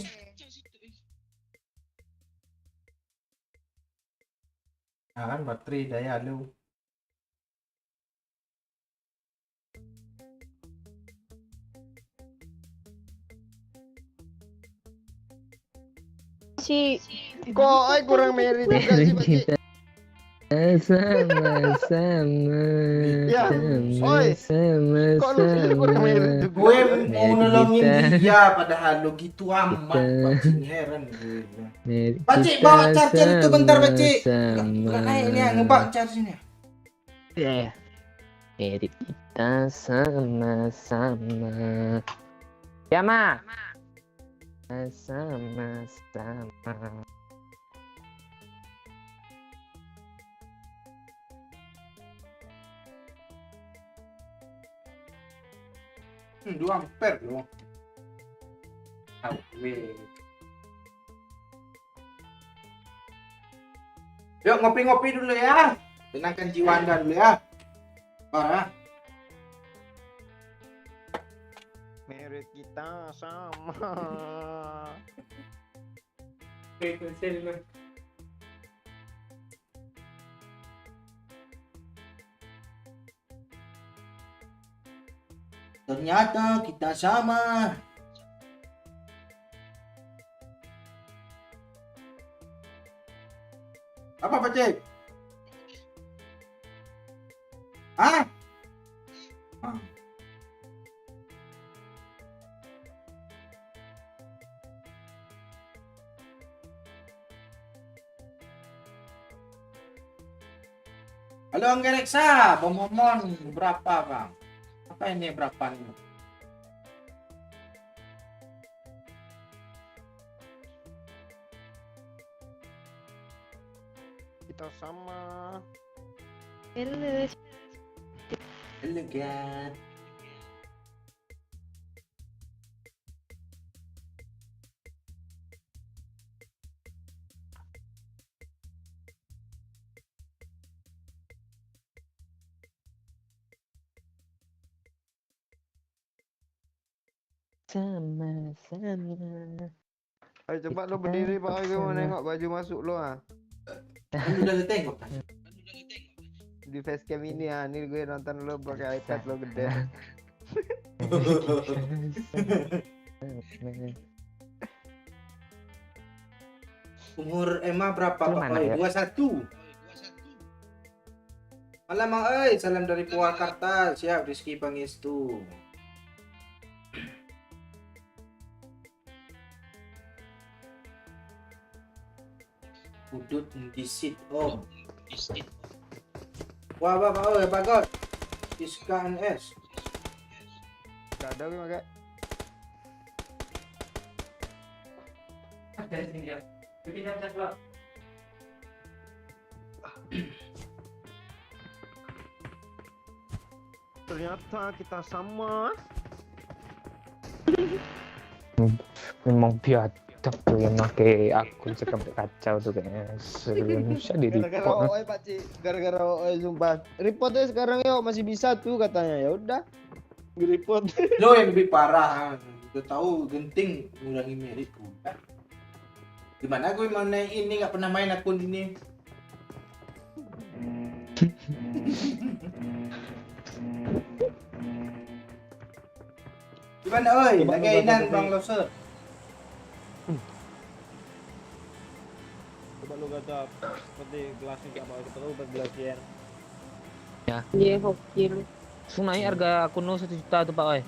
Kan baterai daya lu. Si Kok ay kurang merit juga sih, Pak Cik. sama-sama. Ya, oi. Kok lu pilih kurang merit juga? Gue mau Mari nolongin kita- dia padahal lo gitu amat. kita- Bacin heran gue. Mari Pakcik, kita bawa charger itu bentar, Pakcik. sama-sama. Enggak naik ini ya, ngebak chargernya. Ya. Mari kita sama-sama. Ya, Ma. Sama-sama. Hmm, 2 ampere loh. Awe. Yuk ngopi-ngopi dulu ya. Tenangkan jiwa Anda dulu ya. Ah, Merit kita sama. ternyata kita sama. Apa, Pakcik? Ah? Ah. Halo Angga Reksa, Bang Momon, berapa Bang? Apa ini berapa nih? Kita sama. Halo. Halo kan. Sama-sama. Ayo coba lo berdiri Pak, gue mau nengok baju masuk lo ah. Kan udah tengok kan? Di facecam ini ah, ini gue nonton lo pakai iPad lo gede. Umur Emma berapa Lu Pak? mana, Oi? ya? 21. Malam Mang salam dari Purwakarta. Siap Rizky Pangestu. Udut disit. Oh. Wah, Bapak, Pak God. Iska NS. Gak ada gue pakai. Ternyata kita sama. Memang biadab tuh yang pakai akun sekam kacau tuh kayaknya. Sebelum bisa di Gara-gara report. OE Pak Ci, gara-gara OE sumpah. Reportnya sekarang yuk masih bisa tuh katanya. Ya udah. Report. Lo yang lebih parah. Udah tahu genting ngurangi merit udah. Gimana gue mau naik ini nggak pernah main akun ini. Gimana oi? Coba, Lagainan coba, Bang coba. Loser. Coba lu gacha seperti gelasnya apa kita tahu buat gelasnya. Iya, hoki lu. Sunai harga akun lo 1 juta tuh Pak oi.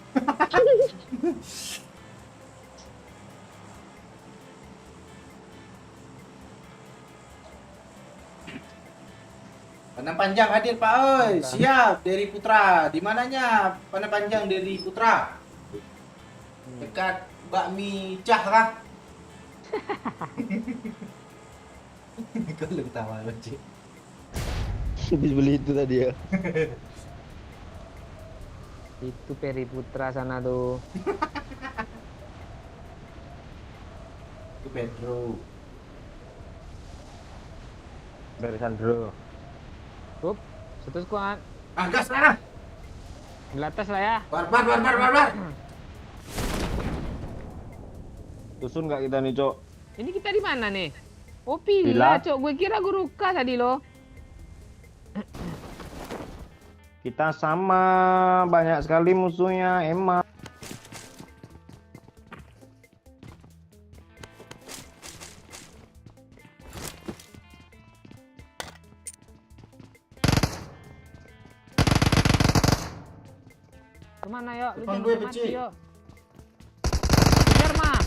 Panah panjang hadir Pak oi. Siap dari Putra. Di mananya panah panjang dari Putra? Dekat bakmi Cah kah? Kalau ketawa lo, Cik. Habis beli itu tadi ya. Itu Peri Putra sana tuh. Itu Pedro. Dari Sandro. Up, 1 squad. Ah, gas lah. Di atas lah ya. Barbar. Susun nggak kita nih, Cok? Ini kita di mana nih? Oh pila, Cok. Gue kira Guruka tadi lo. Kita sama, banyak sekali musuhnya, Emma. Kemana yuk? Lu Depan jangan gue, sampai mati Beci. yuk. Kejar mah.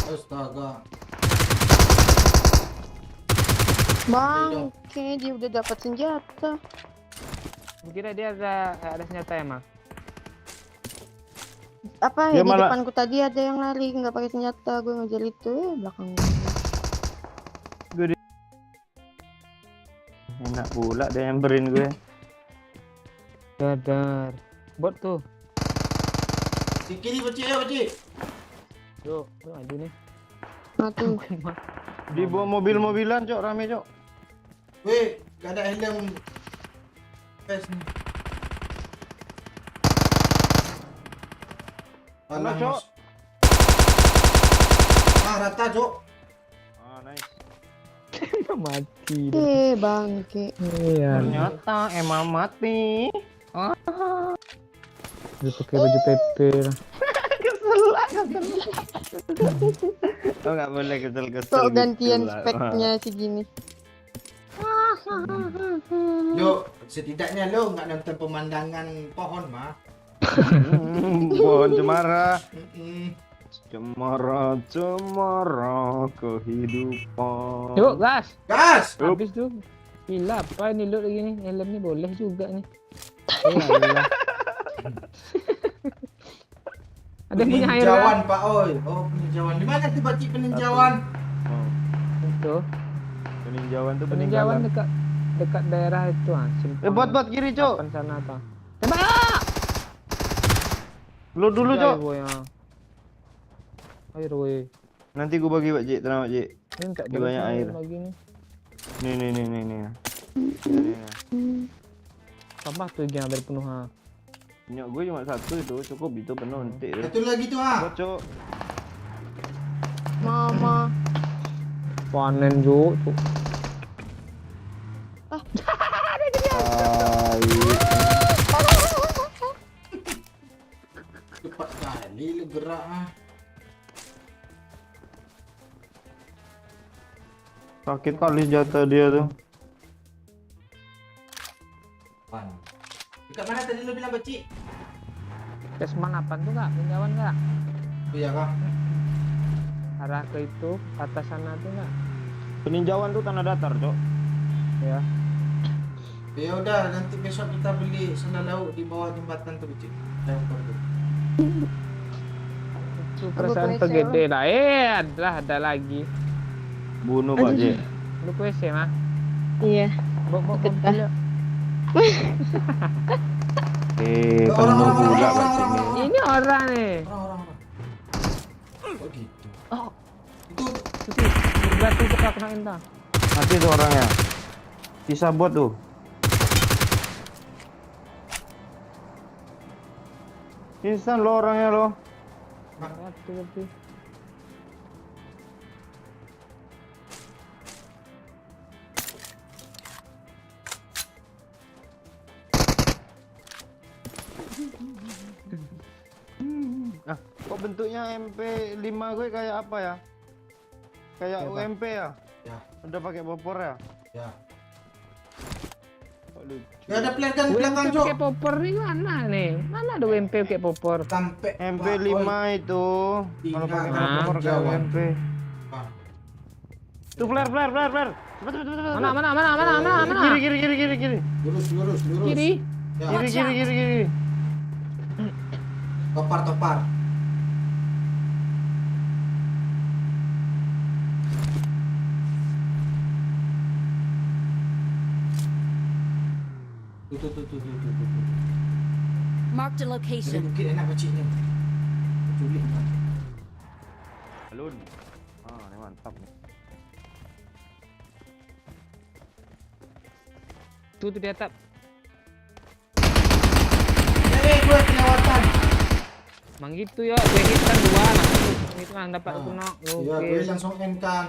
Astaga. Bangke, dia udah dapat senjata. Kira dia ada senjata ya mah. Apa Dia ya, di malah- depanku tadi ada yang lari nggak pakai senjata, gue ngejar itu ya belakang. Enak pula dia nyamperin gue. Dadar. Bot tuh. Di kiri Beci, ayo Beci. Yuk, maju nih. Nah tuh, Di bawah mobil-mobilan, Cok, rame, Cok. Weh, gak ada helm. Pes nih. Alah, Alah, Cok. Mas. Ah, rata, Cok. Ah, nice. Mati. bangke. Iya. Ternyata emang mati. Dia pakai baju PP lah. Oh, nggak boleh kesel-kesel. Kok gitu gantian lah. speknya segini. Lo, setidaknya lo nggak nonton pemandangan pohon, mah. Pohon cemara. Mm-mm. Cemara, cemara kehidupan. Yuk, gas. Gas! Yup. Habis tuh. Gila, apa ini loot lagi nih? Helm nih boleh juga nih. Iyalah. Ada yang punya air Peninjauan, kan? Pak Oi. Oh, peninjauan. Di mana tuh Beci peninjauan? Oh, Itu. peninjauan tuh Peninjauan peninggalan. dekat daerah itu ah. Buat kiri, Cok. Depan sana apa? Lu dulu, Cok. Air woi. Nanti gua bagi, Pak Cik. Tenang, Pak Cik. Ini tak Ini banyak air. lagi nih. Nih. Nih. Tambah tuh yang hampir penuh ha. Minyak gue cuma satu itu, cukup itu penuh nanti. Satu lagi tuh, ah. Buat, Cok. Mama. Panen tuh. Cepat kali lu gerak, ah. Sakit kali jatuh dia tuh. Pan. Dekat mana tadi lu bilang, Beci? Kesman apa tuh kak? Peninjauan kak? Iya, Kak. Arah ke itu, ke atas sana tuh kak? Peninjauan tuh tanah datar, Cok. Ya. Ya udah, nanti besok kita beli sandal lauk di bawah jembatan tuh, Beci. Jauh tuh. Itu perasaan WC, gede lah. Ada lagi. Bunuh, Pak Cik. Lu ke WC mah? Iya. Bok Deket, dulu. Penuh Orang. pula Pak Cik nih. Ini orang nih. Orang. Oh gitu. Oh. Itu Sebelah tuh kita kena entah. Mati tuh orangnya. Bisa bot tuh. Instan lo orangnya lo. Mati tapi. Kok bentuknya MP5 gue kayak apa ya? Kayak Kayak apa? UMP ya? Ya. Udah pakai popor ya? ya. Kok lucu. Ya ada pelanggan belakang, WMP Cok. pakai popor nih mana nih? Mana ada WMP pakai popor? Sampai MP5 itu kalau pakai Ingat. popor kayak Jawa. UMP. Pak. Tuh flare. Cepet. Mana? Kiri. Lurus. Kiri. Ya. Kiri. Topar. Tuh. Marked a Dari location. bukit enak Beci ni. Culik. Alun. Ah, ini mantap nih. Tuh di atap. Gue kelewatan. Mang gitu ya, gue hitam dua langsung. Itu kan dapat Ah. aku nok. Ya, Oke. gue langsung end kan.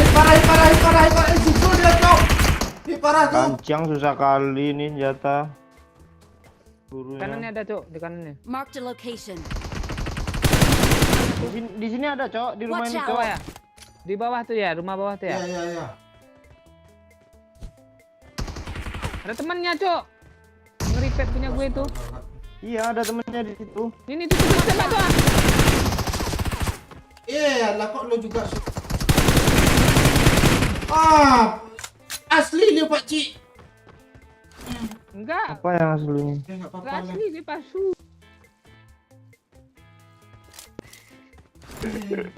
Parah. Susul dia, Cok. Parah tuh. Kancang susah kali nih senjata. Burunya. Kanannya ada, Cok, di kanannya. Marked a location. Di sini ada, Cok, di rumah Watch ini, out. Cok. Bawah ya? Di bawah tuh ya, rumah bawah tuh ya. Ya. Ada temannya, Cok. repet punya gue itu. Iya, ada temennya di situ. Ini tuh tembak tuh. Alah kok lo juga asli dia Pak Cik. Enggak. Apa yang aslinya? Ya enggak apa-apa Enggak lah. asli dia palsu.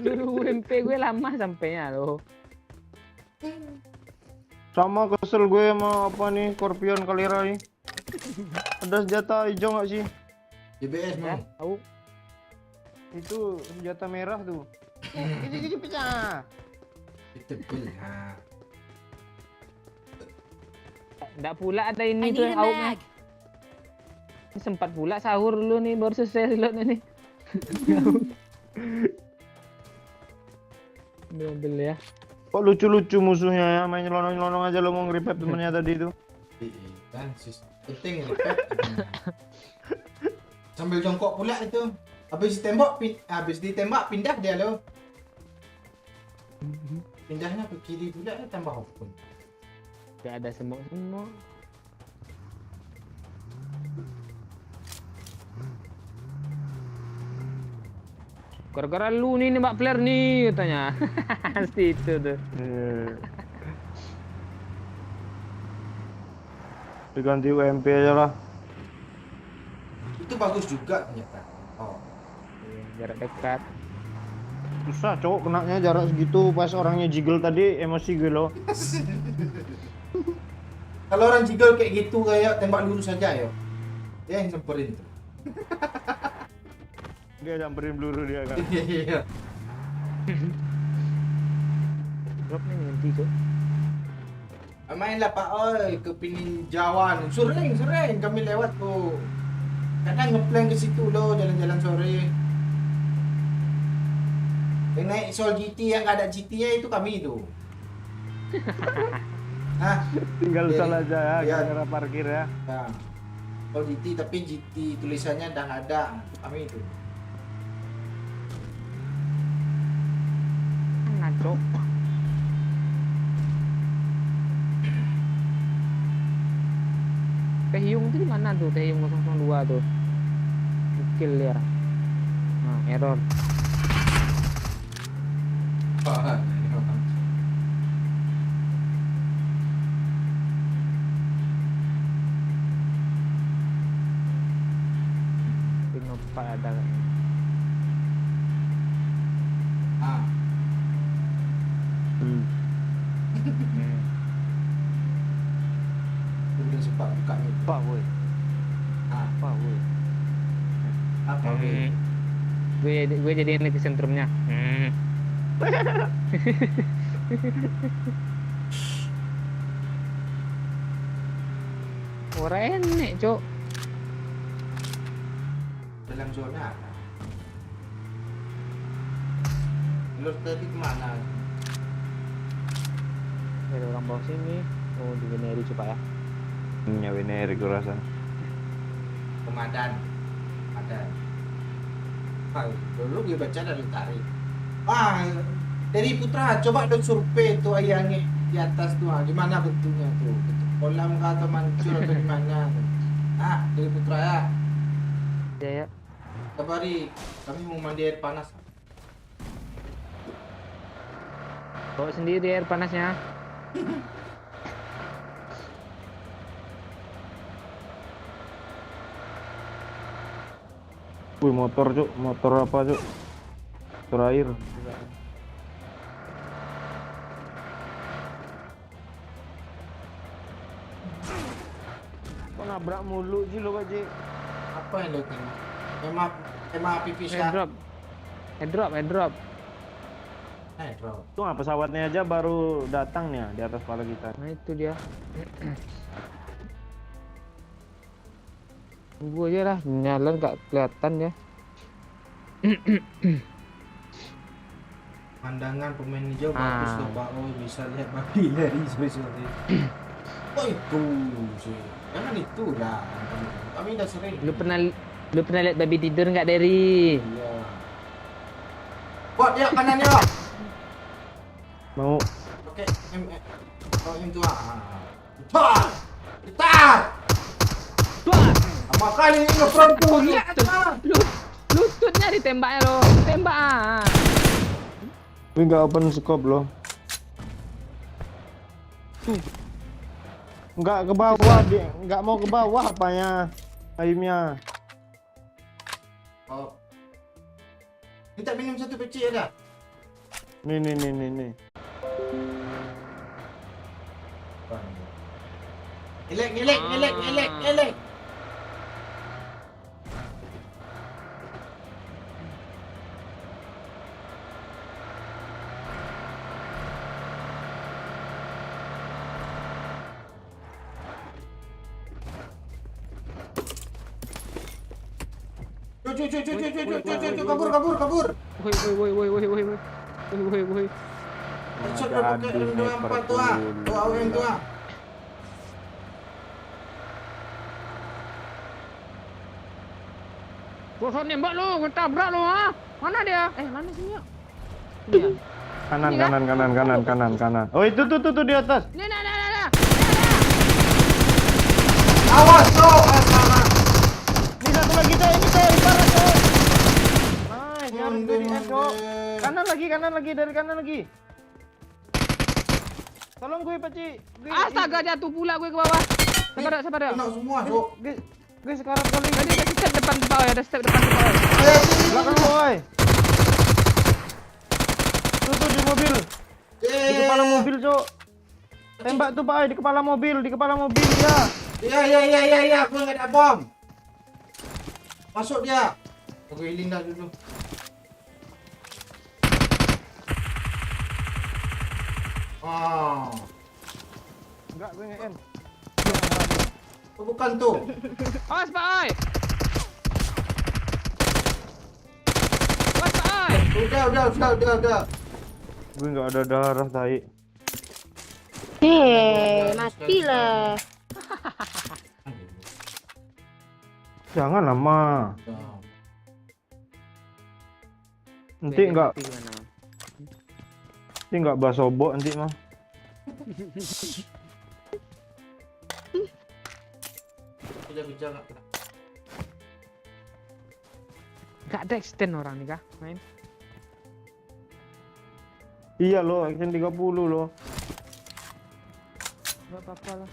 Dulu UMP gue lama sampainya loh. Sama kesel gue sama apa nih, Scorpion Kalira nih. Ada senjata hijau nggak sih? JBS Ya, mau. tahu. Itu senjata merah tuh. Itu pecah. Tebel. Ha. Enggak pula ada I ini need tuh a yang auknya. mag. Sempat pula sahur dulu nih baru selesai slotnya nih. Ambil ya. Kok lucu-lucu musuhnya ya, main nyelonong-nyelonong aja lo mau nge-revive temennya tadi itu. Kan penting ini. Sambil jongkok pula itu. Habis ditembak pindah dia lo. Pindahnya ke kiri pula tambah hopun. Gak ada semua. Gara-gara lu nih nembak flare nih katanya. Pasti itu tuh. Diganti UMP aja lah. Itu bagus juga ternyata. Oh. Jarak dekat. Susah cowok kenanya jarak segitu pas orangnya jiggle tadi emosi gue loh. Kalau orang jiggle kayak gitu kayak tembak lurus saja ya. Dia yang semperin tuh. Dia samperin peluru dia kan. Iya. Drop nih nanti tuh. Mainlah Pak oi ke Peninjauan. Sering kami lewat tuh. Kadang ngeplan ke situ loh jalan-jalan sore. Yang naik Sol GT yang nggak ada GT-nya itu kami itu. Hah? Tinggal Jadi, salah aja ya, iya. gara-gara parkir ya. Nah, Sol GT tapi GT tulisannya udah nggak ada. Kami itu. Ngaco. Taehyung tuh di mana tuh? Taehyung 002 tuh. Kill ya. Nah, error. Tengok Pak ada kan. Ah, belum sempat buka nih. Pak woi, Ah, Pak woi. apa weh? Gue jadiin lagi sentrumnya. Orang enek, Cok. Dalam zona apa? Lu tadi kemana? Ada orang bawah sini. Oh, di Veneri coba ya. Ya Wineri gue rasa. Komandan. Ah, dulu gue baca dari tarik. Ah, dari Putra coba dong survei tuh ayangnya di atas tuh, gimana bentuknya tuh? Bentuk kolam kah atau mancur atau gimana? Ah, dari Putra ya. Ya, ya. Kabari, kami mau mandi air panas. Bawa sendiri air panasnya. Wih motor cuk, motor apa cuk? Motor air. Kok nabrak mulu sih lo Pak Ji? Apa yang lo tengok? Tema pipis Airdrop. Airdrop. Drop. Itu nggak pesawatnya aja baru datang nih ya, di atas kepala kita. Nah, itu dia. Tunggu aja lah, jalan gak kelihatan ya. Pandangan pemain hijau bagus Ah. tuh Pak. Oh, bisa lihat babi dari sore-sore. Oh itu sih. Jangan itu lah. Kami udah sering. Lu pernah lihat babi tidur nggak Derry? Iya. Bot ya kanan ya. Mau Oke, oh itu ah. Tar! Tar! Tuh. Makanya ini nge-front tuh. Lihat Lutut. ah. Lututnya ditembaknya lo. Tembak ah. Gue nggak open scope loh. Nggak ke bawah, nggak mau ke bawah apanya, aimnya. Oh. Minta minum satu peci ada. Nih. Elek. Cuy, kabur. Woi. Headshot udah pakai M24 tuh ah. Tuh AWM tuh ah. Gua nembak lo, gua tabrak lo ah. Mana dia? Mana sih ya? Ini ya. Kanan. Oh itu tuh di atas. Nah. Awas tuh, asana. Ini satu lagi coy, ini coy, parah coy. Nice, harus dari end kok. Kanan lagi, dari kanan lagi. Tolong gue Paci. Astaga, jatuh pula gue ke bawah. Sabar dah. Kena semua, Cok. Gue sekarang kali. Tadi ada step depan ke bawah, ada step depan ke bawah. Belakang boy. Tuh di mobil. Di kepala mobil, Cok. Tembak tuh Pak, di kepala mobil ya. Iya, gue nggak ada bom. Masuk dia. Oke, healing dah dulu. Oh, Enggak, gue nge-end. oh, bukan tuh. Awas Pak Oi. Awas Pak Oi. Udah. Gue nggak ada darah tai. Matilah. Jangan lama. Nanti nggak basobok nanti mah. Bicara nggak kena. Gak ada extend orang nih kah main? Iya loh, action 30 loh. Gak apa-apa lah.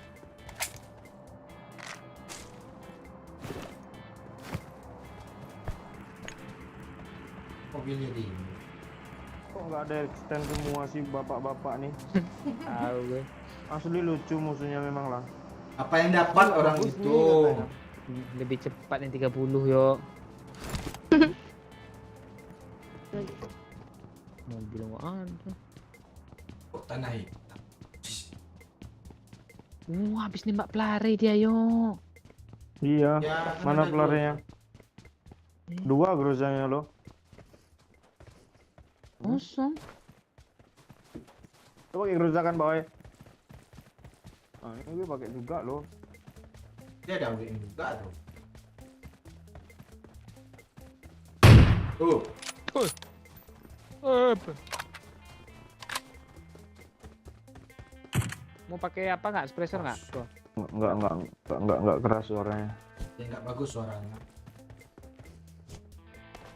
Mobilnya di. Kok nggak ada extend semua sih bapak-bapak nih? Tahu gue. Asli lucu musuhnya memang lah. Apa yang dapat orang Bagus itu? nih katanya. Lebih cepat yang 30 yo. Mobil nggak ada. Kok tanah hitam? Habis nembak pelari dia yo. Iya, Ya, mana ada pelarinya? Dua grozanya loh. Kosong. Coba pakai gerozakan boy. Ah, ini gue pakai juga loh. Dia ada WM juga tuh. Tuh. Apa? Mau pakai apa nggak? Suppressor nggak? Tuh. Enggak keras suaranya. Ya nggak bagus suaranya.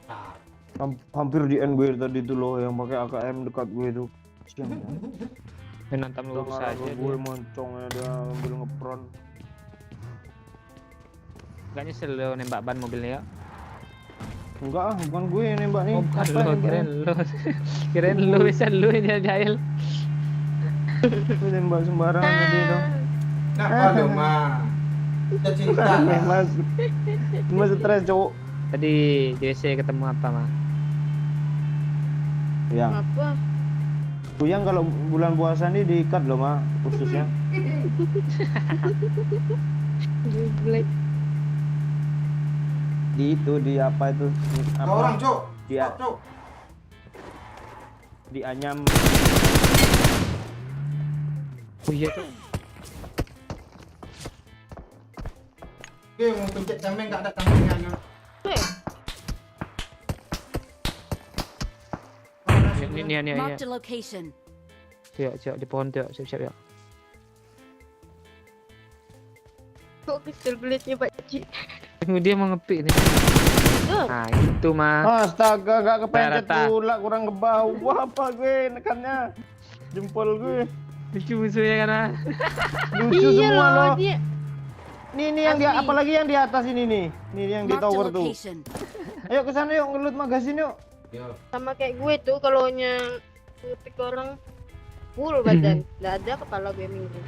Ah. Hampir di end gue tadi tuh loh yang pakai AKM dekat gue itu. Kasian ya. Menantang Udah lurus ngarah aja ke dia. gue moncongnya dia ambil ngepron. Gak nyesel lo nembak ban mobilnya ya? Enggak, bukan gue yang nembak nih. Oh, bukan Apa lo, yang kirain lo. Kirain lo bisa lo yang jahil. Gue nembak sembarangan tadi dong. Kenapa lo mah? Kita cinta. Mas stres cowok. Tadi di WC ketemu apa mah? Yang Apa? Kuyang kalau bulan puasa nih diikat loh mah khususnya. Black. Di itu di apa itu? Ada orang, Cok. Dia Cok. di anyam. Oh iya tuh. Oke, mau pencet tameng nggak ada tamengnya lo. Nih. Marked a location. Siap di pohon tuh, siap ya. Kok pistol blade-nya Pak Ci? Tunggu dia mau ngepick nih. Tuh. Nah, itu mah. Astaga, gak kepencet Rata. pula, kurang ke bawah apa gue nekannya. Jempol gue. Lucu musuhnya kan. Lucu Iya semua loh, loh. dia. Nih yang di Asli. apalagi yang di atas ini nih. Nih yang di Marked a tower tuh. location. Ayo ke sana yuk, ngelut magasin yuk. Yo. Sama kayak gue tuh kalau ngepick orang full badan, nggak ada kepala gue minggu.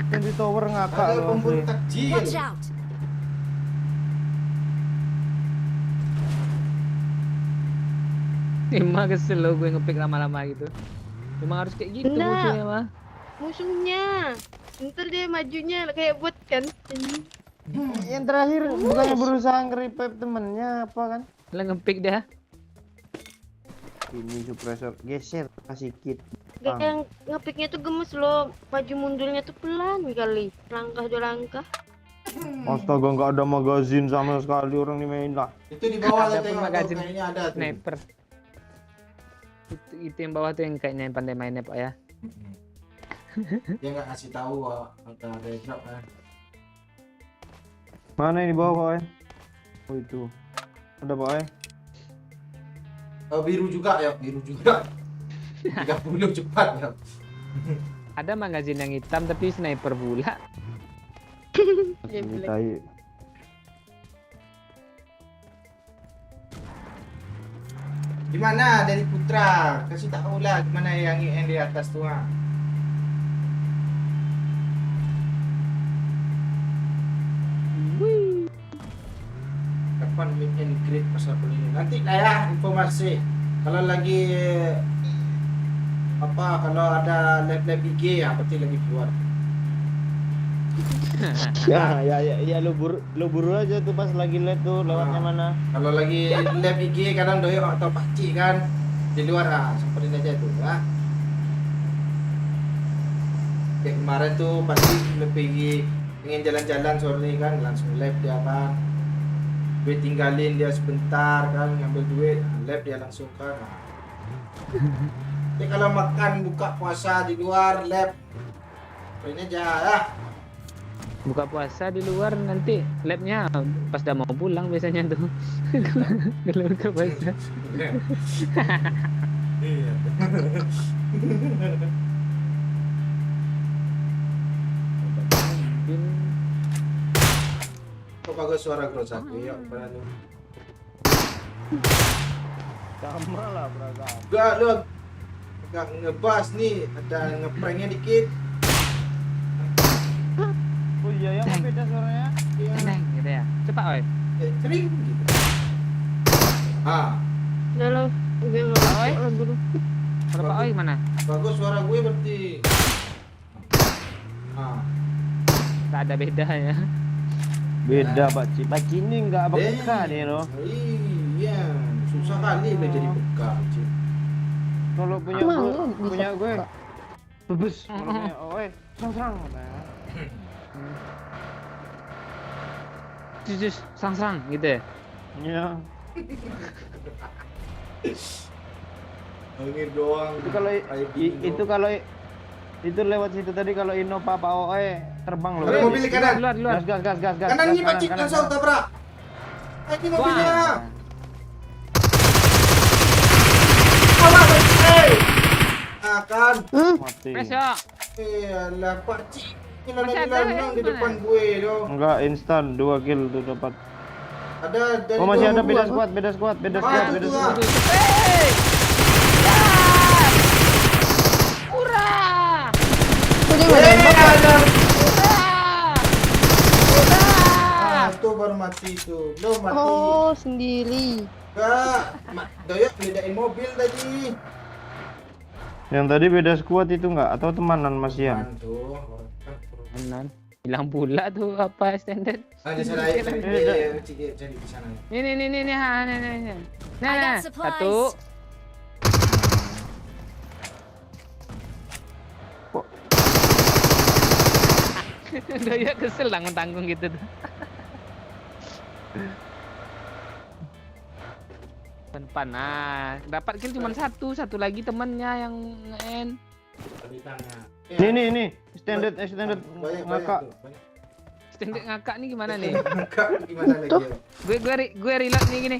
Yang di tower ngakak Ada loh. pemburu asli. takjil. Watch out. Emang kesel lo gue ngepick lama-lama gitu. Emang harus kayak gitu Enggak. musuhnya mah. Musuhnya, ntar dia majunya kayak bot kan. Yang terakhir bukannya berusaha nge-revive temennya apa kan? Lah ngepick dah. Ini suppressor geser kasih kit. Gak yang ngepicknya tuh gemes loh, maju mundurnya tuh pelan kali, langkah dua langkah. Astaga, nggak ada magazin sama sekali orang ini main lah. Itu di bawah Ada tuh tengok tuh, magazin kayaknya ada tuh. Sniper. Itu yang bawah tuh yang kayaknya yang pandai mainnya Pak ya. Dia nggak kasih tahu angka ada drop kan. Mana ini bawah Pak? Oh itu. Ada Pak? Oh, biru juga ya, biru juga. 30 cepat ya. Ada magazin yang hitam tapi sniper pula. Dia Ini bilang, tai. Gimana dari Putra? Kasih tahu lah gimana yang di atas tuh. Ah. Kapan meet and greet pasal ini? Nanti lah ya informasi. Kalau lagi apa kalau ada lab IG ya pasti lagi keluar. Ya lu buru aja tuh pas lagi lihat tuh lewatnya Ah. mana. Kalau lagi lab IG kadang doyok atau pakcik kan di luar samperin aja tuh ya. Kayak kemarin tuh pasti pergi ingin jalan-jalan sore kan langsung lab dia kan. Gue tinggalin dia sebentar kan ngambil duit lab dia langsung kan. Jadi kalau makan buka puasa di luar lab ini aja ya. Buka puasa di luar nanti labnya pas udah mau pulang biasanya tuh. Kalau buka puasa. Iya. Kok bagus suara cross aku ya berani. Sama lah beragam. Enggak lu agak ngebas nih ada ngepranknya dikit. Oh iya ya, kok beda suaranya. Iya. Neng gitu ya. Cepat oi. Sering gitu. udah lo, gue nggak masuk lah dulu. Kalau Pak Oi mana? Bagus suara gue berarti. Tak ada bedanya. Beda Pak Ci. Pak Ci ini nggak peka dia loh. Iya, susah kali udah jadi bekal. Cik. Kalau punya Emang gue, lu bisa punya gue. peka? Bebes. Kalau punya serang. Jus serang gitu ya. Iya. Angin doang. Itu kalau itu kalau itu lewat situ tadi kalau Ino Papa Oe terbang loh. Ada mobil di kanan. Luar. Gas. Kanan ini Pak Cik langsung tabrak. Ini mobilnya. Akan. Mati. Besok. Alah Pak Cik. Ini Masih ada lanang yang di mana? depan gue dong. Enggak instan 2 kill tuh dapat. Ada dari Oh masih ada dua. beda squad. Itu tuh, ah. Urah! Kok dia nggak nembak? Ada. Urah! Itu baru mati tuh. Belum mati. Oh, sendiri. Enggak. Doyok bedain mobil tadi. Yang tadi beda squad itu enggak atau temanan Mas Ian? Tuh. Anan. Hilang pula tuh apa standar. Ada sana cari di sana. Ini. I Nah, got supplies. satu. Doya kesel tanggung-tanggung gitu tuh. Depan. Nah, dapat kill cuma satu lagi temennya yang nge-end. Tadi tanya. Ini standard Banyak ngakak. tuh, banyak. Extended ngakak nih gimana nih? Kak, gimana lagi? Yo? Gue reload nih gini.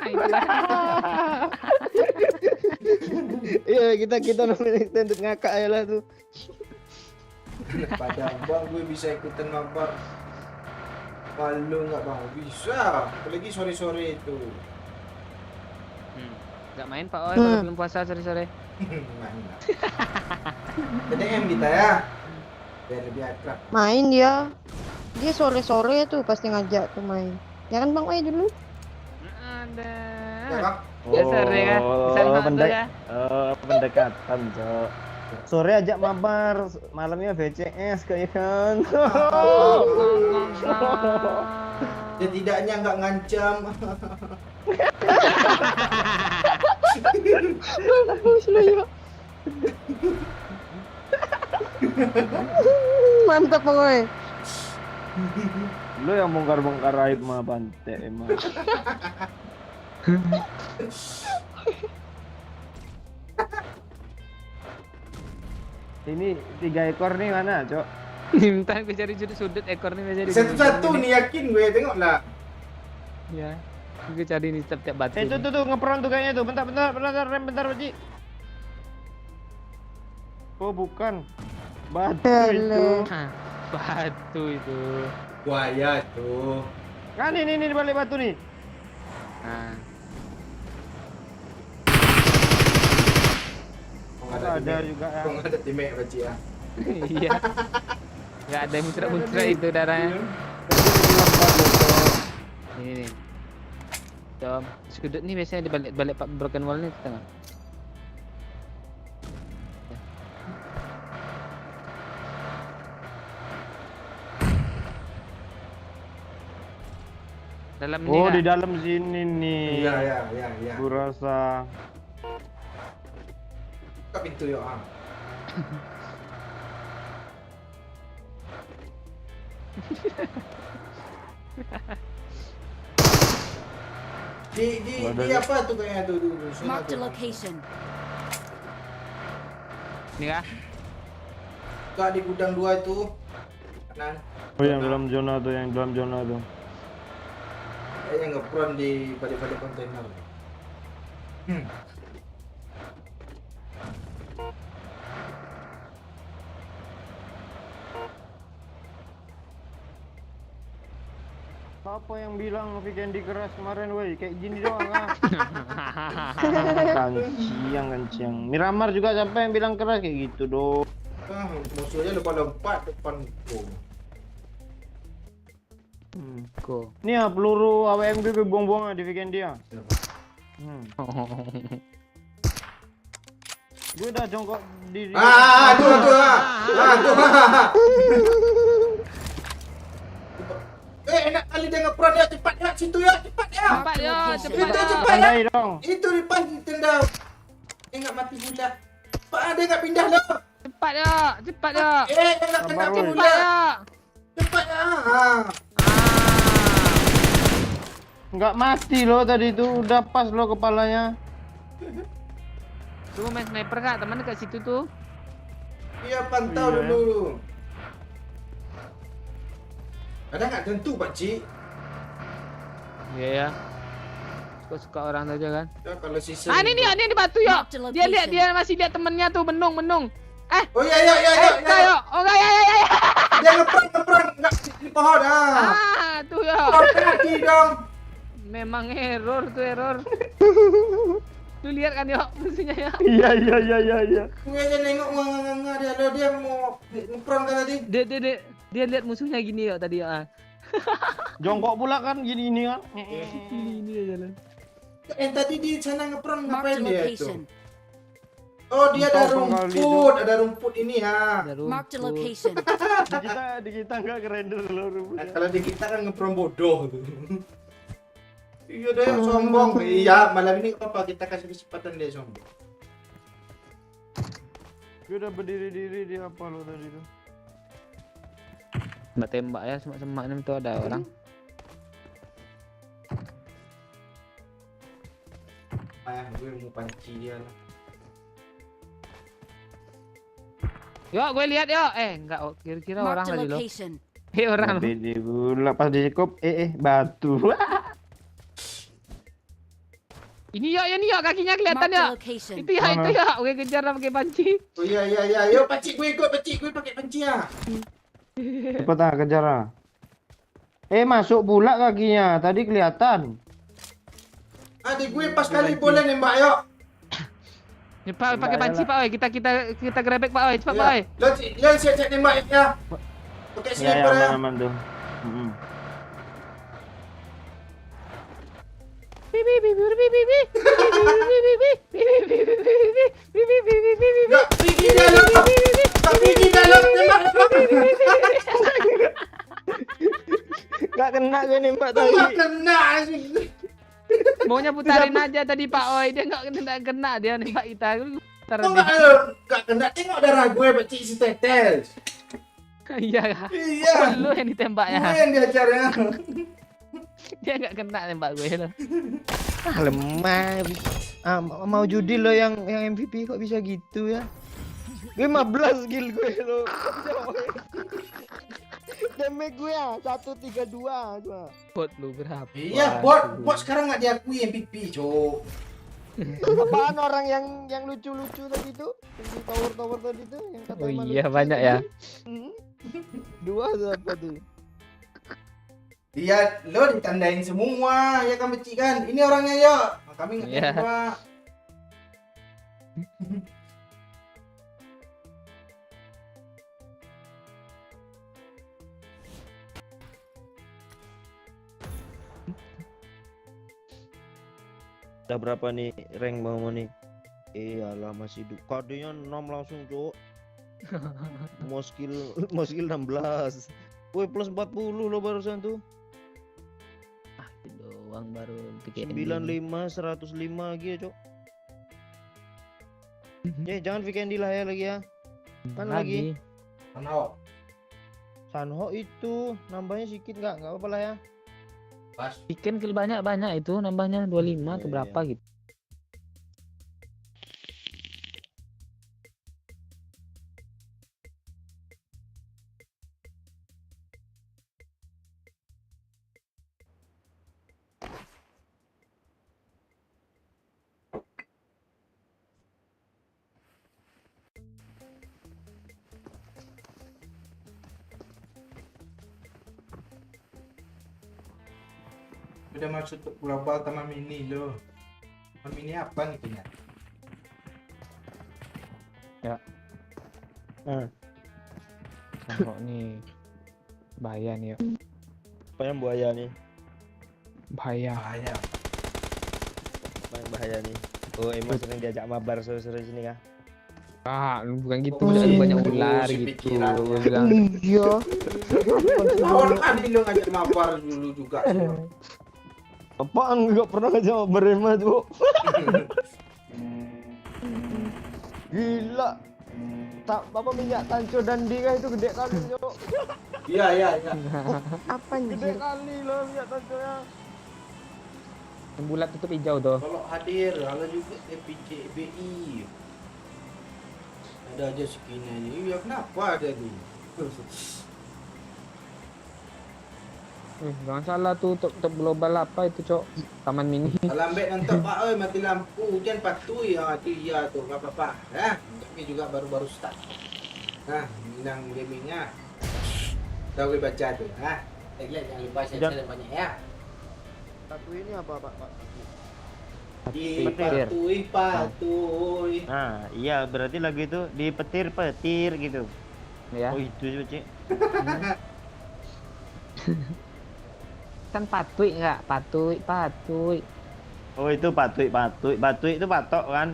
Itu kan. Iya, kita namanya extended ngakak ya lah tuh. Pada bang gue bisa ikutan mabar. Malu nggak bang? Bisa. Apalagi sore-sore itu. Gak main Pak Oi kalau belum puasa sore-sore. Mantap. TDM kita ya. Biar lebih akrab. Main dia. Dia sore-sore tuh pasti ngajak tuh main. Ya kan Bang Oi dulu? Ada. Ya bang. Ya sore kan. Bisa tuh ya. Pendekatan, Cok. Sore ajak mabar, malamnya VCS kayak kan. Setidaknya nggak ngancam. Bagus lo ya. Mantap Bang Oi. Lu yang bongkar-bongkar aib mah bante emang. Ini 3 ekor nih mana, Cok? Minta gue cari sudut ekor nih biasa di Satu-satu nih yakin gue tengoklah. Ya. Gue cari nih tiap batu. Itu tuh ngeperon tuh kayaknya tuh. Bentar, rem bentar, Pak. Oh, bukan. Batu itu. Halo. Hah, batu itu. Buaya tuh. Kan ini di balik batu nih. Nah, Oh, Ada juga ya. Kok nggak ada timek baci ya. iya. Gak ada mutra-mutra itu darahnya. Ini nih. Tom, sudut nih biasanya di balik pak broken wall nih di tengah. Dalam nih. Oh, Kak. di dalam sini nih. Iya. Gua rasa. Buka pintu yuk ah. Di apa tuh kayaknya tuh dulu. Marked a location. Nih kah? Kak di gudang 2 itu. Kanan. Oh, yang dalam zona tuh, Kayaknya ngepron di balik-balik kontainer. Siapa yang bilang Vikendi keras kemarin, woi? Kayak gini doang ah. Kanciang. Miramar juga siapa yang bilang keras kayak gitu dong. Ah, musuhnya lompat depan gua. Go. Nih ya peluru AWM gue buang-buang di Vikendi ya. Gue udah jongkok di. Tuh. Enak kali dia ngepron ya, cepat ya, situ ya, cepat ya. Cepat ya, cepat Itu ya. cepat ya. Pandai dong. Itu di depan tendang. Nggak mati budak. Pak ada nggak pindah lo? Cepat ya, cepat ya. Nggak kena Sabar, mati Woi. Cepat budak. ya. Cepat ya. Nggak mati lo tadi itu, udah pas lo kepalanya. Lu main sniper kak, teman dekat situ tuh. Iya pantau Iya. dulu. Ada nggak tentu Pak Ci? Iya ya. Suka orang aja kan. Ya, kalau season. Ah ini di batu ya. Marked a Dia lihat location. dia masih lihat temennya tuh benung. Oh iya. Ayo. Oh enggak ya. Dia ngepron nggak di pohon Tuh ya. Hati dong. Memang error. Lu lihat kan yuk musuhnya ya. Iya. Gue aja nengok nganga dia lo dia mau ngepron kan tadi. Dia lihat musuhnya gini ya tadi ya. Jongkok pula kan gini kan. Ini aja jalan. Tadi di sana ngepron Marked a ngapain dia itu? location. Oh dia ada Tahu kali rumput, ada rumput ini ya. Marked a location. Di kita nggak kerender lo Nah, rumputnya. kalau di kita kan ngepron bodoh tuh. Iya deh sombong. Iya malam ini apa kita kasih kesempatan dia sombong. Gue udah berdiri di apa lo tadi tuh? Mbak tembak ya semak-semak ini tuh ada orang. Gue mau panci dia lah. Yo, gue lihat yo. Enggak, kira-kira orang Marked a tadi lo. location. orang. Bede pula pas disekop batu. Ini ya kakinya kelihatan Marked ya. a location. Itu ya, oke kejar lah pakai panci. Oh iya. Yo pacik gue ikut, pacik gue pakai panci ya. Cepet kejar ah. Masuk pula kakinya. Tadi kelihatan. Adik gue pas kali boleh nembak yuk. Ya, Pak, pakai panci Pak, oi. Kita grebek Pak, oi. Cepat Pak, oi. Lo siap-siap nembak ya. Pakai Ya, sniper ya. aman tuh. Enggak pergi dalam. Enggak pergi dalam tembak. Gak kena gue nembak Enggak tadi. kena. Maunya putarin aja tadi Pak, oi. Dia enggak kena dia nembak kita. Putar Enggak kena. Tengok darah gue pacik si tetes. Iya. Iya. Lu yang ditembak ya. Gue yang diajarnya. Dia enggak kena tembak gue lo. Lemah. Mau judi lo yang MVP kok bisa gitu ya? Gue 15 kill gue lo. Damage gue ya 132 cuma. Bot lu berapa? Iya, bot sekarang nggak diakui MVP, Cok. Apaan orang yang lucu-lucu tadi tuh? Yang di tower tadi tuh yang kata Oh emang iya lucu banyak tadi. ya. Dua siapa tuh? Iya, lo ditandain semua, ya kan Beci kan? Ini orangnya ya. Kami nggak Iya. nembak. Udah berapa nih rank mau nih? Iyalah masih kadenya 6 langsung, Cuk. Mau skill 16. Woi, plus 40 lo barusan tuh. Itu doang baru bikin 95 105 lagi ya, Cuk. Ya, jangan Vikendi lah ya lagi ya. Mana lagi? Mana? Sanho itu nambahnya sedikit enggak apa-apa lah ya. Pas. Bikin kill banyak itu nambahnya 25 atau Iya, berapa gitu. Udah masuk ke global Taman Mini lo. Taman Mini apa nih punya? Kok nih bahaya nih ya. Apa yang bahaya nih? Bahaya. Bahaya. Apa yang bahaya nih? Oh, emang sering diajak mabar sore-sore sini kah? Bukan gitu, Oh, ada gitu banyak ular si gitu. pikirannya. Gua bilang. Iya. Tahun kali lo ngajak mabar dulu juga. Apaan enggak pernah ngajak mabar Emma, Cuk? Gila. Tak apa minyak tanco dan dika itu gede kali, Cuk. Iya. Apa Gede nih? kali loh minyak tanconya. Yang bulat tutup hijau tuh. Kalau hadir, kalau juga PJ BI. Ada aja skinnya ini. Ya kenapa ada nih? Jangan salah tuh top global apa itu, Cok. Taman Mini. Lambat nonton Pak oi mati lampu hujan patuh ya tu iya tuh enggak apa-apa. Kami juga baru-baru start. Minang gamingnya. Tahu gue baca tuh, jangan lupa share banyak ya. Satu ini apa, Pak? Patuh. Nah, iya berarti lagu itu dipetir-petir gitu. Ya. Oh, itu sih, Cik. Kan patuy enggak? Patuy. Oh, itu patuy itu patok kan?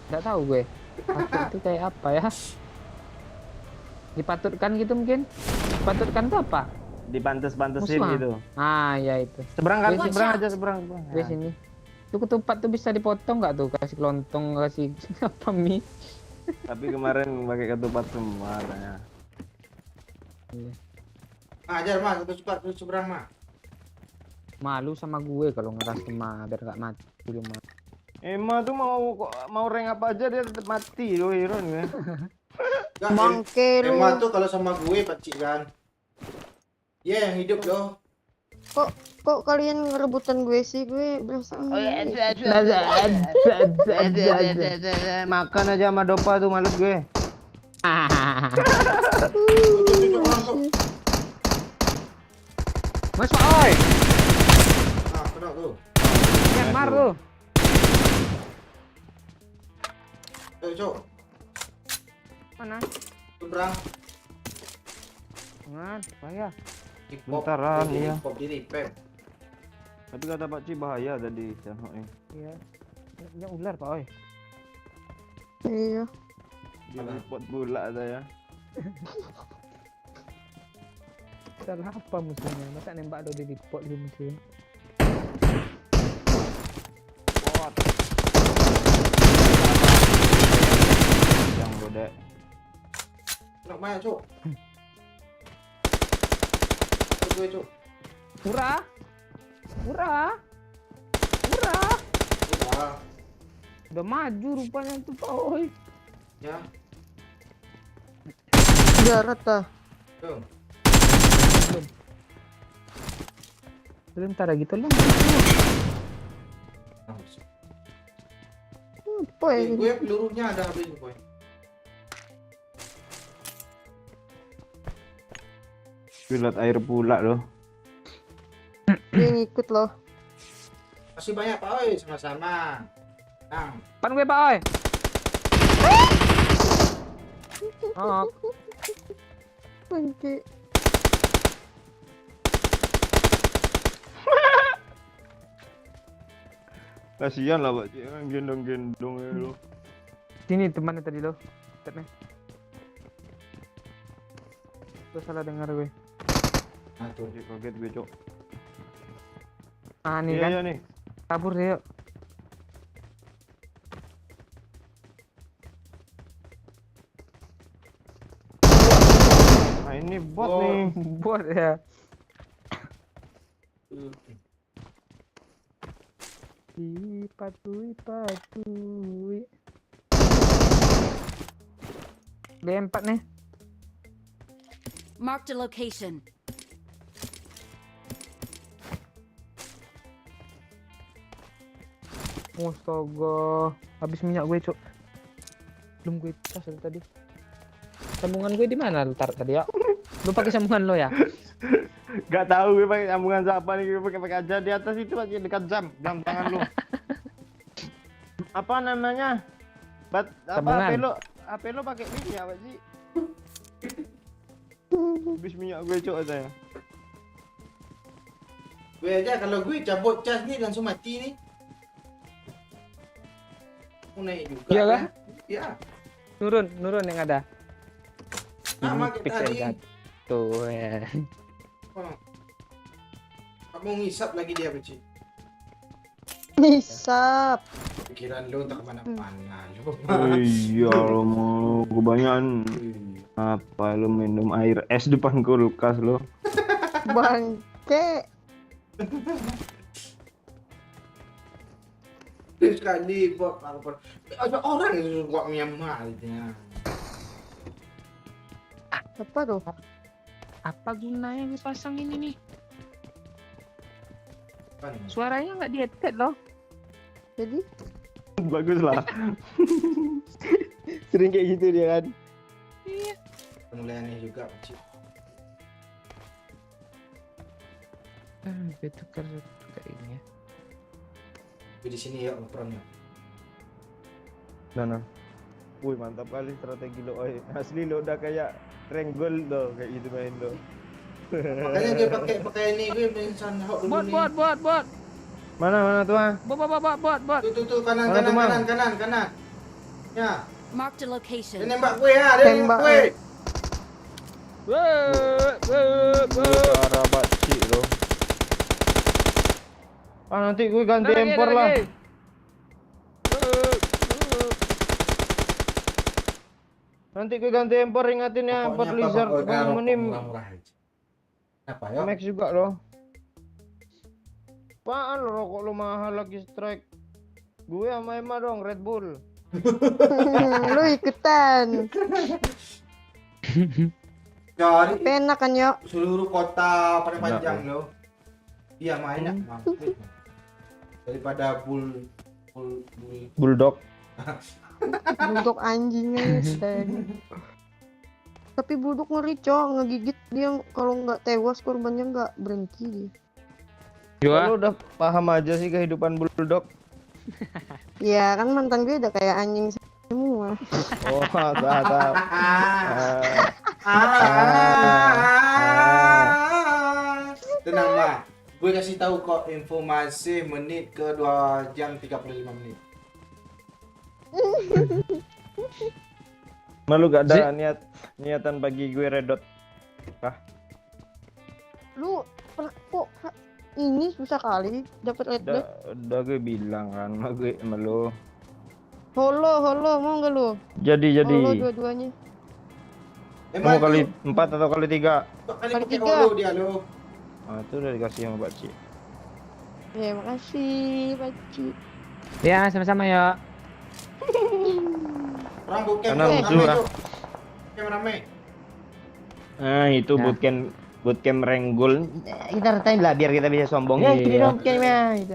Enggak tahu gue. Patuy itu kayak apa ya? Dipatutkan gitu mungkin. Dipatutkan tuh apa? Dipantes-pantesin Musuh, gitu. Ya itu. Seberang kan? Gue Seberang aja, seberang. Gue sini. Itu ketupat tuh bisa dipotong nggak tuh? Kasih kelontong, kasih apa mie? Tapi kemarin pakai ketupat semua katanya. Ajar Mas, aku suka terus seberang Mas. Malu sama gue kalau ngeras mah biar nggak mati dulu mah. Emma tuh mau rank apa aja dia tetap mati loh, Iron ya. Bangke lu. Emang tuh kalau sama gue pacik kan. Ya yang hidup loh. Kok kalian ngerebutan gue sih? Gue berasa Makan aja sama Dopa tuh males gue. Mas Pak oi. Ah, kena tuh. Yang mar tuh. Cok. Mana? Seberang. Jangan, bahaya. Bentaran, iya. Pop di ripem. Tapi kata Pak Ci bahaya tadi. Iya. Yang ular Pak oi. iya. Di pot bola saya. Salah apa musuhnya? Masa nembak do di pot dia musuhnya. Pot. Yang bodek. Nak banyak, Cok. Gue, Cok. Murah. Murah. Murah. Wah, Udah maju rupanya tuh Pak oi. ya. Jarat ah. Tuh. Belum tar gitu lah. Apa ya? Gue pelurunya ada habis gue. Pilat air pula loh. Dia ngikut loh. Masih banyak Pak Oi, sama-sama. Nah, Pan gue Pak oi. Oh, Bangke. Kasihan lah Pak Ci, kan gendong-gendong ya lo. sini temannya tadi lo. Tetnya. Gue salah dengar gue. nah tuh. Kaget gue, Cok. Ah nih Iya, kan. iya nih. Kabur deh yuk. Nah, ini bot Bot. nih. Buat ya. Ipatui. B4 nih. Marked a location. Astaga, habis minyak gue, Cok. Belum gue cas dari tadi. Sambungan gue di mana lu taruh tadi ya? Lu pakai sambungan lo ya? Gak tahu gue pakai sambungan siapa nih, gue pakai aja di atas itu Pak Ci, dekat jam tangan lu. Apa namanya? Sambungan. HP lo pakai minyak Pak Ci. Habis minyak gue, Cok, saya. Gue aja kalau gue cabut cas nih langsung mati nih. Mau naik juga. Iya kah? Iya. Nurun yang ada. Sama Ini kayak pixel tadi. tuh ya. Oh. Kamu ngisap lagi dia Beci. Hisap. Pikiran lu tak kemana-mana lu. Iya lo mau kebanyakan apa lo minum air es depan kulkas lo. Bangke. Sekali buat ada orang yang suka Myanmar gitu ya. Apa tuh? Apa gunanya dipasang ini nih? Kan Suaranya nggak di-headset loh. Jadi Bagus lah. Sering kayak gitu dia kan. penilaiannya juga Beci. Gue tukar ini ya. Gue di sini ya perannya. Nah. Wih, mantap kali strategi lo. Asli lo udah kayak rank gold lo, kayak gitu main lo. Makanya gue pakai ini gue main Sunhawk dulu nih. Bot. Mana tuh ah? Bot. Tuh kanan. Ya, Marked a dia location. nembak gue ya, dia nembak gue. Cara baci lo. Ah, nanti gue ganti empor lah. Nanti gue ganti empor, ingatin ya, empor Pokoknya lizard apa, bang menim. murah-murah aja. Apa ya? Max juga loh. Apaan lo rokok lo mahal lagi strike. Gue sama Emma dong Red Bull. lu ikutan. Cari Tapi enak kan yo. seluruh kota pada Enggak, panjang lo. Iya mainnya mampus. Daripada bull. Bulldog. Bulldog anjingnya. Tapi bulldog ngeri cok, ngegigit dia kalau nggak tewas korbannya nggak berhenti dia. Lu udah paham aja sih kehidupan bulldog. Ya kan mantan gue udah kayak anjing semua. Oh, tak. Tenang mah, gue kasih tahu kok informasi menit ke 2 jam 35 menit. Malu gak ada niatan bagi gue redot. Lu kok ini susah kali dapat red dot. Udah gue bilang kan sama gue sama lu. Holo mau nggak lu? Jadi Holo dua-duanya. mau kali 4 atau kali 3? kali kali pakai 3. holo dia lo. Ah, itu udah dikasih sama Pak Ci. Ya makasih Paci. Ya, sama-sama ya. Orang bukan Karena musuh lah. Rame. Itu Nah. bootcamp Renggul. Kita ratain lah biar kita bisa sombong. Ya, Iya. ini dong bootcampnya gitu.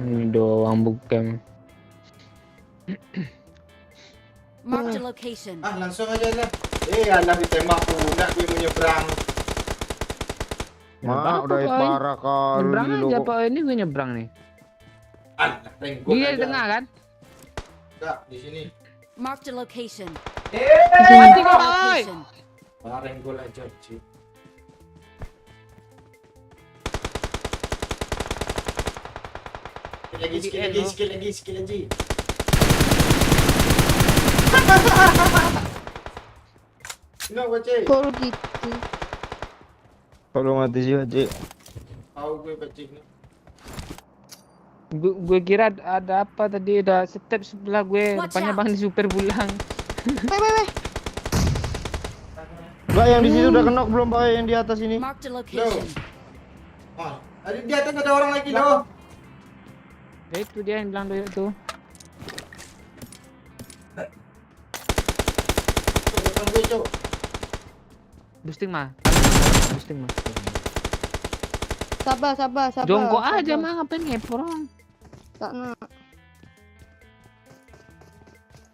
Ini doang bukan. Marked a location. Langsung aja lah. Alah ditembak udah gue mau nyebrang. Mak, udah Apa, parah kali Nyebrang lu. aja Pak, ini gue nyebrang nih. Alah, renggol Dia aja. di tengah kan? Enggak, di sini. Marked a location. Mati kok, oi. Location. Renggol aja, Ci. Sikit lagi. Kenapa, Ci? Kok lu gitu? Kalau mati sih Pak Ci. Tahu gue Ci. Gue kira ada apa tadi, udah step sebelah gue. Watch Rupanya out. Bang di super pulang. Weh. Mbak yang di situ udah kenok belum Pak yang di atas ini? Marked a location. Di atas ada orang lagi loh. Ya itu dia yang bilang doyok tuh. Depan gue, Cok. Boosting mah. Sabar. Jongkok sabar. aja mah, ngapain ngeprong. Tak nak.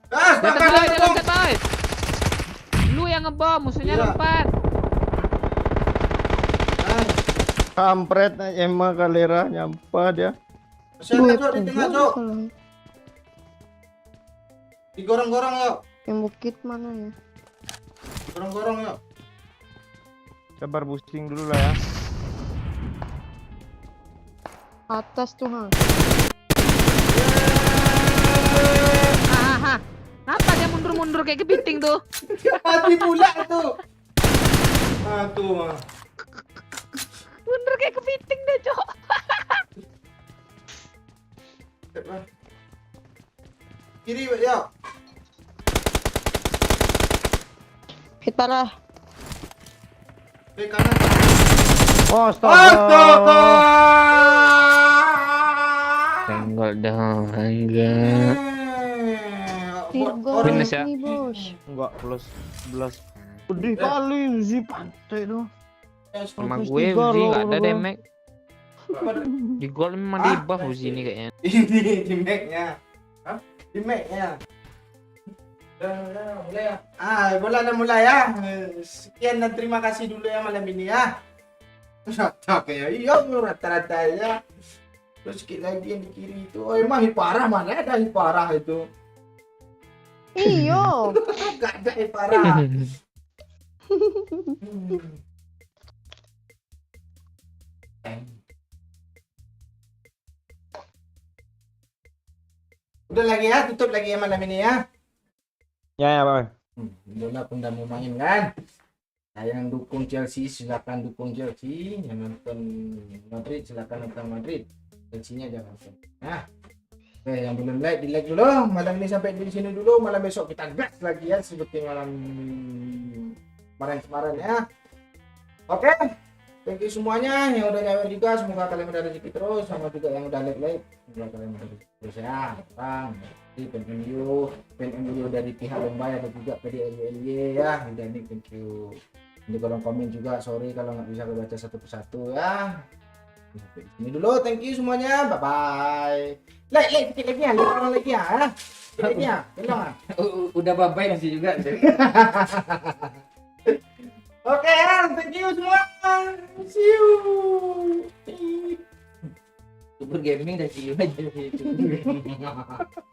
Dia loncat boy. Lu yang ngebom, musuhnya Iya. lompat. Kampret emang kalera nyampah dia. Masih ada, Cok, di tengah, Cok. Kalau Digorong-gorong yuk. yang bukit mana ya? Gorong-gorong yuk. Sabar boosting dulu lah ya. Atas tuh ha. Apa dia mundur-mundur kayak kepiting tuh? Mati pula tuh. Tuh. Mundur kayak kepiting deh, Cok. Kiri yuk. Hit parah. Ke kanan. Oh, astaga. Tenggol dong, enggak. Virgo Minus ya? ini bos. Enggak, plus 11. Gede kali sih pantai tuh. Sama Plus gue 3 Uzi loh, nggak ada bro. deh, Mac. Di gol memang di buff Uzi ini kayaknya. Ini di Mac-nya. Di Mac-nya. Udah, mulai ya. Bola udah mulai ya. Sekian dan terima kasih dulu ya malam ini ya. Rata kayak iya rata-rata ya. Terus sedikit lagi yang di kiri itu. Oh emang Hiparah, mana ada Hiparah itu? Iyo. Gak ada Hiparah. Udah lagi ya, tutup lagi ya malam ini ya. Ya, Bang. Bola pun udah mau main kan. Nah, yang dukung Chelsea silakan dukung Chelsea, yang nonton Madrid silakan nonton Madrid. Chelsea-nya jangan nonton. Nah, oke, yang belum like di like dulu. Malam ini sampai di sini dulu. Malam besok kita gas lagi ya seperti malam kemarin ya. Oke, thank you semuanya yang udah nyawer juga. Semoga kalian udah rezeki terus, sama juga yang udah like. Semoga kalian udah rezeki terus ya. Bang, di pen MU dari pihak Lembaya dan juga dari LY ya. Udah nih, thank you. Di kolom komen juga, sorry kalau nggak bisa kebaca satu persatu ya. Sampai di sini dulu, thank you semuanya, bye bye. Like sedikit lagi ya, 5 orang lagi ya. Sedikit lagi ya, tolong ah. Udah bye-bye masih juga. Oke, thank you semua. See you. Super gaming dan see you aja.